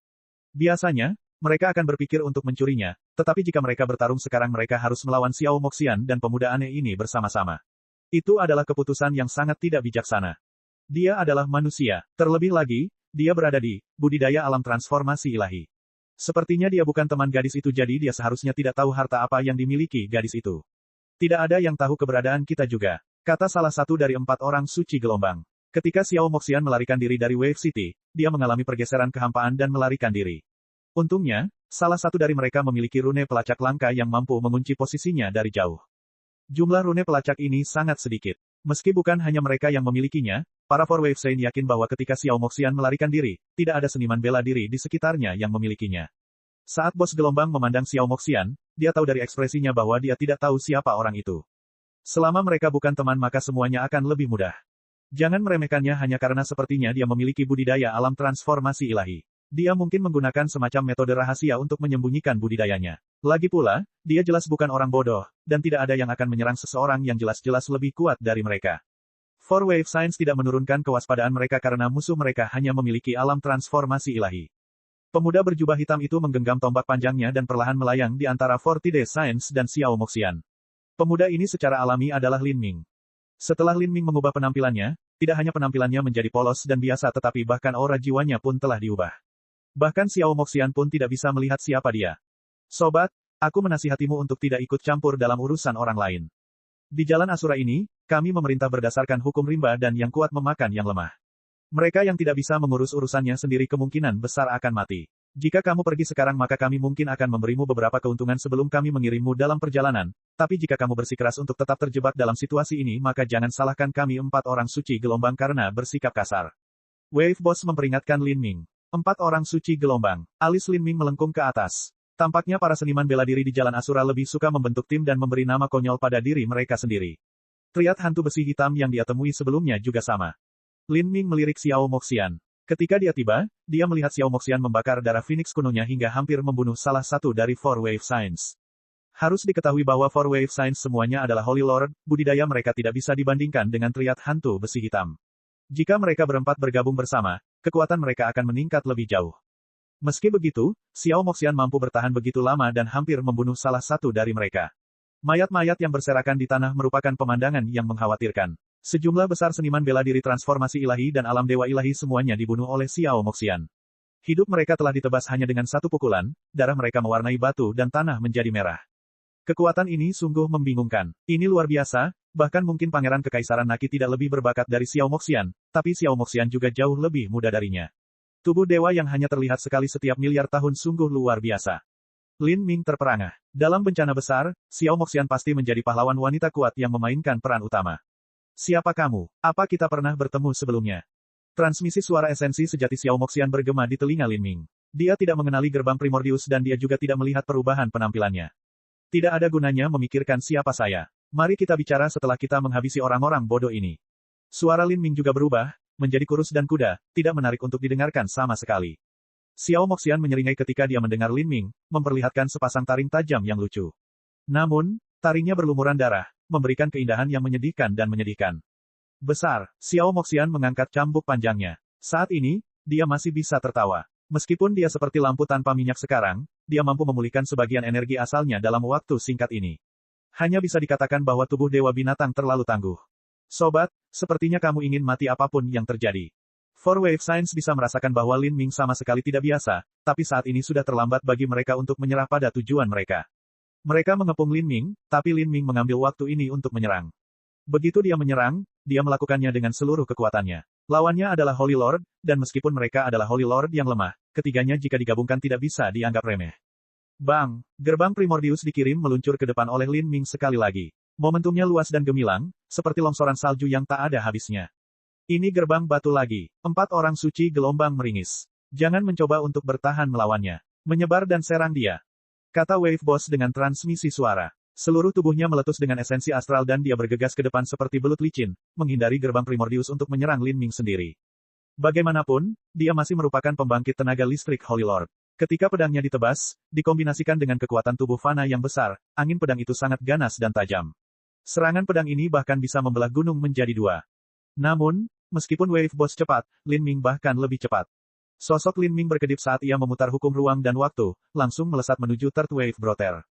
Biasanya, mereka akan berpikir untuk mencurinya, tetapi jika mereka bertarung sekarang mereka harus melawan Xiao Moxian dan pemuda aneh ini bersama-sama. Itu adalah keputusan yang sangat tidak bijaksana. Dia adalah manusia. Terlebih lagi, dia berada di budidaya alam transformasi ilahi. Sepertinya dia bukan teman gadis itu jadi dia seharusnya tidak tahu harta apa yang dimiliki gadis itu. Tidak ada yang tahu keberadaan kita juga, kata salah satu dari 4 orang suci gelombang. Ketika Xiao Moxian melarikan diri dari Wave City, dia mengalami pergeseran kehampaan dan melarikan diri. Untungnya, salah satu dari mereka memiliki rune pelacak langka yang mampu mengunci posisinya dari jauh. Jumlah rune pelacak ini sangat sedikit. Meski bukan hanya mereka yang memilikinya, para Four Wave Saint yakin bahwa ketika Xiao Moxian melarikan diri, tidak ada seniman bela diri di sekitarnya yang memilikinya. Saat bos gelombang memandang Xiao Moxian, dia tahu dari ekspresinya bahwa dia tidak tahu siapa orang itu. Selama mereka bukan teman maka semuanya akan lebih mudah. Jangan meremehkannya hanya karena sepertinya dia memiliki budidaya alam transformasi ilahi. Dia mungkin menggunakan semacam metode rahasia untuk menyembunyikan budidayanya. Lagi pula, dia jelas bukan orang bodoh, dan tidak ada yang akan menyerang seseorang yang jelas-jelas lebih kuat dari mereka. Four Wave Saints tidak menurunkan kewaspadaan mereka karena musuh mereka hanya memiliki alam transformasi ilahi. Pemuda berjubah hitam itu menggenggam tombak panjangnya dan perlahan melayang di antara Fortide Saints dan Xiao Moxian. Pemuda ini secara alami adalah Lin Ming. Setelah Lin Ming mengubah penampilannya, tidak hanya penampilannya menjadi polos dan biasa tetapi bahkan aura jiwanya pun telah diubah. Bahkan Xiao Moxian pun tidak bisa melihat siapa dia. Sobat, aku menasihatimu untuk tidak ikut campur dalam urusan orang lain. Di jalan Asura ini, kami memerintah berdasarkan hukum rimba dan yang kuat memakan yang lemah. Mereka yang tidak bisa mengurus urusannya sendiri kemungkinan besar akan mati. Jika kamu pergi sekarang maka kami mungkin akan memberimu beberapa keuntungan sebelum kami mengirimmu dalam perjalanan, tapi jika kamu bersikeras untuk tetap terjebak dalam situasi ini maka jangan salahkan kami 4 orang suci gelombang karena bersikap kasar. Wave Boss memperingatkan Lin Ming. 4 orang suci gelombang. Alis Lin Ming melengkung ke atas. Tampaknya para seniman bela diri di Jalan Asura lebih suka membentuk tim dan memberi nama konyol pada diri mereka sendiri. Triad hantu besi hitam yang dia temui sebelumnya juga sama. Lin Ming melirik Xiao Moxian. Ketika dia tiba, dia melihat Xiao Moxian membakar darah Phoenix kunonya hingga hampir membunuh salah satu dari Four Wave Saints. Harus diketahui bahwa Four Wave Saints semuanya adalah Holy Lord, budidaya mereka tidak bisa dibandingkan dengan triad hantu besi hitam. Jika mereka berempat bergabung bersama, kekuatan mereka akan meningkat lebih jauh. Meski begitu, Xiao Moxian mampu bertahan begitu lama dan hampir membunuh salah satu dari mereka. Mayat-mayat yang berserakan di tanah merupakan pemandangan yang mengkhawatirkan. Sejumlah besar seniman bela diri transformasi ilahi dan alam dewa ilahi semuanya dibunuh oleh Xiao Moxian. Hidup mereka telah ditebas hanya dengan satu pukulan, darah mereka mewarnai batu dan tanah menjadi merah. Kekuatan ini sungguh membingungkan. Ini luar biasa, bahkan mungkin Pangeran Kekaisaran Naki tidak lebih berbakat dari Xiao Moxian, tapi Xiao Moxian juga jauh lebih muda darinya. Tubuh dewa yang hanya terlihat sekali setiap miliar tahun sungguh luar biasa. Lin Ming terperangah. Dalam bencana besar, Xiao Moxian pasti menjadi pahlawan wanita kuat yang memainkan peran utama. Siapa kamu? Apa kita pernah bertemu sebelumnya? Transmisi suara esensi sejati Xiao Moxian bergema di telinga Lin Ming. Dia tidak mengenali gerbang Primordius dan dia juga tidak melihat perubahan penampilannya. Tidak ada gunanya memikirkan siapa saya. Mari kita bicara setelah kita menghabisi orang-orang bodoh ini. Suara Lin Ming juga berubah, menjadi kurus dan kuda, tidak menarik untuk didengarkan sama sekali. Xiao Moxian menyeringai ketika dia mendengar Lin Ming, memperlihatkan sepasang taring tajam yang lucu. Namun, taringnya berlumuran darah, memberikan keindahan yang menyedihkan dan menyedihkan. Besar, Xiao Moxian mengangkat cambuk panjangnya. Saat ini, dia masih bisa tertawa. Meskipun dia seperti lampu tanpa minyak sekarang, dia mampu memulihkan sebagian energi asalnya dalam waktu singkat ini. Hanya bisa dikatakan bahwa tubuh dewa binatang terlalu tangguh. Sobat, sepertinya kamu ingin mati apapun yang terjadi. Four Wave Saints bisa merasakan bahwa Lin Ming sama sekali tidak biasa, tapi saat ini sudah terlambat bagi mereka untuk menyerah pada tujuan mereka. Mereka mengepung Lin Ming, tapi Lin Ming mengambil waktu ini untuk menyerang. Begitu dia menyerang, dia melakukannya dengan seluruh kekuatannya. Lawannya adalah Holy Lord, dan meskipun mereka adalah Holy Lord yang lemah, ketiganya jika digabungkan tidak bisa dianggap remeh. Bang! Gerbang Primordius dikirim meluncur ke depan oleh Lin Ming sekali lagi. Momentumnya luas dan gemilang, seperti longsoran salju yang tak ada habisnya. Ini gerbang batu lagi. 4 orang suci gelombang meringis. Jangan mencoba untuk bertahan melawannya. Menyebar dan serang dia. Kata Wave Boss dengan transmisi suara. Seluruh tubuhnya meletus dengan esensi astral dan dia bergegas ke depan seperti belut licin, menghindari gerbang Primordius untuk menyerang Lin Ming sendiri. Bagaimanapun, dia masih merupakan pembangkit tenaga listrik Holy Lord. Ketika pedangnya ditebas, dikombinasikan dengan kekuatan tubuh fana yang besar, angin pedang itu sangat ganas dan tajam. Serangan pedang ini bahkan bisa membelah gunung menjadi 2. Namun, meskipun Wave Boss cepat, Lin Ming bahkan lebih cepat. Sosok Lin Ming berkedip saat ia memutar hukum ruang dan waktu, langsung melesat menuju Third Wave Brother.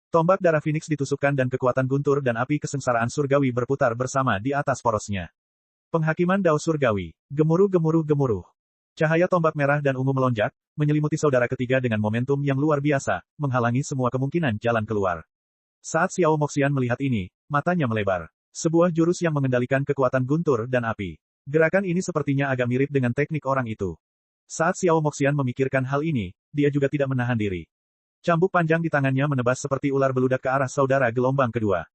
Tombak darah Phoenix ditusukkan dan kekuatan guntur dan api kesengsaraan surgawi berputar bersama di atas porosnya. Penghakiman Dao Surgawi. Gemuruh-gemuruh-gemuruh. Cahaya tombak merah dan ungu melonjak, menyelimuti saudara ketiga dengan momentum yang luar biasa, menghalangi semua kemungkinan jalan keluar. Saat Xiao Moxian melihat ini, matanya melebar. Sebuah jurus yang mengendalikan kekuatan guntur dan api. Gerakan ini sepertinya agak mirip dengan teknik orang itu. Saat Xiao Moxian memikirkan hal ini, dia juga tidak menahan diri. Cambuk panjang di tangannya menebas seperti ular beludak ke arah saudara gelombang kedua.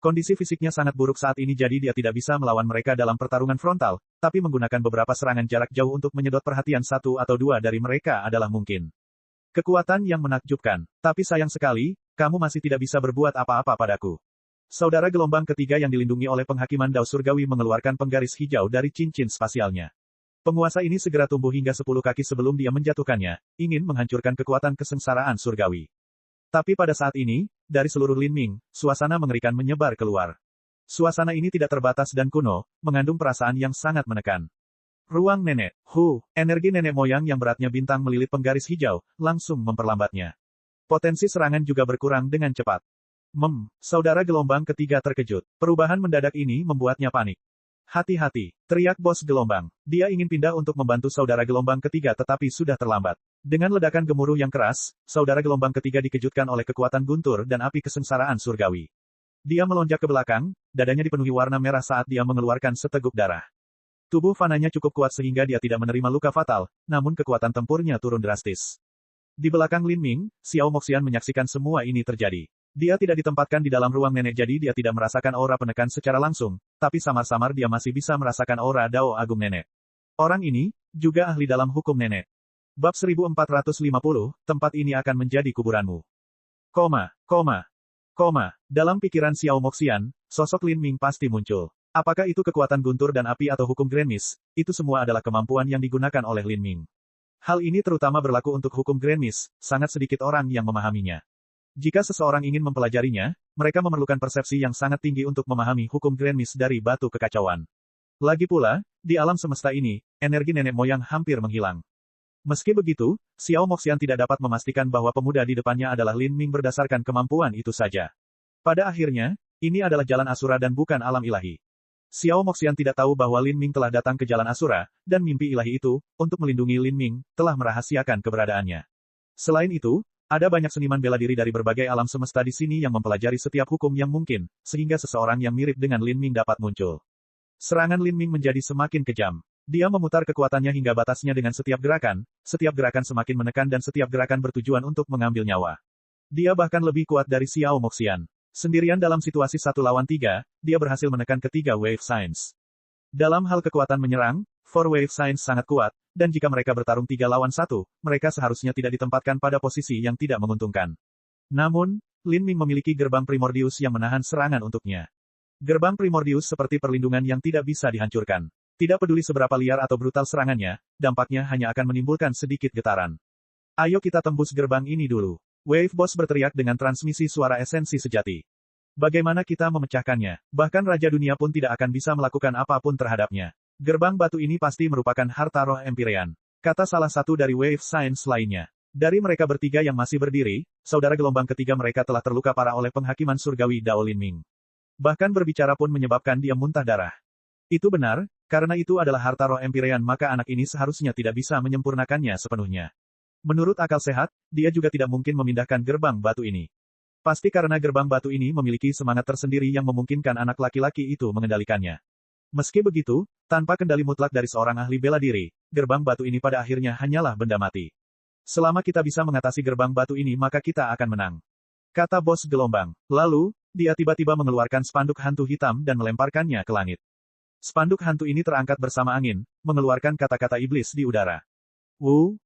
Kondisi fisiknya sangat buruk saat ini jadi dia tidak bisa melawan mereka dalam pertarungan frontal, tapi menggunakan beberapa serangan jarak jauh untuk menyedot perhatian satu atau dua dari mereka adalah mungkin. Kekuatan yang menakjubkan, tapi sayang sekali, kamu masih tidak bisa berbuat apa-apa padaku. Saudara gelombang ketiga yang dilindungi oleh penghakiman Dao Surgawi mengeluarkan penggaris hijau dari cincin spasialnya. Penguasa ini segera tumbuh hingga 10 kaki sebelum dia menjatuhkannya, ingin menghancurkan kekuatan kesengsaraan surgawi. Tapi pada saat ini, dari seluruh Lin Ming, suasana mengerikan menyebar keluar. Suasana ini tidak terbatas dan kuno, mengandung perasaan yang sangat menekan. Ruang nenek, energi nenek moyang yang beratnya bintang melilit penggaris hijau, langsung memperlambatnya. Potensi serangan juga berkurang dengan cepat. Saudara gelombang ketiga terkejut. Perubahan mendadak ini membuatnya panik. Hati-hati, teriak bos gelombang. Dia ingin pindah untuk membantu saudara gelombang ketiga tetapi sudah terlambat. Dengan ledakan gemuruh yang keras, saudara gelombang ketiga dikejutkan oleh kekuatan guntur dan api kesengsaraan surgawi. Dia melonjak ke belakang, dadanya dipenuhi warna merah saat dia mengeluarkan seteguk darah. Tubuh fananya cukup kuat sehingga dia tidak menerima luka fatal, namun kekuatan tempurnya turun drastis. Di belakang Lin Ming, Xiao Moxian menyaksikan semua ini terjadi. Dia tidak ditempatkan di dalam ruang nenek jadi dia tidak merasakan aura penekan secara langsung, tapi samar-samar dia masih bisa merasakan aura Dao Agung Nenek. Orang ini, juga ahli dalam hukum nenek. Bab 1450, tempat ini akan menjadi kuburanmu. Dalam pikiran Xiao Moxian, sosok Lin Ming pasti muncul. Apakah itu kekuatan guntur dan api atau hukum Grand Mist, itu semua adalah kemampuan yang digunakan oleh Lin Ming. Hal ini terutama berlaku untuk hukum Grand Mist, sangat sedikit orang yang memahaminya. Jika seseorang ingin mempelajarinya, mereka memerlukan persepsi yang sangat tinggi untuk memahami hukum Grand Mist dari batu kekacauan. Lagi pula, di alam semesta ini, energi nenek moyang hampir menghilang. Meski begitu, Xiao Moxian tidak dapat memastikan bahwa pemuda di depannya adalah Lin Ming berdasarkan kemampuan itu saja. Pada akhirnya, ini adalah jalan Asura dan bukan alam ilahi. Xiao Moxian tidak tahu bahwa Lin Ming telah datang ke jalan Asura, dan mimpi ilahi itu, untuk melindungi Lin Ming, telah merahasiakan keberadaannya. Selain itu, ada banyak seniman bela diri dari berbagai alam semesta di sini yang mempelajari setiap hukum yang mungkin, sehingga seseorang yang mirip dengan Lin Ming dapat muncul. Serangan Lin Ming menjadi semakin kejam. Dia memutar kekuatannya hingga batasnya dengan setiap gerakan semakin menekan dan setiap gerakan bertujuan untuk mengambil nyawa. Dia bahkan lebih kuat dari Xiao Moxian. Sendirian dalam situasi 1 lawan 3, dia berhasil menekan ketiga Wave Science. Dalam hal kekuatan menyerang, 4 Wave Science sangat kuat, dan jika mereka bertarung 3 lawan 1, mereka seharusnya tidak ditempatkan pada posisi yang tidak menguntungkan. Namun, Lin Ming memiliki gerbang Primordius yang menahan serangan untuknya. Gerbang Primordius seperti perlindungan yang tidak bisa dihancurkan. Tidak peduli seberapa liar atau brutal serangannya, dampaknya hanya akan menimbulkan sedikit getaran. Ayo kita tembus gerbang ini dulu. Wave Boss berteriak dengan transmisi suara esensi sejati. Bagaimana kita memecahkannya? Bahkan Raja Dunia pun tidak akan bisa melakukan apapun terhadapnya. Gerbang batu ini pasti merupakan harta roh Empyrean, kata salah satu dari Wave Science lainnya. Dari mereka bertiga yang masih berdiri, saudara gelombang ketiga mereka telah terluka parah oleh penghakiman surgawi Dao Lin Ming. Bahkan berbicara pun menyebabkan dia muntah darah. Itu benar, karena itu adalah harta roh Empyrean maka anak ini seharusnya tidak bisa menyempurnakannya sepenuhnya. Menurut akal sehat, dia juga tidak mungkin memindahkan gerbang batu ini. Pasti karena gerbang batu ini memiliki semangat tersendiri yang memungkinkan anak laki-laki itu mengendalikannya. Meski begitu, tanpa kendali mutlak dari seorang ahli bela diri, gerbang batu ini pada akhirnya hanyalah benda mati. Selama kita bisa mengatasi gerbang batu ini maka kita akan menang. Kata bos gelombang. Lalu, dia tiba-tiba mengeluarkan spanduk hantu hitam dan melemparkannya ke langit. Spanduk hantu ini terangkat bersama angin, mengeluarkan kata-kata iblis di udara. Wu.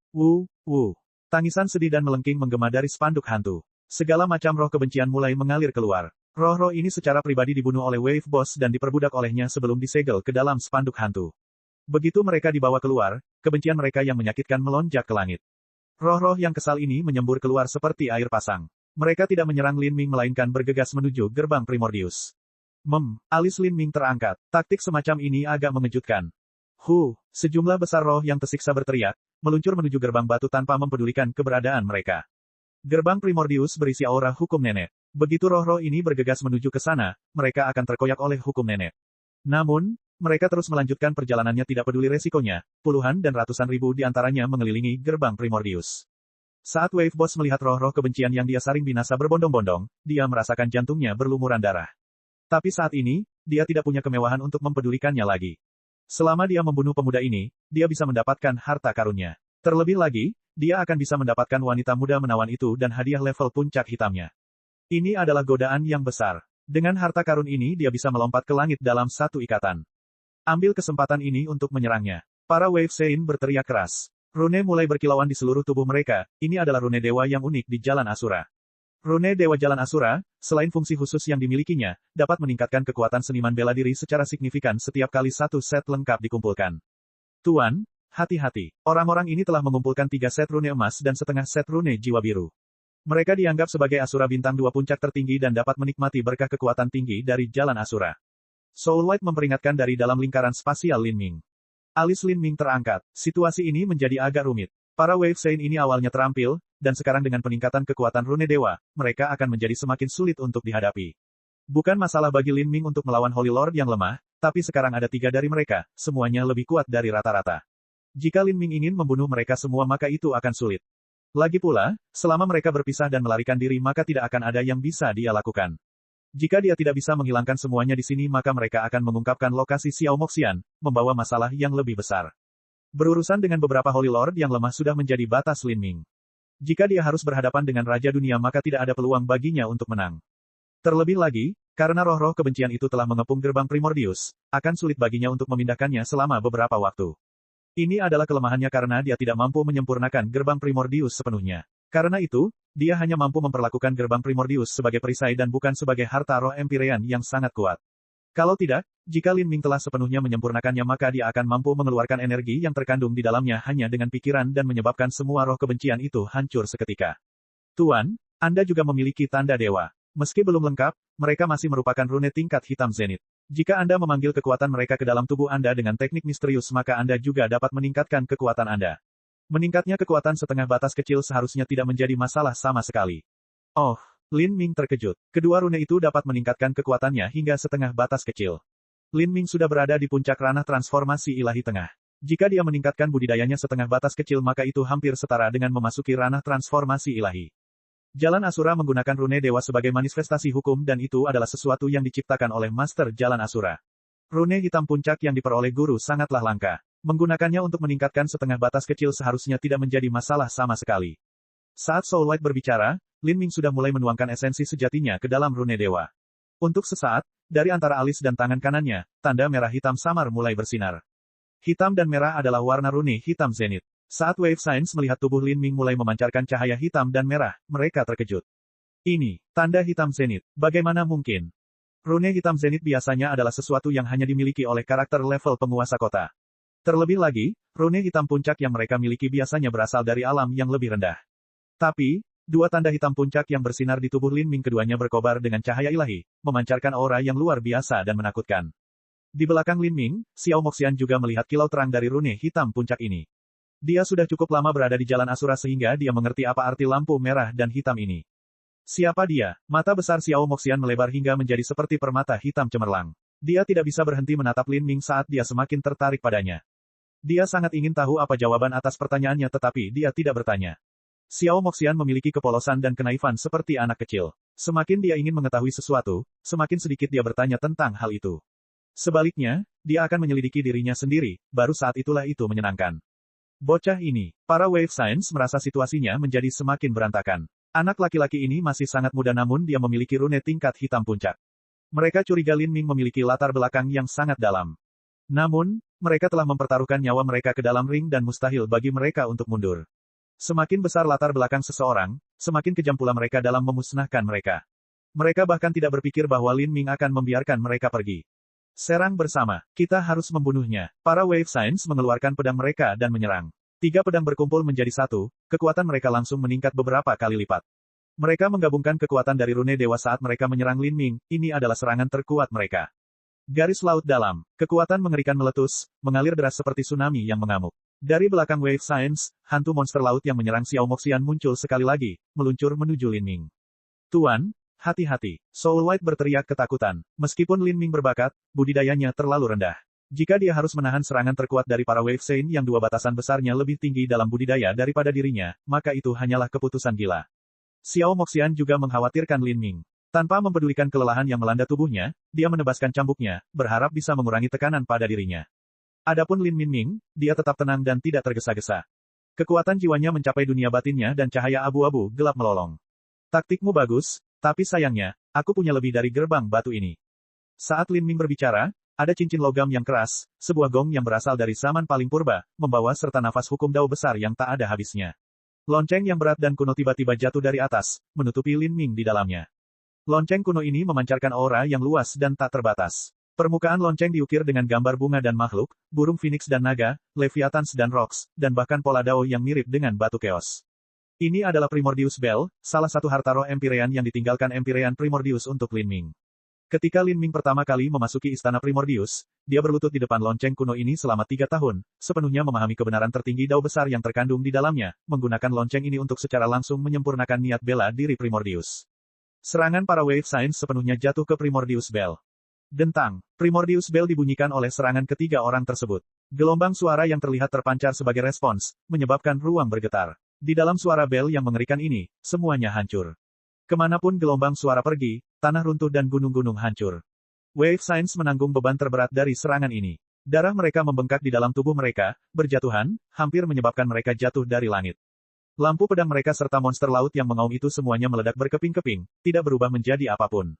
Tangisan sedih dan melengking menggema dari spanduk hantu. Segala macam roh kebencian mulai mengalir keluar. Roh-roh ini secara pribadi dibunuh oleh Wave Boss dan diperbudak olehnya sebelum disegel ke dalam spanduk hantu. Begitu mereka dibawa keluar, kebencian mereka yang menyakitkan melonjak ke langit. Roh-roh yang kesal ini menyembur keluar seperti air pasang. Mereka tidak menyerang Lin Ming melainkan bergegas menuju gerbang Primordius. Alis Lin Ming terangkat. Taktik semacam ini agak mengejutkan. Sejumlah besar roh yang tersiksa berteriak, meluncur menuju gerbang batu tanpa mempedulikan keberadaan mereka. Gerbang Primordius berisi aura hukum nenek. Begitu roh-roh ini bergegas menuju ke sana, mereka akan terkoyak oleh hukum nenek. Namun, mereka terus melanjutkan perjalanannya tidak peduli resikonya, puluhan dan ratusan ribu di antaranya mengelilingi gerbang Primordius. Saat Wave Boss melihat roh-roh kebencian yang dia saring binasa berbondong-bondong, dia merasakan jantungnya berlumuran darah. Tapi saat ini, dia tidak punya kemewahan untuk mempedulikannya lagi. Selama dia membunuh pemuda ini, dia bisa mendapatkan harta karunnya. Terlebih lagi, dia akan bisa mendapatkan wanita muda menawan itu dan hadiah level puncak hitamnya. Ini adalah godaan yang besar. Dengan harta karun ini dia bisa melompat ke langit dalam satu ikatan. Ambil kesempatan ini untuk menyerangnya. Para Wave Saint berteriak keras. Rune mulai berkilauan di seluruh tubuh mereka, ini adalah rune dewa yang unik di Jalan Asura. Rune Dewa Jalan Asura, selain fungsi khusus yang dimilikinya, dapat meningkatkan kekuatan seniman bela diri secara signifikan setiap kali satu set lengkap dikumpulkan. Tuan, hati-hati. Orang-orang ini telah mengumpulkan 3 set rune emas dan setengah set rune jiwa biru. Mereka dianggap sebagai Asura bintang 2 puncak tertinggi dan dapat menikmati berkah kekuatan tinggi dari Jalan Asura. Soul White memperingatkan dari dalam lingkaran spasial Lin Ming. Alis Lin Ming terangkat. Situasi ini menjadi agak rumit. Para Wave Saint ini awalnya terampil, dan sekarang dengan peningkatan kekuatan rune dewa, mereka akan menjadi semakin sulit untuk dihadapi. Bukan masalah bagi Lin Ming untuk melawan Holy Lord yang lemah, tapi sekarang ada 3 dari mereka, semuanya lebih kuat dari rata-rata. Jika Lin Ming ingin membunuh mereka semua maka itu akan sulit. Lagi pula, selama mereka berpisah dan melarikan diri maka tidak akan ada yang bisa dia lakukan. Jika dia tidak bisa menghilangkan semuanya di sini maka mereka akan mengungkapkan lokasi Xiao Moxian, membawa masalah yang lebih besar. Berurusan dengan beberapa Holy Lord yang lemah sudah menjadi batas Lin Ming. Jika dia harus berhadapan dengan Raja Dunia maka tidak ada peluang baginya untuk menang. Terlebih lagi, karena roh-roh kebencian itu telah mengepung gerbang Primordius, akan sulit baginya untuk memindahkannya selama beberapa waktu. Ini adalah kelemahannya karena dia tidak mampu menyempurnakan gerbang Primordius sepenuhnya. Karena itu, dia hanya mampu memperlakukan gerbang Primordius sebagai perisai dan bukan sebagai harta roh Empyrean yang sangat kuat. Kalau tidak, jika Lin Ming telah sepenuhnya menyempurnakannya maka dia akan mampu mengeluarkan energi yang terkandung di dalamnya hanya dengan pikiran dan menyebabkan semua roh kebencian itu hancur seketika. Tuan, Anda juga memiliki tanda dewa. Meski belum lengkap, mereka masih merupakan rune tingkat hitam zenit. Jika Anda memanggil kekuatan mereka ke dalam tubuh Anda dengan teknik misterius maka Anda juga dapat meningkatkan kekuatan Anda. Meningkatnya kekuatan setengah batas kecil seharusnya tidak menjadi masalah sama sekali. Oh, Lin Ming terkejut. Kedua rune itu dapat meningkatkan kekuatannya hingga setengah batas kecil. Lin Ming sudah berada di puncak ranah transformasi ilahi tengah. Jika dia meningkatkan budidayanya setengah batas kecil maka itu hampir setara dengan memasuki ranah transformasi ilahi. Jalan Asura menggunakan rune dewa sebagai manifestasi hukum dan itu adalah sesuatu yang diciptakan oleh Master Jalan Asura. Rune hitam puncak yang diperoleh guru sangatlah langka. Menggunakannya untuk meningkatkan setengah batas kecil seharusnya tidak menjadi masalah sama sekali. Saat Soul White berbicara, Lin Ming sudah mulai menuangkan esensi sejatinya ke dalam rune dewa. Untuk sesaat, dari antara alis dan tangan kanannya, tanda merah hitam samar mulai bersinar. Hitam dan merah adalah warna rune hitam zenit. Saat Wave Science melihat tubuh Lin Ming mulai memancarkan cahaya hitam dan merah, mereka terkejut. Ini, tanda hitam zenit, bagaimana mungkin? Rune hitam zenit biasanya adalah sesuatu yang hanya dimiliki oleh karakter level penguasa kota. Terlebih lagi, rune hitam puncak yang mereka miliki biasanya berasal dari alam yang lebih rendah. Tapi, 2 tanda hitam puncak yang bersinar di tubuh Lin Ming keduanya berkobar dengan cahaya ilahi, memancarkan aura yang luar biasa dan menakutkan. Di belakang Lin Ming, Xiao Moxian juga melihat kilau terang dari rune hitam puncak ini. Dia sudah cukup lama berada di Jalan Asura sehingga dia mengerti apa arti lampu merah dan hitam ini. Siapa dia? Mata besar Xiao Moxian melebar hingga menjadi seperti permata hitam cemerlang. Dia tidak bisa berhenti menatap Lin Ming saat dia semakin tertarik padanya. Dia sangat ingin tahu apa jawaban atas pertanyaannya tetapi dia tidak bertanya. Xiao Moxian memiliki kepolosan dan kenaifan seperti anak kecil. Semakin dia ingin mengetahui sesuatu, semakin sedikit dia bertanya tentang hal itu. Sebaliknya, dia akan menyelidiki dirinya sendiri, baru saat itulah itu menyenangkan. Bocah ini, para Wave Science merasa situasinya menjadi semakin berantakan. Anak laki-laki ini masih sangat muda namun dia memiliki rune tingkat hitam puncak. Mereka curiga Lin Ming memiliki latar belakang yang sangat dalam. Namun, mereka telah mempertaruhkan nyawa mereka ke dalam ring dan mustahil bagi mereka untuk mundur. Semakin besar latar belakang seseorang, semakin kejam pula mereka dalam memusnahkan mereka. Mereka bahkan tidak berpikir bahwa Lin Ming akan membiarkan mereka pergi. Serang bersama, kita harus membunuhnya. Para Wave Science mengeluarkan pedang mereka dan menyerang. 3 pedang berkumpul menjadi satu, kekuatan mereka langsung meningkat beberapa kali lipat. Mereka menggabungkan kekuatan dari rune dewa saat mereka menyerang Lin Ming, ini adalah serangan terkuat mereka. Garis laut dalam. Kekuatan mengerikan meletus, mengalir deras seperti tsunami yang mengamuk. Dari belakang Wave Science, hantu monster laut yang menyerang Xiao Moxian muncul sekali lagi, meluncur menuju Lin Ming. Tuan, hati-hati. Soul White berteriak ketakutan. Meskipun Lin Ming berbakat, budidayanya terlalu rendah. Jika dia harus menahan serangan terkuat dari para Wave Saint yang dua batasan besarnya lebih tinggi dalam budidaya daripada dirinya, maka itu hanyalah keputusan gila. Xiao Moxian juga mengkhawatirkan Lin Ming. Tanpa mempedulikan kelelahan yang melanda tubuhnya, dia menebaskan cambuknya, berharap bisa mengurangi tekanan pada dirinya. Adapun Lin Ming, dia tetap tenang dan tidak tergesa-gesa. Kekuatan jiwanya mencapai dunia batinnya dan cahaya abu-abu gelap melolong. Taktikmu bagus, tapi sayangnya, aku punya lebih dari gerbang batu ini. Saat Lin Ming berbicara, ada cincin logam yang keras, sebuah gong yang berasal dari zaman paling purba, membawa serta nafas hukum dao besar yang tak ada habisnya. Lonceng yang berat dan kuno tiba-tiba jatuh dari atas, menutupi Lin Ming di dalamnya. Lonceng kuno ini memancarkan aura yang luas dan tak terbatas. Permukaan lonceng diukir dengan gambar bunga dan makhluk, burung phoenix dan naga, leviathans dan rocks, dan bahkan pola dao yang mirip dengan batu keos. Ini adalah Primordius Bell, salah satu harta roh Empyrean yang ditinggalkan Empyrean Primordius untuk Lin Ming. Ketika Lin Ming pertama kali memasuki istana Primordius, dia berlutut di depan lonceng kuno ini selama 3 tahun, sepenuhnya memahami kebenaran tertinggi dao besar yang terkandung di dalamnya, menggunakan lonceng ini untuk secara langsung menyempurnakan niat bela diri Primordius. Serangan para Wave Science sepenuhnya jatuh ke Primordius Bell. Dentang, Primordius Bell dibunyikan oleh serangan ketiga orang tersebut. Gelombang suara yang terlihat terpancar sebagai respons, menyebabkan ruang bergetar. Di dalam suara bel yang mengerikan ini, semuanya hancur. Kemanapun gelombang suara pergi, tanah runtuh dan gunung-gunung hancur. Wave Science menanggung beban terberat dari serangan ini. Darah mereka membengkak di dalam tubuh mereka, berjatuhan, hampir menyebabkan mereka jatuh dari langit. Lampu pedang mereka serta monster laut yang mengaum itu semuanya meledak berkeping-keping, tidak berubah menjadi apapun.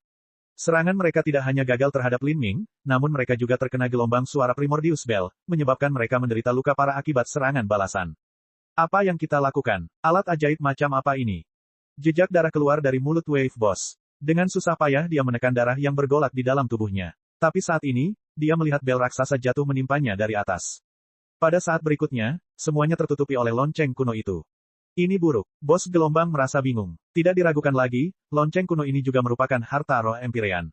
Serangan mereka tidak hanya gagal terhadap Lin Ming, namun mereka juga terkena gelombang suara Primordius Bell, menyebabkan mereka menderita luka parah akibat serangan balasan. Apa yang kita lakukan? Alat ajaib macam apa ini? Jejak darah keluar dari mulut Wave Boss. Dengan susah payah dia menekan darah yang bergolak di dalam tubuhnya. Tapi saat ini, dia melihat bel raksasa jatuh menimpanya dari atas. Pada saat berikutnya, semuanya tertutupi oleh lonceng kuno itu. Ini buruk. Bos gelombang merasa bingung. Tidak diragukan lagi, lonceng kuno ini juga merupakan harta roh Empyrean.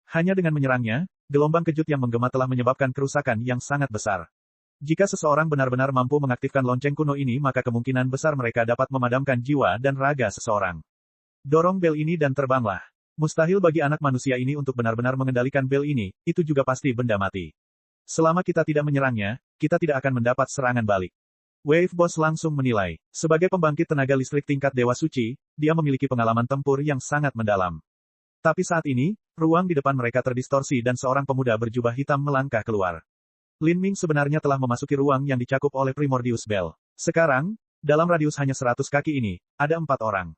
Hanya dengan menyerangnya, gelombang kejut yang menggema telah menyebabkan kerusakan yang sangat besar. Jika seseorang benar-benar mampu mengaktifkan lonceng kuno ini maka kemungkinan besar mereka dapat memadamkan jiwa dan raga seseorang. Dorong bel ini dan terbanglah. Mustahil bagi anak manusia ini untuk benar-benar mengendalikan bel ini, itu juga pasti benda mati. Selama kita tidak menyerangnya, kita tidak akan mendapat serangan balik. Wave Boss langsung menilai. Sebagai pembangkit tenaga listrik tingkat Dewa Suci, dia memiliki pengalaman tempur yang sangat mendalam. Tapi saat ini, ruang di depan mereka terdistorsi dan seorang pemuda berjubah hitam melangkah keluar. Lin Ming sebenarnya telah memasuki ruang yang dicakup oleh Primordius Bell. Sekarang, dalam radius hanya 100 kaki ini, ada 4 orang.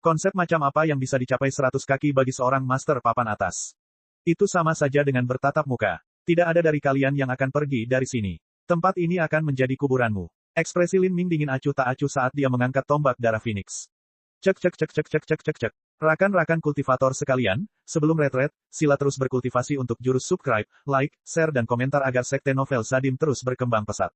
Konsep macam apa yang bisa dicapai 100 kaki bagi seorang master papan atas? Itu sama saja dengan bertatap muka. Tidak ada dari kalian yang akan pergi dari sini. Tempat ini akan menjadi kuburanmu. Ekspresi Lin Ming dingin acuh tak acuh saat dia mengangkat tombak darah Phoenix. Cek cek cek cek cek cek cek cek. Rakan-rakan kultivator sekalian, sebelum retret, sila terus berkultivasi untuk jurus subscribe, like, share dan komentar agar sekte novel Sadim terus berkembang pesat.